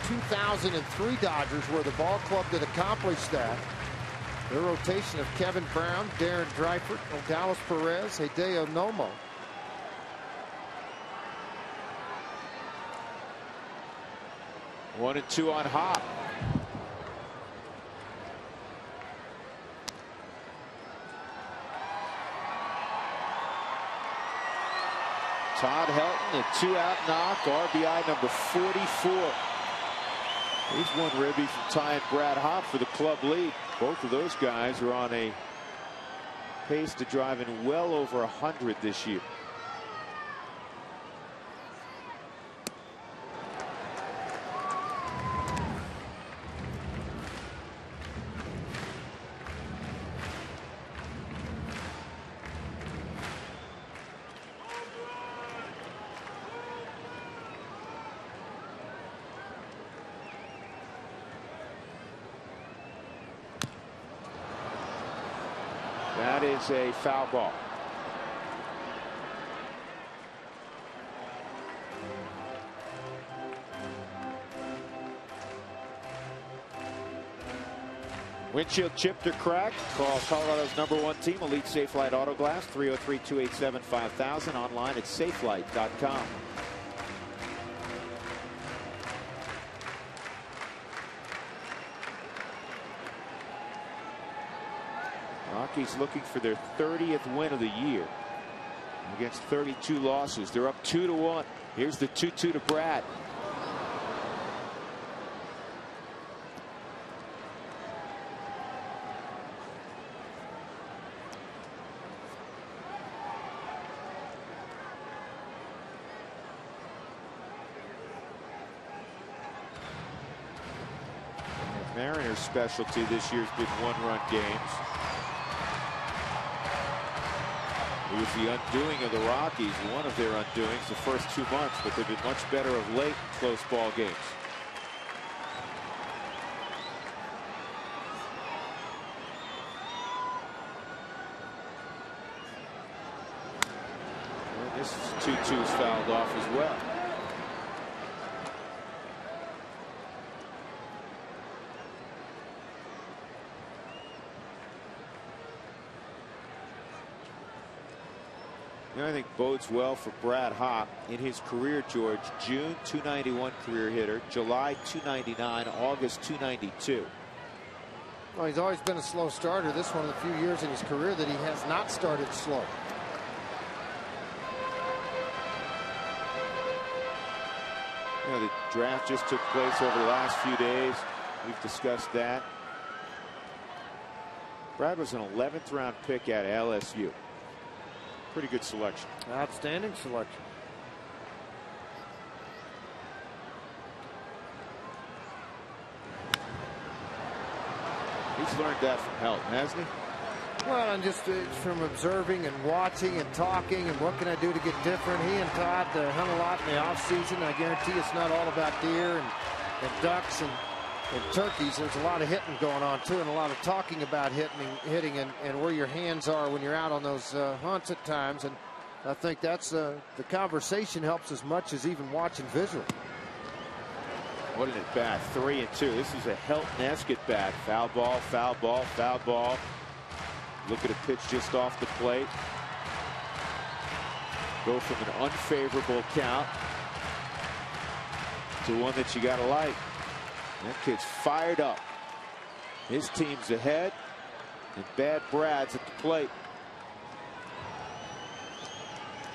The 2003 Dodgers were the ball club that accomplished that. Their rotation of Kevin Brown, Darren Dreifert, Nogales Perez, Hideo Nomo. One and two on Hop. Todd Helton, a 2-out knock, RBI number 44. He's one ribby from Ty and Brad Hop for the club lead. Both of those guys are on a pace to drive in well over 100 this year. That is a foul ball. Windshield chipped or cracked? Call Colorado's #1 team, Elite Safelite Auto Glass, 303-287-5000, online at safelite.com. Rockies looking for their 30th win of the year against 32 losses. They're up 2-1. Here's the 2-2 to Brad. Mariners' specialty this year has been one-run games. It was the undoing of the Rockies, one of their undoings the first 2 months, but they've been much better of late in close ball games. And this 2-2 is fouled off as well. I think bodes well for Brad Hopp in his career, George. June 291 career hitter, July 299, August 292. Well, he's always been a slow starter. This one of the few years in his career that he has not started slow. You know, the draft just took place over the last few days. We've discussed that. Brad was an 11th round pick at LSU. Pretty good selection. Outstanding selection. He's learned that from Helton, hasn't he? Well, and just from observing and watching and talking and what can I do to get different. He and Todd hunt a lot in the offseason. I guarantee it's not all about deer and ducks and turkeys. There's a lot of hitting going on too, and a lot of talking about hitting and where your hands are when you're out on those hunts at times. And I think that's the conversation helps as much as even watching visually. What an at bat, 3-2. This is a Helton-esque at bat. Foul ball, foul ball, foul ball. Look at a pitch just off the plate. Go from an unfavorable count to one that you got to like. That kid's fired up. His team's ahead, and Bad Brad's at the plate.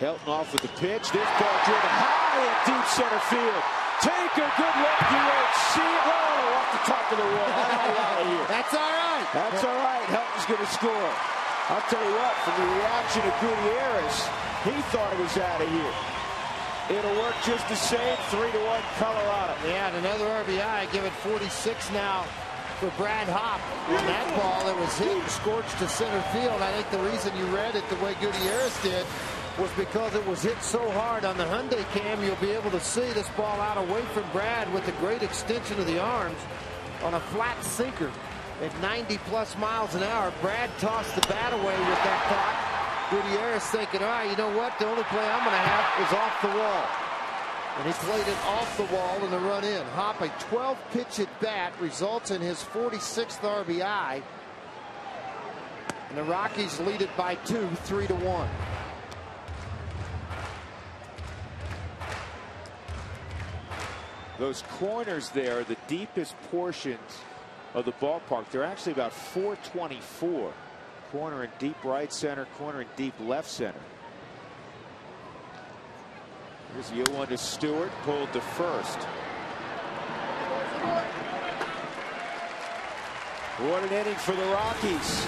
Helton off with the pitch. This ball driven high in deep center field. Take a good look. You won't see it. Oh, off the top of the wall. Out of here. That's all right. That's all right. Helton's going to score. I'll tell you what, from the reaction of Gutierrez, he thought it was out of here. It'll work just the same. 3-1 Colorado. Yeah, and another RBI. Give it 46 now for Brad Hopp. On that ball, it was hit and scorched to center field. I think the reason you read it the way Gutierrez did was because it was hit so hard on the Hyundai cam. You'll be able to see this ball out away from Brad with a great extension of the arms on a flat sinker at 90+ miles an hour. Brad tossed the bat away with that thought. Gutierrez thinking, all right, you know what? The only play I'm going to have is off the wall. And he played it off the wall and the run in. Hopp, a 12-pitch at bat, results in his 46th RBI. And the Rockies lead it by 2, 3-1. Those corners there are the deepest portions of the ballpark. They're actually about 424. Corner in deep right center, corner in deep left center. Here's the 0-1 to Stewart, pulled to first. What an inning for the Rockies.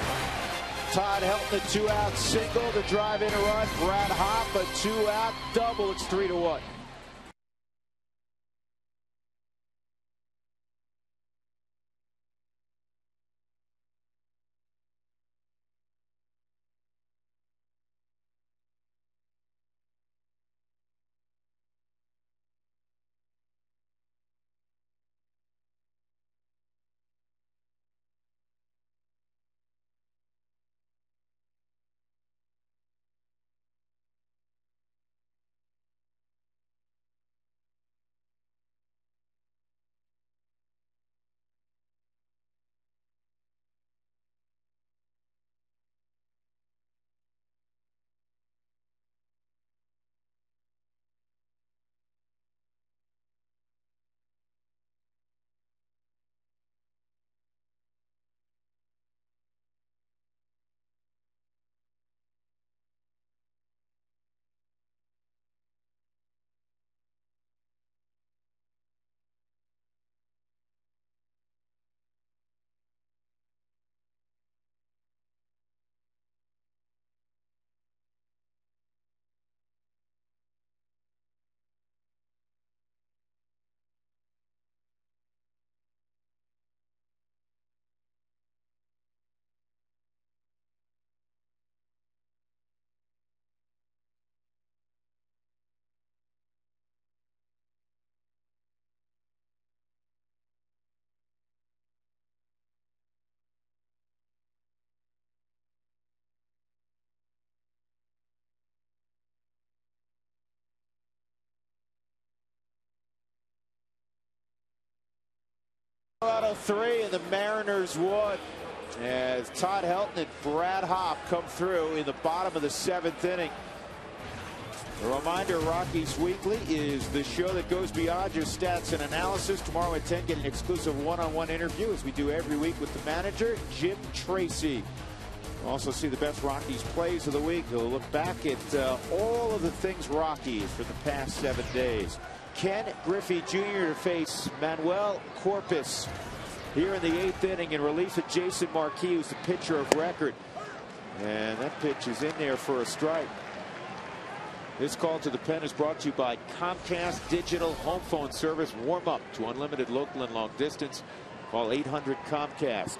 Todd Helton, a 2-out single, the drive in a run. Brad Hopp, a 2-out double. It's 3-1. Colorado 3 and the Mariners 1. As Todd Helton and Brad Hopp come through in the bottom of the 7th inning. A reminder, Rockies Weekly is the show that goes beyond your stats and analysis. Tomorrow at 10, get an exclusive one-on-one interview, as we do every week, with the manager, Jim Tracy. We'll also see the best Rockies plays of the week. We'll look back at all of the things Rockies for the past 7 days. Ken Griffey Jr. to face Manuel Corpus here in the 8th inning in relief of Jason Marquis, who's the pitcher of record. And that pitch is in there for a strike. This call to the pen is brought to you by Comcast Digital Home Phone Service. Warm up to unlimited local and long distance. Call 800 Comcast.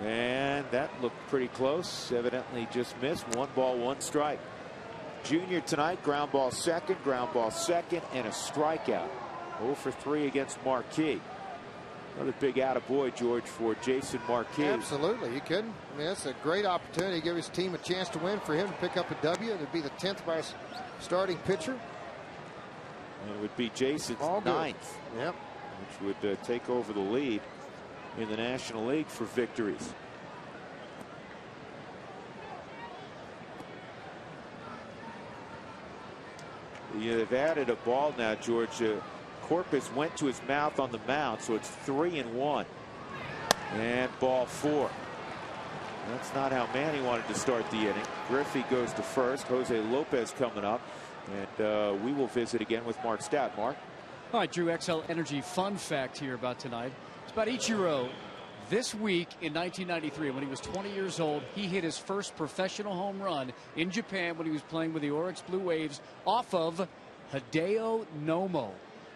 And that looked pretty close. Evidently just missed. 1 ball, 1 strike. Junior tonight, ground ball second, and a strikeout. 0 for 3 against Marquis. Another big attaboy, George, for Jason Marquis. Absolutely, you couldn't. I mean, that's a great opportunity to give his team a chance to win, for him to pick up a W. It would be the 10th by a starting pitcher. And it would be Jason's 9th. Yep. Which would take over the lead in the National League for victories. They've added a ball now, George. Corpus went to his mouth on the mound, so it's 3-1. And ball 4. That's not how Manny wanted to start the inning. Griffey goes to first. Jose Lopez coming up. And we will visit again with Mark Stout. Mark? All right, Drew, XL Energy fun fact here about tonight. It's about Ichiro. This week in 1993, when he was 20 years old, he hit his first professional home run in Japan when he was playing with the Oryx Blue Waves off of Hideo Nomo,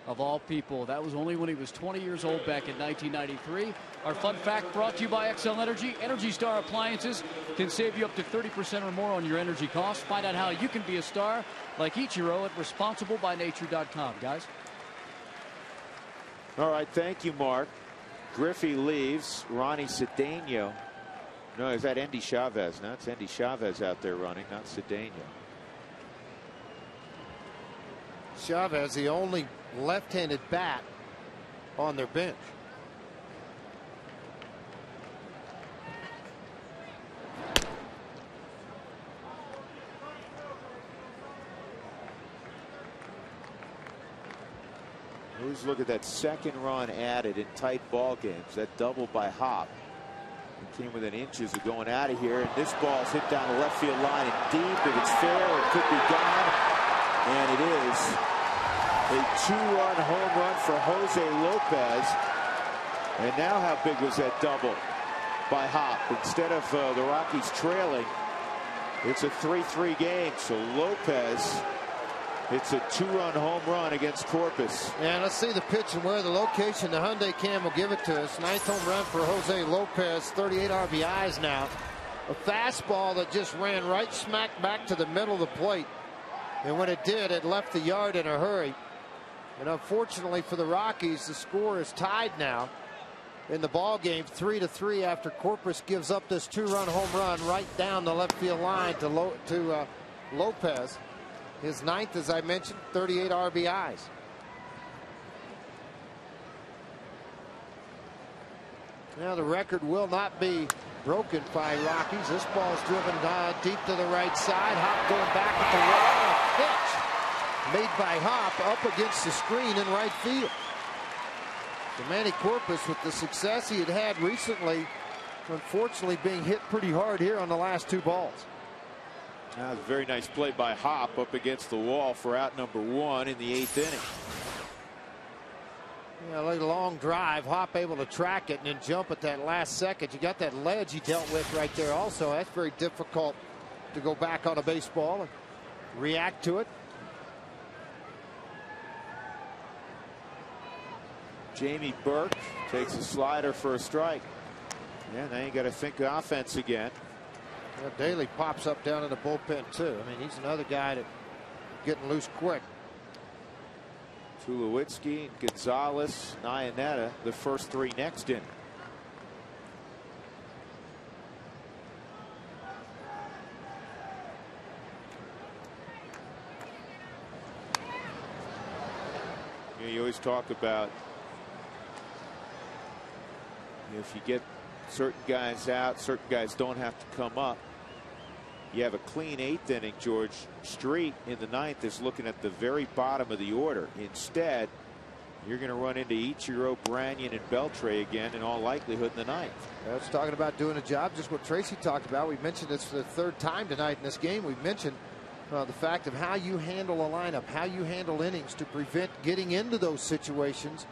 of all people. That was only when he was 20 years old back in 1993. Our fun fact brought to you by XL Energy. Energy Star appliances can save you up to 30% or more on your energy costs. Find out how you can be a star like Ichiro at responsiblebynature.com, guys. All right, thank you, Mark. Griffey leaves. Ronnie Cedeno. No, is that Endy Chavez? No, it's Endy Chavez out there running, not Cedeno. Chavez, the only left-handed bat on their bench. Let's look at that second run added in tight ball games. That double by Hopp. He came within inches of going out of here, and this ball's hit down the left field line and deep. If it's fair, it could be gone, and it is. A 2-run home run for Jose Lopez. And now how big was that double by Hopp? Instead of the Rockies trailing, it's a 3-3 game. So Lopez, it's a 2-run home run against Corpus. And let's see the pitch and where the location. The Hyundai Cam will give it to us. 9th home run for Jose Lopez. 38 RBIs now. A fastball that just ran right smack back to the middle of the plate. And when it did, it left the yard in a hurry. And unfortunately for the Rockies, the score is tied now in the ball game, 3-3, after Corpus gives up this 2-run home run right down the left field line to Lopez. His 9th, as I mentioned, 38 RBIs. Now the record will not be broken by Rockies. This ball is driven deep to the right side. Hopp going back at the wall. A pitch made by Hopp up against the screen in right field. So Manny Corpus, with the success he had recently, unfortunately being hit pretty hard here on the last 2 balls. That was a very nice play by Hopp up against the wall for out number 1 in the 8th inning. Yeah, like a long drive. Hopp able to track it and then jump at that last second. You got that ledge he dealt with right there also. That's very difficult to go back on a baseball and react to it. Jamie Burke takes a slider for a strike. Yeah, now you got to think offense again. Well, Daly pops up down in the bullpen too. I mean, he's another guy that getting loose quick. Tulowitzki, Gonzalez, Nyanetta, the first 3 next in. You always talk about If you get certain guys out, certain guys don't have to come up. You have a clean 8th inning. George Street in the 9th is looking at the very bottom of the order. Instead, you're going to run into Ichiro, Branyan, and Beltre again in all likelihood in the 9th. That's talking about doing a job, just what Tracy talked about. We mentioned this for the 3rd time tonight in this game. We've mentioned the fact of how you handle a lineup, how you handle innings to prevent getting into those situations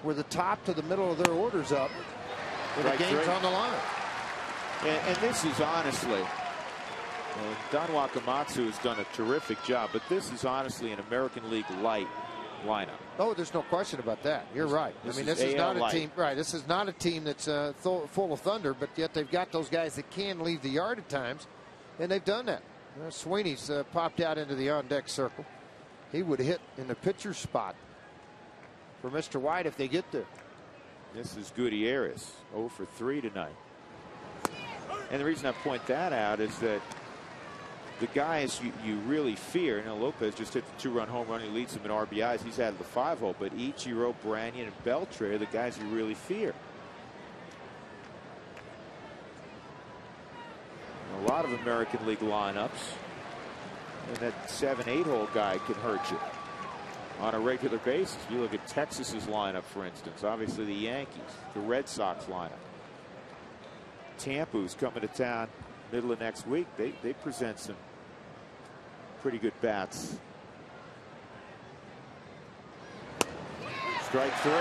where the top to the middle of their order's up when the game's on the line. And this is honestly, Don Wakamatsu has done a terrific job, but this is honestly an American League light lineup. Oh, there's no question about that. You're right. I mean, this is not a team. Right. This is not a team that's full of thunder, but yet they've got those guys that can leave the yard at times, and they've done that. Sweeney's popped out into the on-deck circle. He would hit in the pitcher's spot for Mr. White if they get there. This is Gutierrez, 0 for 3 tonight. And the reason I point that out is that the guys you really fear, Lopez just hit the 2-run home run. He leads them in RBIs. He's out of the 5-hole. But Ichiro, Branyan, and Beltre are the guys you really fear. A lot of American League lineups. And that 7-8-hole guy can hurt you on a regular basis. You look at Texas's lineup, for instance. Obviously, the Yankees, the Red Sox lineup. Tampa, who's coming to town middle of next week, they present some pretty good bats. Strike 3.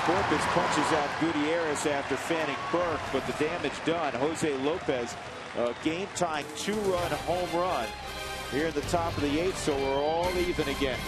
Corpus punches out Gutierrez after fanning Burke, but the damage done. Jose Lopez, game tying 2-run home run here in the top of the 8th, so we're all even again.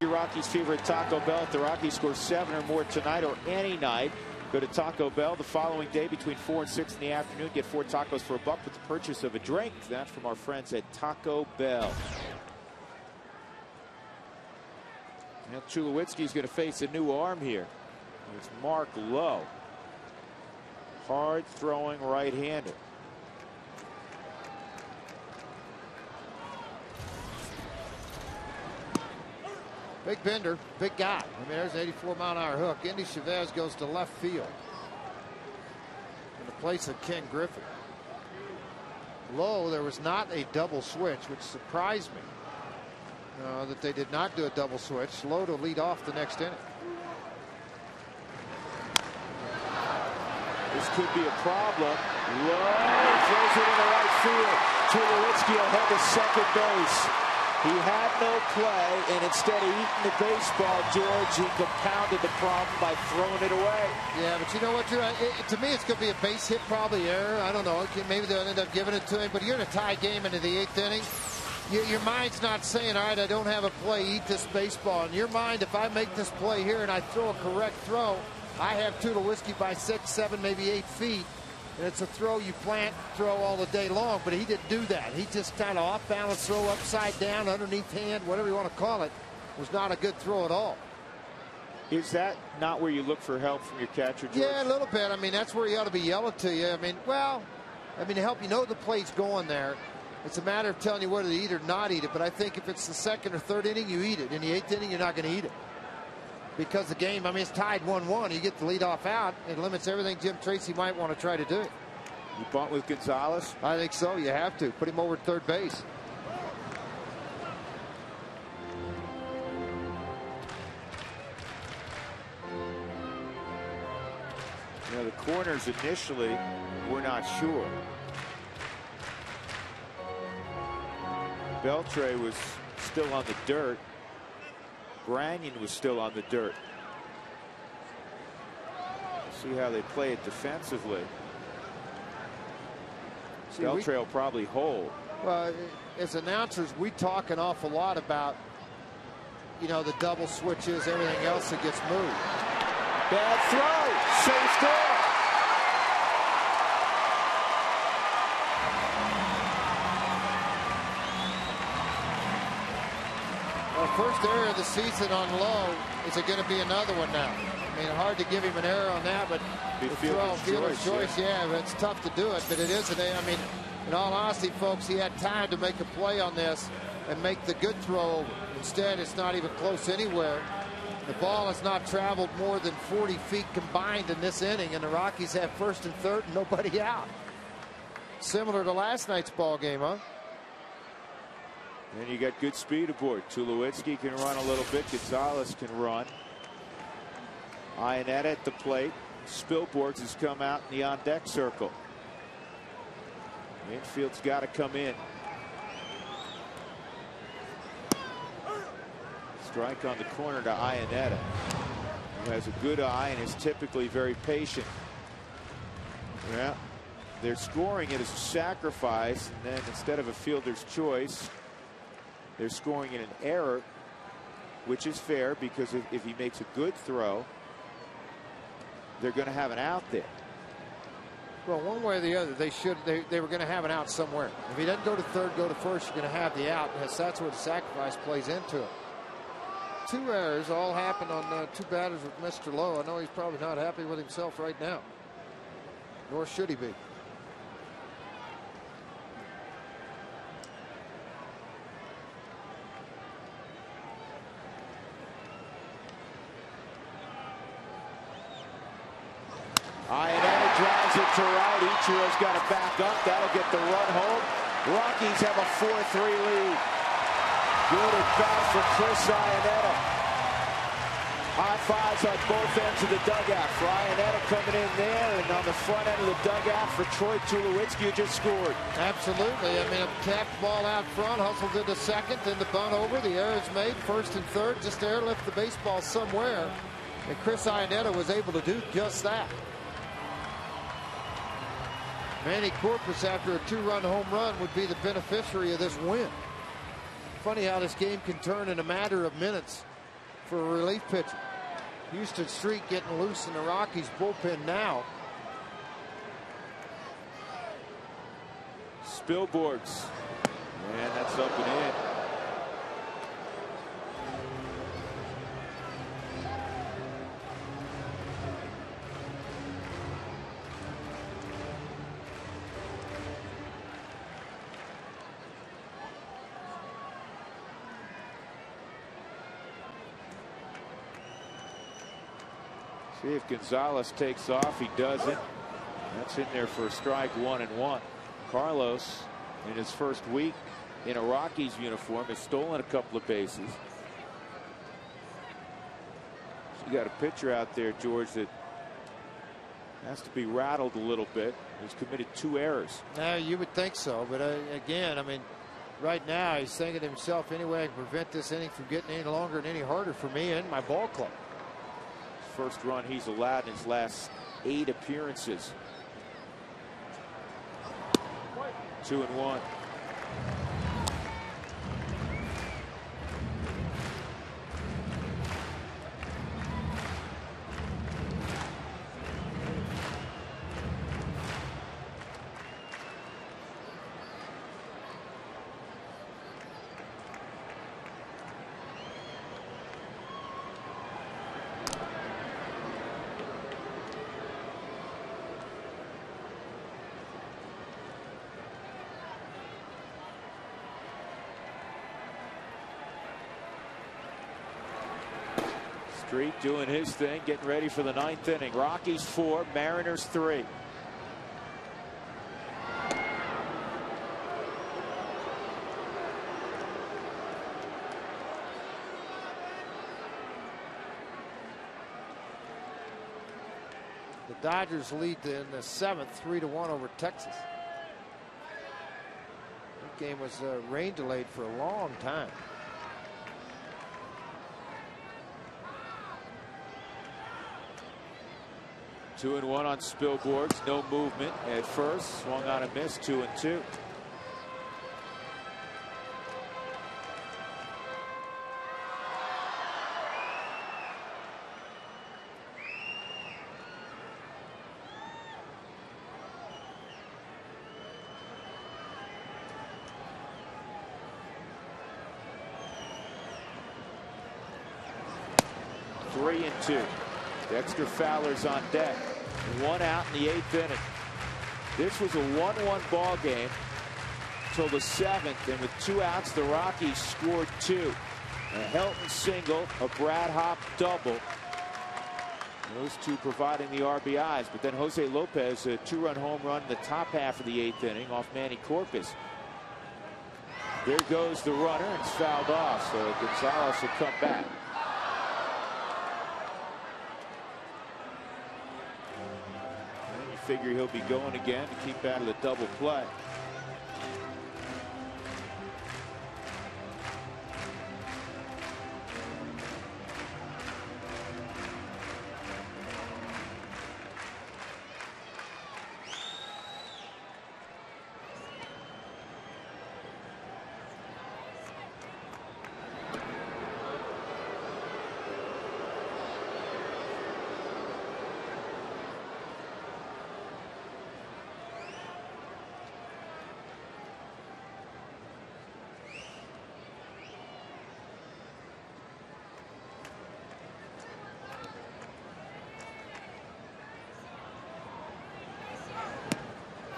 Your Rockies fever at Taco Bell. If the Rockies score 7 or more tonight or any night, go to Taco Bell the following day between 4 and 6 in the afternoon. Get 4 tacos for $1 with the purchase of a drink. That's from our friends at Taco Bell. Now Tulowitzki's going to face a new arm here. It's Mark Lowe. Hard throwing right-hander. Big bender, big guy. I mean, there's an 84-mile-an-hour hook. Indy Chavez goes to left field in the place of Ken Griffey. Low, there was not a double switch, which surprised me that they did not do a double switch. Low to lead off the next inning. This could be a problem. Low throws it into right field. Tulowitzki will head to second base. He had no play, and instead of eating the baseball, George, he compounded the problem by throwing it away. Yeah, but you know what? To me, it's going to be a base hit, probably error. I don't know. Maybe they'll end up giving it to him. But you're in a tie game into the 8th inning. Your mind's not saying, all right, I don't have a play, eat this baseball. In your mind, if I make this play here and I throw a correct throw, I have Tulowitzki by 6, 7, maybe 8 feet. And it's a throw you plant, throw all the day long, but he didn't do that. He just kind of off balance throw, upside down, underneath hand, whatever you want to call it, was not a good throw at all. Is that not where you look for help from your catcher, George? Yeah, a little bit. I mean, that's where he ought to be yelling to you. I mean, to help you know the play's going there. It's a matter of telling you whether to eat or not eat it. But I think if it's the 2nd or 3rd inning, you eat it. In the 8th inning, you're not going to eat it. Because the game, I mean, it's tied 1-1. You get the leadoff out. It limits everything Jim Tracy might want to try to do. You bunt with Gonzalez? I think so. You have to. Put him over at third base. You know, the corners initially were not sure. Beltre was still on the dirt. Branyan was still on the dirt. See how they play it defensively. Beltre will probably hold. Well, as announcers, we talk an awful lot about, you know, the double switches, everything else that gets moved. Bad throw. Safe score. First error of the season on Lowe. Is it going to be another one now? I mean, hard to give him an error on that, but fielder's choice, yeah, it's tough to do it, but it is. I mean, in all honesty, folks, he had time to make a play on this and make the good throw. Instead, it's not even close anywhere. The ball has not traveled more than 40 feet combined in this inning, and the Rockies have 1st and 3rd and nobody out. Similar to last night's ball game, huh? And you got good speed aboard. Tulowitzki can run a little bit. Gonzalez can run. Ionetta at the plate. Spilborghs has come out in the on-deck circle. Infield's got to come in. Strike on the corner to Ionetta, who has a good eye and is typically very patient. Yeah, they're scoring it as a sacrifice, and then instead of a fielder's choice, they're scoring in an error, which is fair because if he makes a good throw, they're going to have an out there. Well, one way or the other, they were going to have an out somewhere. If he doesn't go to 3rd, go to 1st, you're going to have the out. That's where the sacrifice plays into it. 2 errors all happened on 2 batters with Mr. Lowe. I know he's probably not happy with himself right now. Nor should he be. Ionetta drives it to right. Ichiro's got to back up. That'll get the run home. Rockies have a 4-3 lead. Good at bat for Chris Ionetta. High fives on both ends of the dugout. For Ionetta coming in there, and on the front end of the dugout for Troy Tulowitzki, who just scored. Absolutely. I mean, a tapped ball out front, hustled into 2nd, then the bunt over. The error is made. 1st and 3rd, just airlift the baseball somewhere. And Chris Ionetta was able to do just that. Manny Corpus, after a 2-run home run, would be the beneficiary of this win. Funny how this game can turn in a matter of minutes for a relief pitcher. Houston Street getting loose in the Rockies bullpen now. Spilborghs. And that's up and in. See if Gonzalez takes off. He doesn't. That's in there for a strike, 1-1. Carlos, in his first week in a Rockies uniform, has stolen a couple of bases. So you got a pitcher out there, George, that has to be rattled a little bit. He's committed 2 errors. Now, you would think so, but again, I mean, Right now, he's thinking to himself, any way I can prevent this inning from getting any longer and any harder for me and my ball club. First run he's allowed in his last 8 appearances. 2-1. Street doing his thing, getting ready for the 9th inning. Rockies 4, Mariners 3. The Dodgers lead in the 7th, 3-1 over Texas. That game was rain delayed for a long time. 2-1 on Spilborghs. No movement at first. Swung on a miss. 2-2. Three and 2. Dexter Fowler's on deck. 1 out in the 8th inning. This was a 1-1 ball game till the 7th, and with 2 outs, the Rockies scored 2. A Helton single, a Brad Hopp double. Those 2 providing the RBIs, but then Jose Lopez, a 2-run home run in the top half of the 8th inning off Manny Corpus. There goes the runner, and it's fouled off, so Gonzalez will come back. Figure he'll be going again to keep out of the double play.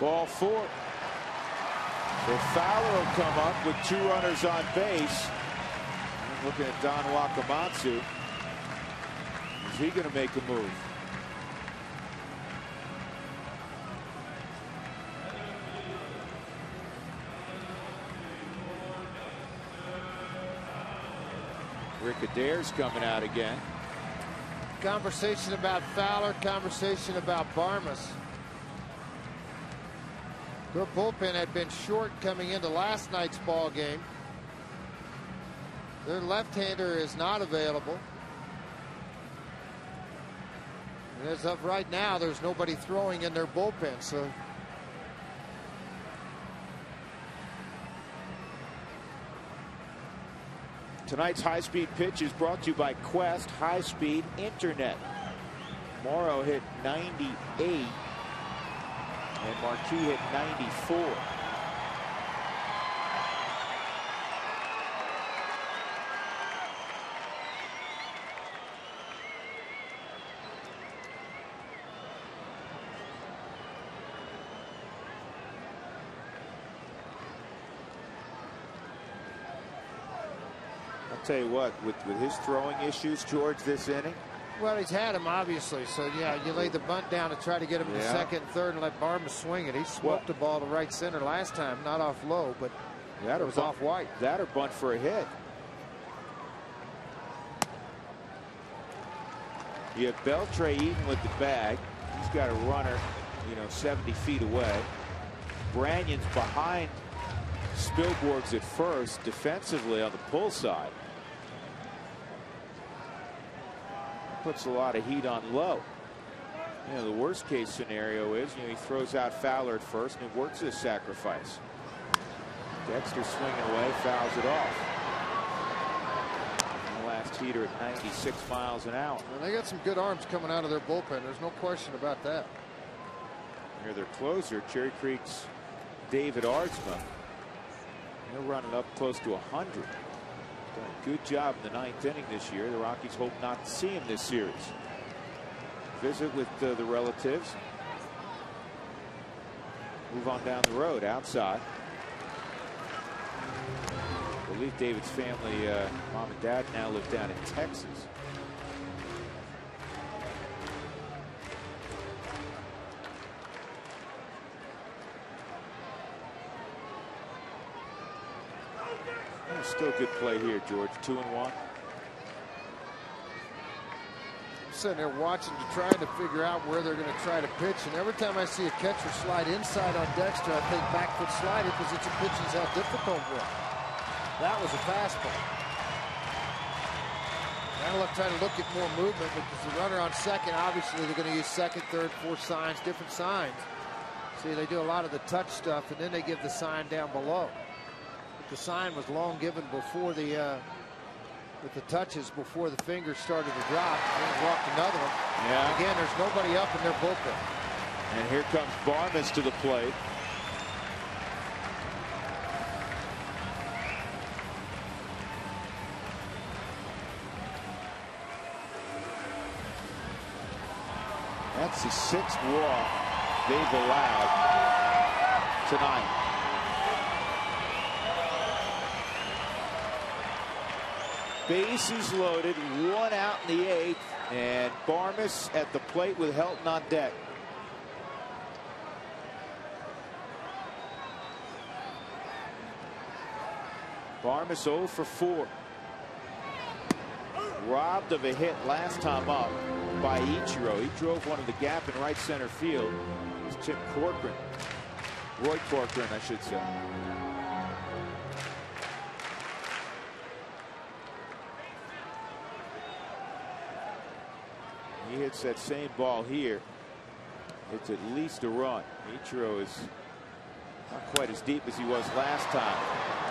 Ball 4. So Fowler will come up with 2 runners on base. I'm looking at Don Wakamatsu. Is he going to make a move? Rick Adair's coming out again. Conversation about Fowler, conversation about Barmas. Their bullpen had been short coming into last night's ball game. Their left-hander is not available. And as of right now, there's nobody throwing in their bullpen. So tonight's high-speed pitch is brought to you by Quest High-Speed Internet. Morrow hit 98. And Marquis hit 94. I'll tell you what, with his throwing issues, George, this inning. Well, he's had him, obviously. So, yeah, you lay the bunt down to try to get him to second and third and let Barmas swing it. He smoked the ball to right center last time, not off low, but it was off white. That or bunt for a hit. You have Beltre even with the bag. He's got a runner, 70 feet away. Brannon's behind Spilborg's at first, defensively on the pull side. Puts a lot of heat on low. You know, the worst case scenario is, he throws out Fowler at first and it works as a sacrifice. Dexter swinging away, fouls it off. And the last heater at 96 miles an hour. Well, they got some good arms coming out of their bullpen. There's no question about that. Here's their closer, Cherry Creek's David Ardsma. They're running up close to 100. Done a good job in the 9th inning this year. The Rockies hope not to see him this series. Visit with the relatives. Move on down the road outside. I believe David's family, mom and dad, now live down in Texas. Still good play here, George. 2-1. Sitting there watching, trying to figure out where they're going to try to pitch, and every time I see a catcher slide inside on Dexter, I think back foot slider because it's a pitch he's had difficult with. That was a fastball. Now try to look at more movement because the runner on second, obviously they're going to use second, third, fourth signs, different signs. See, they do a lot of the touch stuff, and then they give the sign down below. But the sign was long given before the with the touches before the fingers started to drop. And walked another one. Yeah. And again, there's nobody up in their bullpen. And here comes Barmes to the plate. That's the 6th walk they've allowed tonight. Bases loaded, 1 out in the 8th, and Barmes at the plate with Helton on deck. Barmes 0 for 4. Robbed of a hit last time up by Ichiro. He drove one in the gap in right center field. It was Tim Corcoran. Roy Corcoran, I should say. He hits that same ball here. It's at least a run. Ichiro is not quite as deep as he was last time.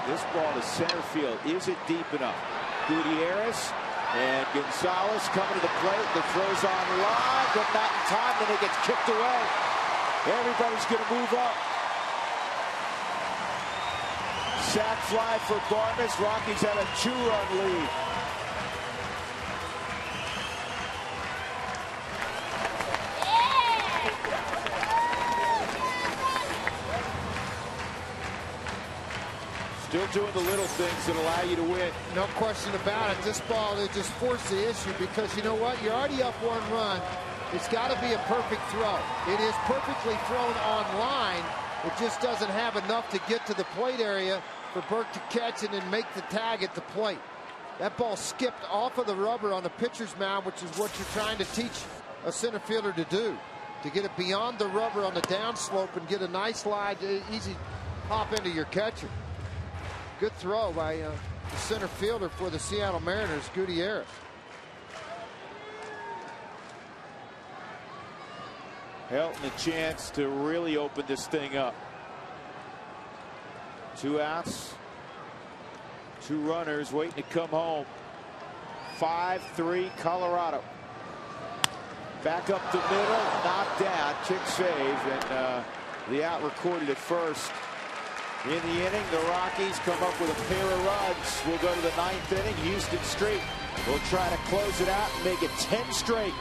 This ball to center field. Is it deep enough? Gutierrez and Gonzalez coming to the plate. The throw's on line, but not in time. Then it gets kicked away. Everybody's going to move up. Sac fly for Barmes. Rockies have a 2-run lead. Still doing the little things that allow you to win. No question about it. This ball, they just forced the issue because you know what? You're already up 1 run. It's got to be a perfect throw. It is perfectly thrown on line. It just doesn't have enough to get to the plate area for Burke to catch it and make the tag at the plate. That ball skipped off of the rubber on the pitcher's mound, which is what you're trying to teach a center fielder to do. To get it beyond the rubber on the downslope and get a nice slide, easy hop into your catcher. Good throw by the center fielder for the Seattle Mariners, Gutierrez. Helton a chance to really open this thing up. 2 outs, 2 runners waiting to come home. 5-3 Colorado. Back up the middle, knocked down, kick save, and the out recorded at first. In the inning, the Rockies come up with a pair of runs. We'll go to the 9th inning. Houston Street will try to close it out and make it 10 straight.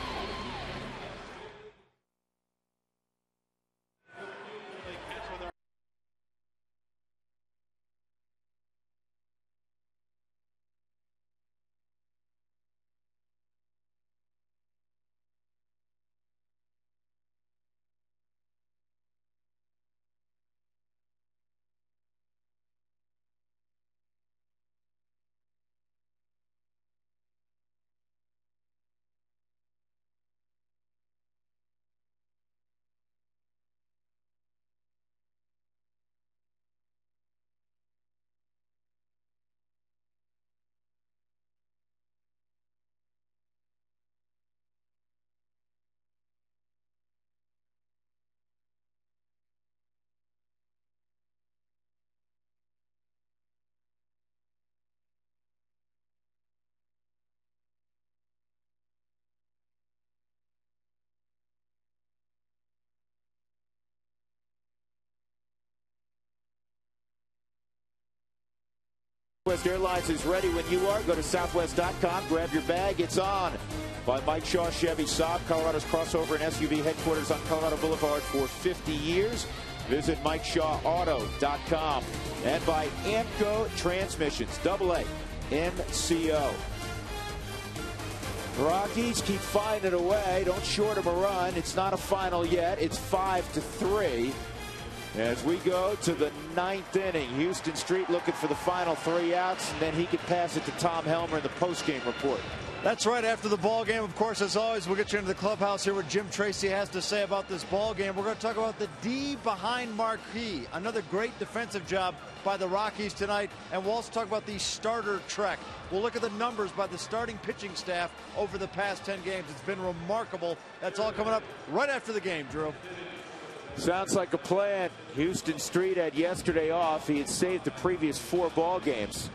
Southwest Airlines is ready when you are. Go to southwest.com, grab your bag. It's on. By Mike Shaw Chevy Saab, Colorado's crossover and SUV headquarters on Colorado Boulevard for 50 years. Visit MikeShawAuto.com. And by AMCO Transmissions, AA MCO. Rockies keep finding a way. Don't short them a run. It's not a final yet. It's 5-3. As we go to the 9th inning, Houston Street looking for the final 3 outs, and then he can pass it to Tom Helmer in the postgame report. That's right. After the ball game, of course, as always, we'll get you into the clubhouse here what Jim Tracy has to say about this ball game. We're going to talk about the D behind Marquee. Another great defensive job by the Rockies tonight. And we'll also talk about the starter trek. We'll look at the numbers by the starting pitching staff over the past 10 games. It's been remarkable. That's all coming up right after the game, Drew. Sounds like a plan. Houston Street had yesterday off. He had saved the previous 4 ball games.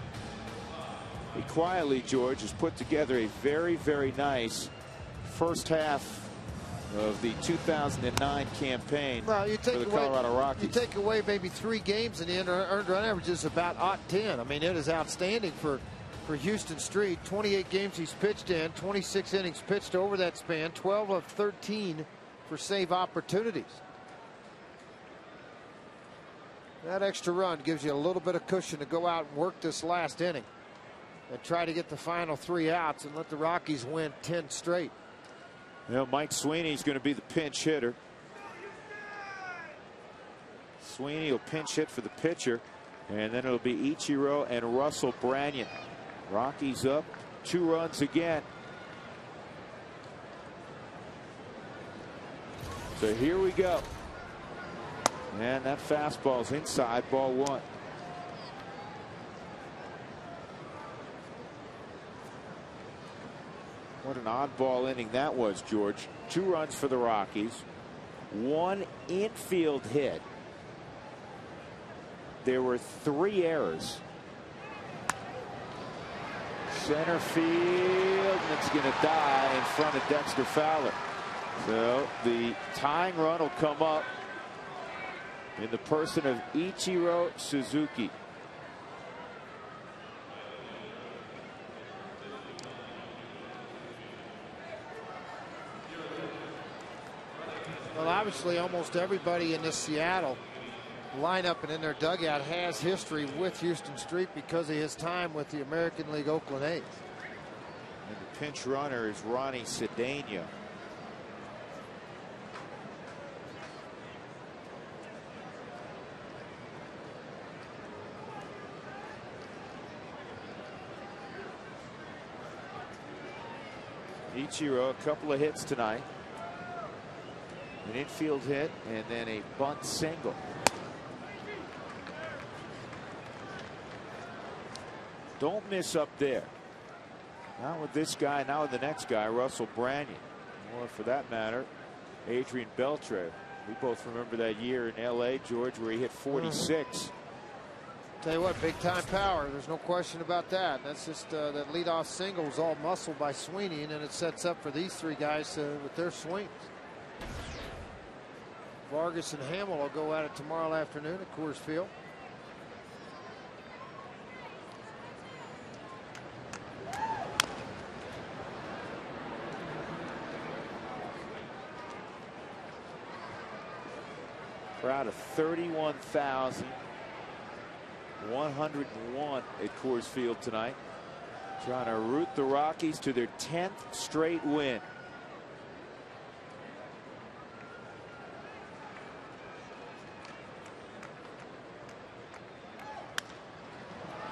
He quietly, George, has put together a very, very nice first half of the 2009 campaign for the Colorado Rockies. You take away maybe 3 games, and the earned run average is about .10. I mean, it is outstanding for Houston Street. 28 games he's pitched in, 26 innings pitched over that span, 12 of 13 for save opportunities. That extra run gives you a little bit of cushion to go out and work this last inning and try to get the final 3 outs and let the Rockies win 10 straight. You know, Mike Sweeney's going to be the pinch hitter. Sweeney will pinch hit for the pitcher, and then it'll be Ichiro and Russell Branyan. Rockies up 2 runs again. So here we go. And that fastball's inside, ball 1. What an oddball inning that was, George. 2 runs for the Rockies, 1 infield hit. There were 3 errors. Center field, and it's going to die in front of Dexter Fowler. So the tying run will come up in the person of Ichiro Suzuki. Well, obviously, almost everybody in this Seattle lineup and in their dugout has history with Houston Street because of his time with the American League Oakland A's. And the pinch runner is Ronnie Cedeno. Ichiro, a couple of hits tonight. An infield hit and then a bunt single. Don't miss up there. Not with this guy, not with the next guy, Russell Branyan. Or for that matter, Adrian Beltre. We both remember that year in LA, George, where he hit 46. Tell you what, big time power. There's no question about that. That's just that leadoff single was all muscle by Sweeney, and then it sets up for these 3 guys with their swings. Vargas and Hamill will go at it tomorrow afternoon at Coors Field. Crowd of 31,101 at Coors Field tonight. Trying to root the Rockies to their 10th straight win.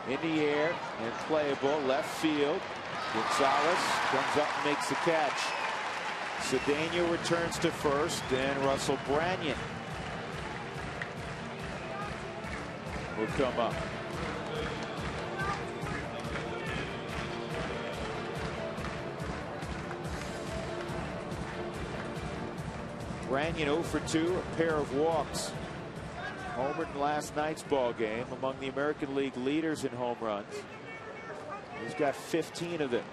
In the air and playable, left field. Gonzalez comes up and makes the catch. Cedeno returns to first, and Russell Branyan will come up. Branyan 0 for 2, a pair of walks. Homered in last night's ball game, among the American League leaders in home runs. He's got 15 of them.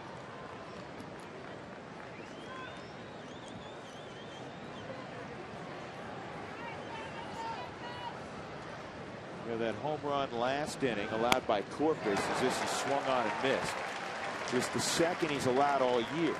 You know, that home run last inning allowed by Corpus as this is swung on and missed. Just the second he's allowed all year.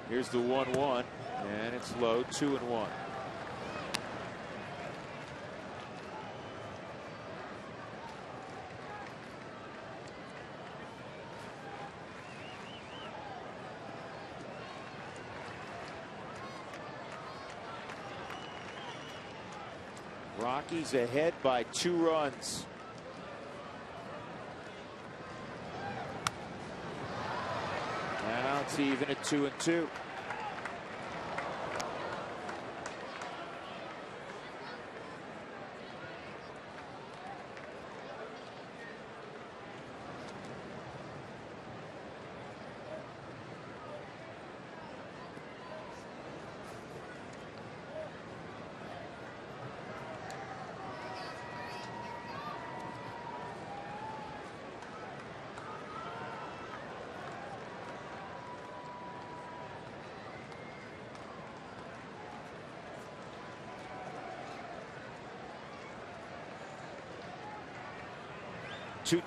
Here's the 1-1, and it's low, 2-1. Rockies ahead by 2 runs. Now it's even at 2-2.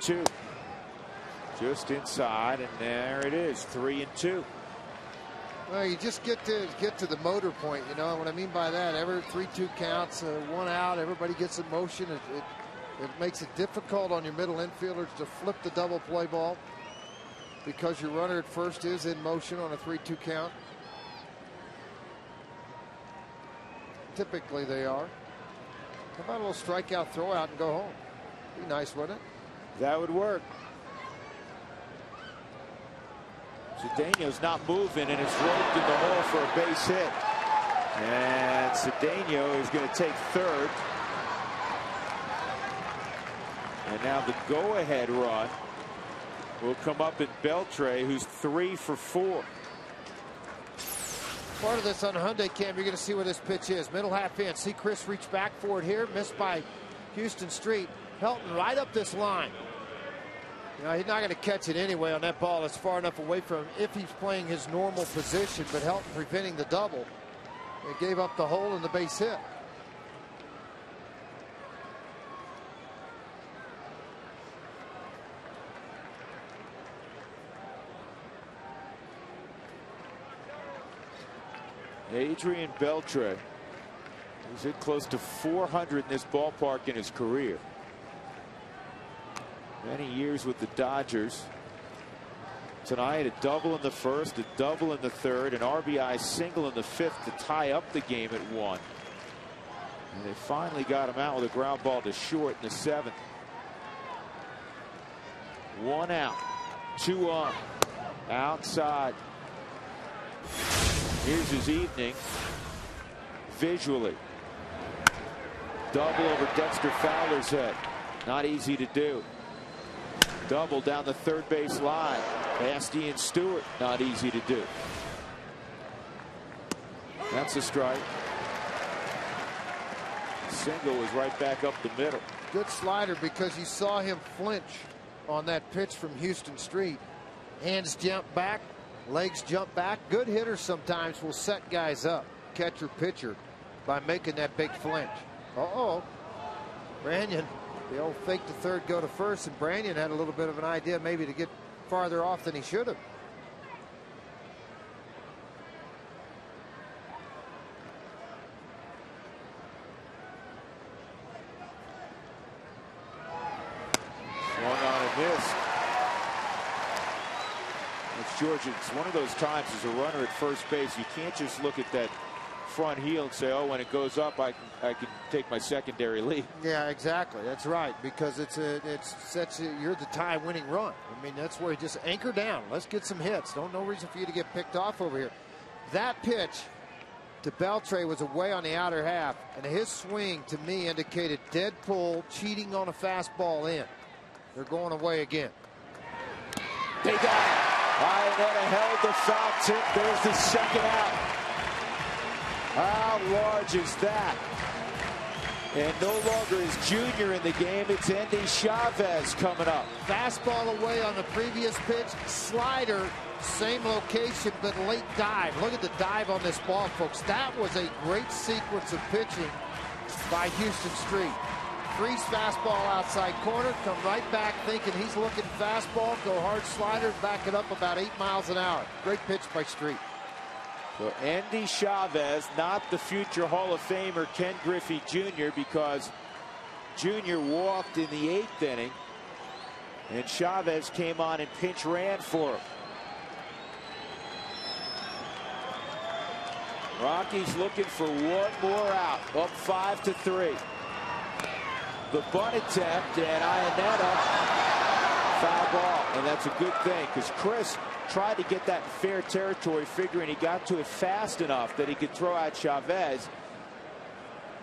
Two, just inside, and there it is, 3-2. Well, you just get to the motor point, you know what I mean by that. Every 3-2 counts, 1 out, everybody gets in motion. It makes it difficult on your middle infielders to flip the double play ball because your runner at first is in motion on a 3-2 count. Typically they are. How about a little strikeout, throw out, and go home? Be nice, wouldn't it? That would work. Cedeno's not moving, and it's roped in the hole for a base hit. And Cedeno is going to take third. And now the go-ahead run will come up in Beltre, who's 3 for 4. Part of this on Hyundai Cam, you're going to see where this pitch is. Middle half in. See Chris reach back for it here. Missed by Houston Street. Helton right up this line. You know, he's not going to catch it anyway on that ball. It's far enough away from him if he's playing his normal position, but Helton preventing the double. It gave up the hole and the base hit. Adrian Beltre, who's hit close to 400 in this ballpark in his career. Many years with the Dodgers. Tonight, a double in the first, a double in the third, an RBI single in the fifth to tie up the game at 1. And they finally got him out with a ground ball to short in the 7th. 1 out, 2 on, outside. Here's his evening visually. Double over Dexter Fowler's head. Not easy to do. Double down the third base line. Past Ian Stewart. Not easy to do. That's a strike. Single was right back up the middle. Good slider because you saw him flinch on that pitch from Houston Street. Hands jump back. Legs jump back. Good hitters sometimes will set guys up, catcher pitcher, by making that big flinch. Uh-oh. Branyan, the old fake to third, go to first, and Branyan had a little bit of an idea maybe to get farther off than he should have. Swung on and missed. George, it's one of those times as a runner at first base, you can't just look at that front heel and say, oh, when it goes up, I can take my secondary lead. Yeah, exactly. That's right, because you're the tie-winning run. I mean, that's where you just anchor down. Let's get some hits. No reason for you to get picked off over here. That pitch to Beltre was away on the outer half, and his swing to me indicated dead pull, cheating on a fastball in. They're going away again. They got it. Iannetta held the foul tip. There's the second out. How large is that? And no longer is Junior in the game. It's Andy Chavez coming up. Fastball away on the previous pitch. Slider, same location, but late dive. Look at the dive on this ball, folks. That was a great sequence of pitching by Houston Street. Freeze fastball outside corner, come right back thinking he's looking fastball, go hard slider, back it up about 8 miles an hour. Great pitch by Street. So Andy Chavez, not the future Hall of Famer Ken Griffey Jr., because Jr. walked in the 8th inning, and Chavez came on and pinch ran for him. Rockies looking for one more out, up 5-3. The bunt attempt, and Iannetta foul ball, and that's a good thing, because Chris tried to get that in fair territory, figuring he got to it fast enough that he could throw out Chavez,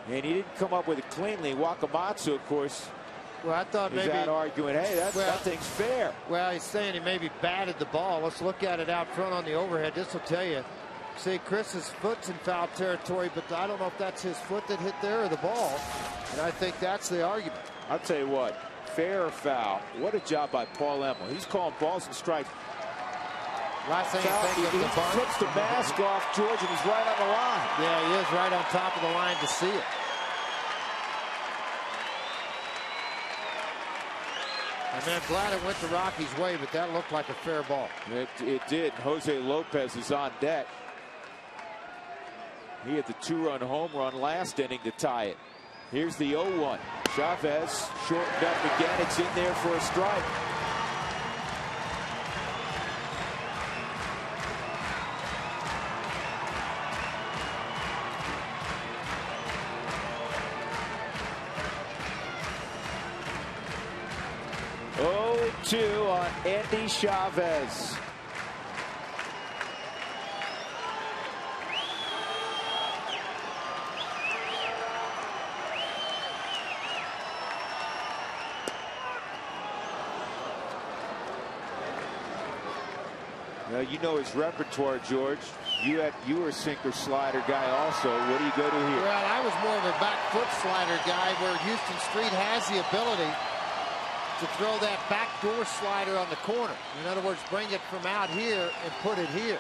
and he didn't come up with it cleanly. Wakamatsu, of course, well, I thought maybe out arguing, hey, that thing's fair. Well, he's saying he maybe batted the ball. Let's look at it out front on the overhead. This will tell you. See, Chris's foot's in foul territory, but I don't know if that's his foot that hit there or the ball. And I think that's the argument. I'll tell you what, fair or foul, what a job by Paul Emmel. He's calling balls and strikes. Last thing He puts the mask off, George, and he's right on the line. Yeah, he is right on top of the line to see it. And I'm glad it went the Rockies' way, but that looked like a fair ball. It did. Jose Lopez is on deck. He had the 2-run home run last inning to tie it. Here's the 0-1. Chavez shortened up again. It's in there for a strike. Oh-2 on Andy Chavez. Now, you know his repertoire, George. You were a sinker slider guy also. What do you go to here? Well, I was more of a back foot slider guy, where Houston Street has the ability to throw that backdoor slider on the corner. In other words, bring it from out here and put it here.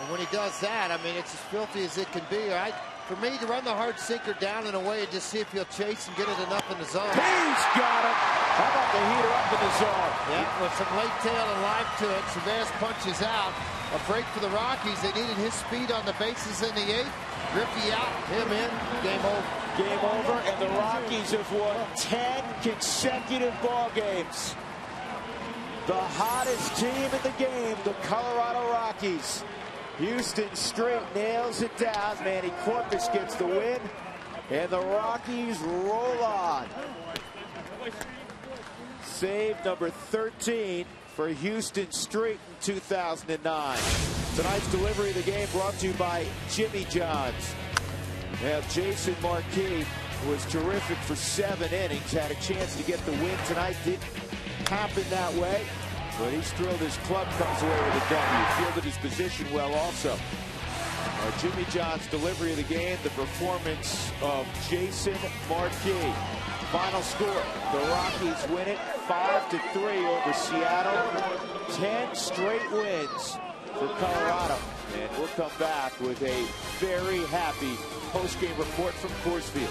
And when he does that, I mean, it's as filthy as it can be. Right? For me to run the hard sinker down and away and just see if he'll chase and get it enough in the zone. He's got it. How about the heater up in the zone? Yeah, with some late tail and life to it. Chavez punches out. A break for the Rockies. They needed his speed on the bases in the 8th. Griffey out, him in. Game over. Game over, and the Rockies have won 10 consecutive ball games. The hottest team in the game, the Colorado Rockies. Houston Street nails it down. Manny Corpus gets the win, and the Rockies roll on. Save number 13 for Houston Street in 2009. Tonight's delivery of the game brought to you by Jimmy John's. Now, Jason Marquis was terrific for 7 innings. Had a chance to get the win tonight. Didn't happen that way. But he's thrilled his club comes away with a W. Fielded his position well also. Jimmy John's delivery of the game, the performance of Jason Marquis. Final score, the Rockies win it 5-3 over Seattle. 10 straight wins for Colorado. And we'll come back with a very happy post-game report from Coors Field.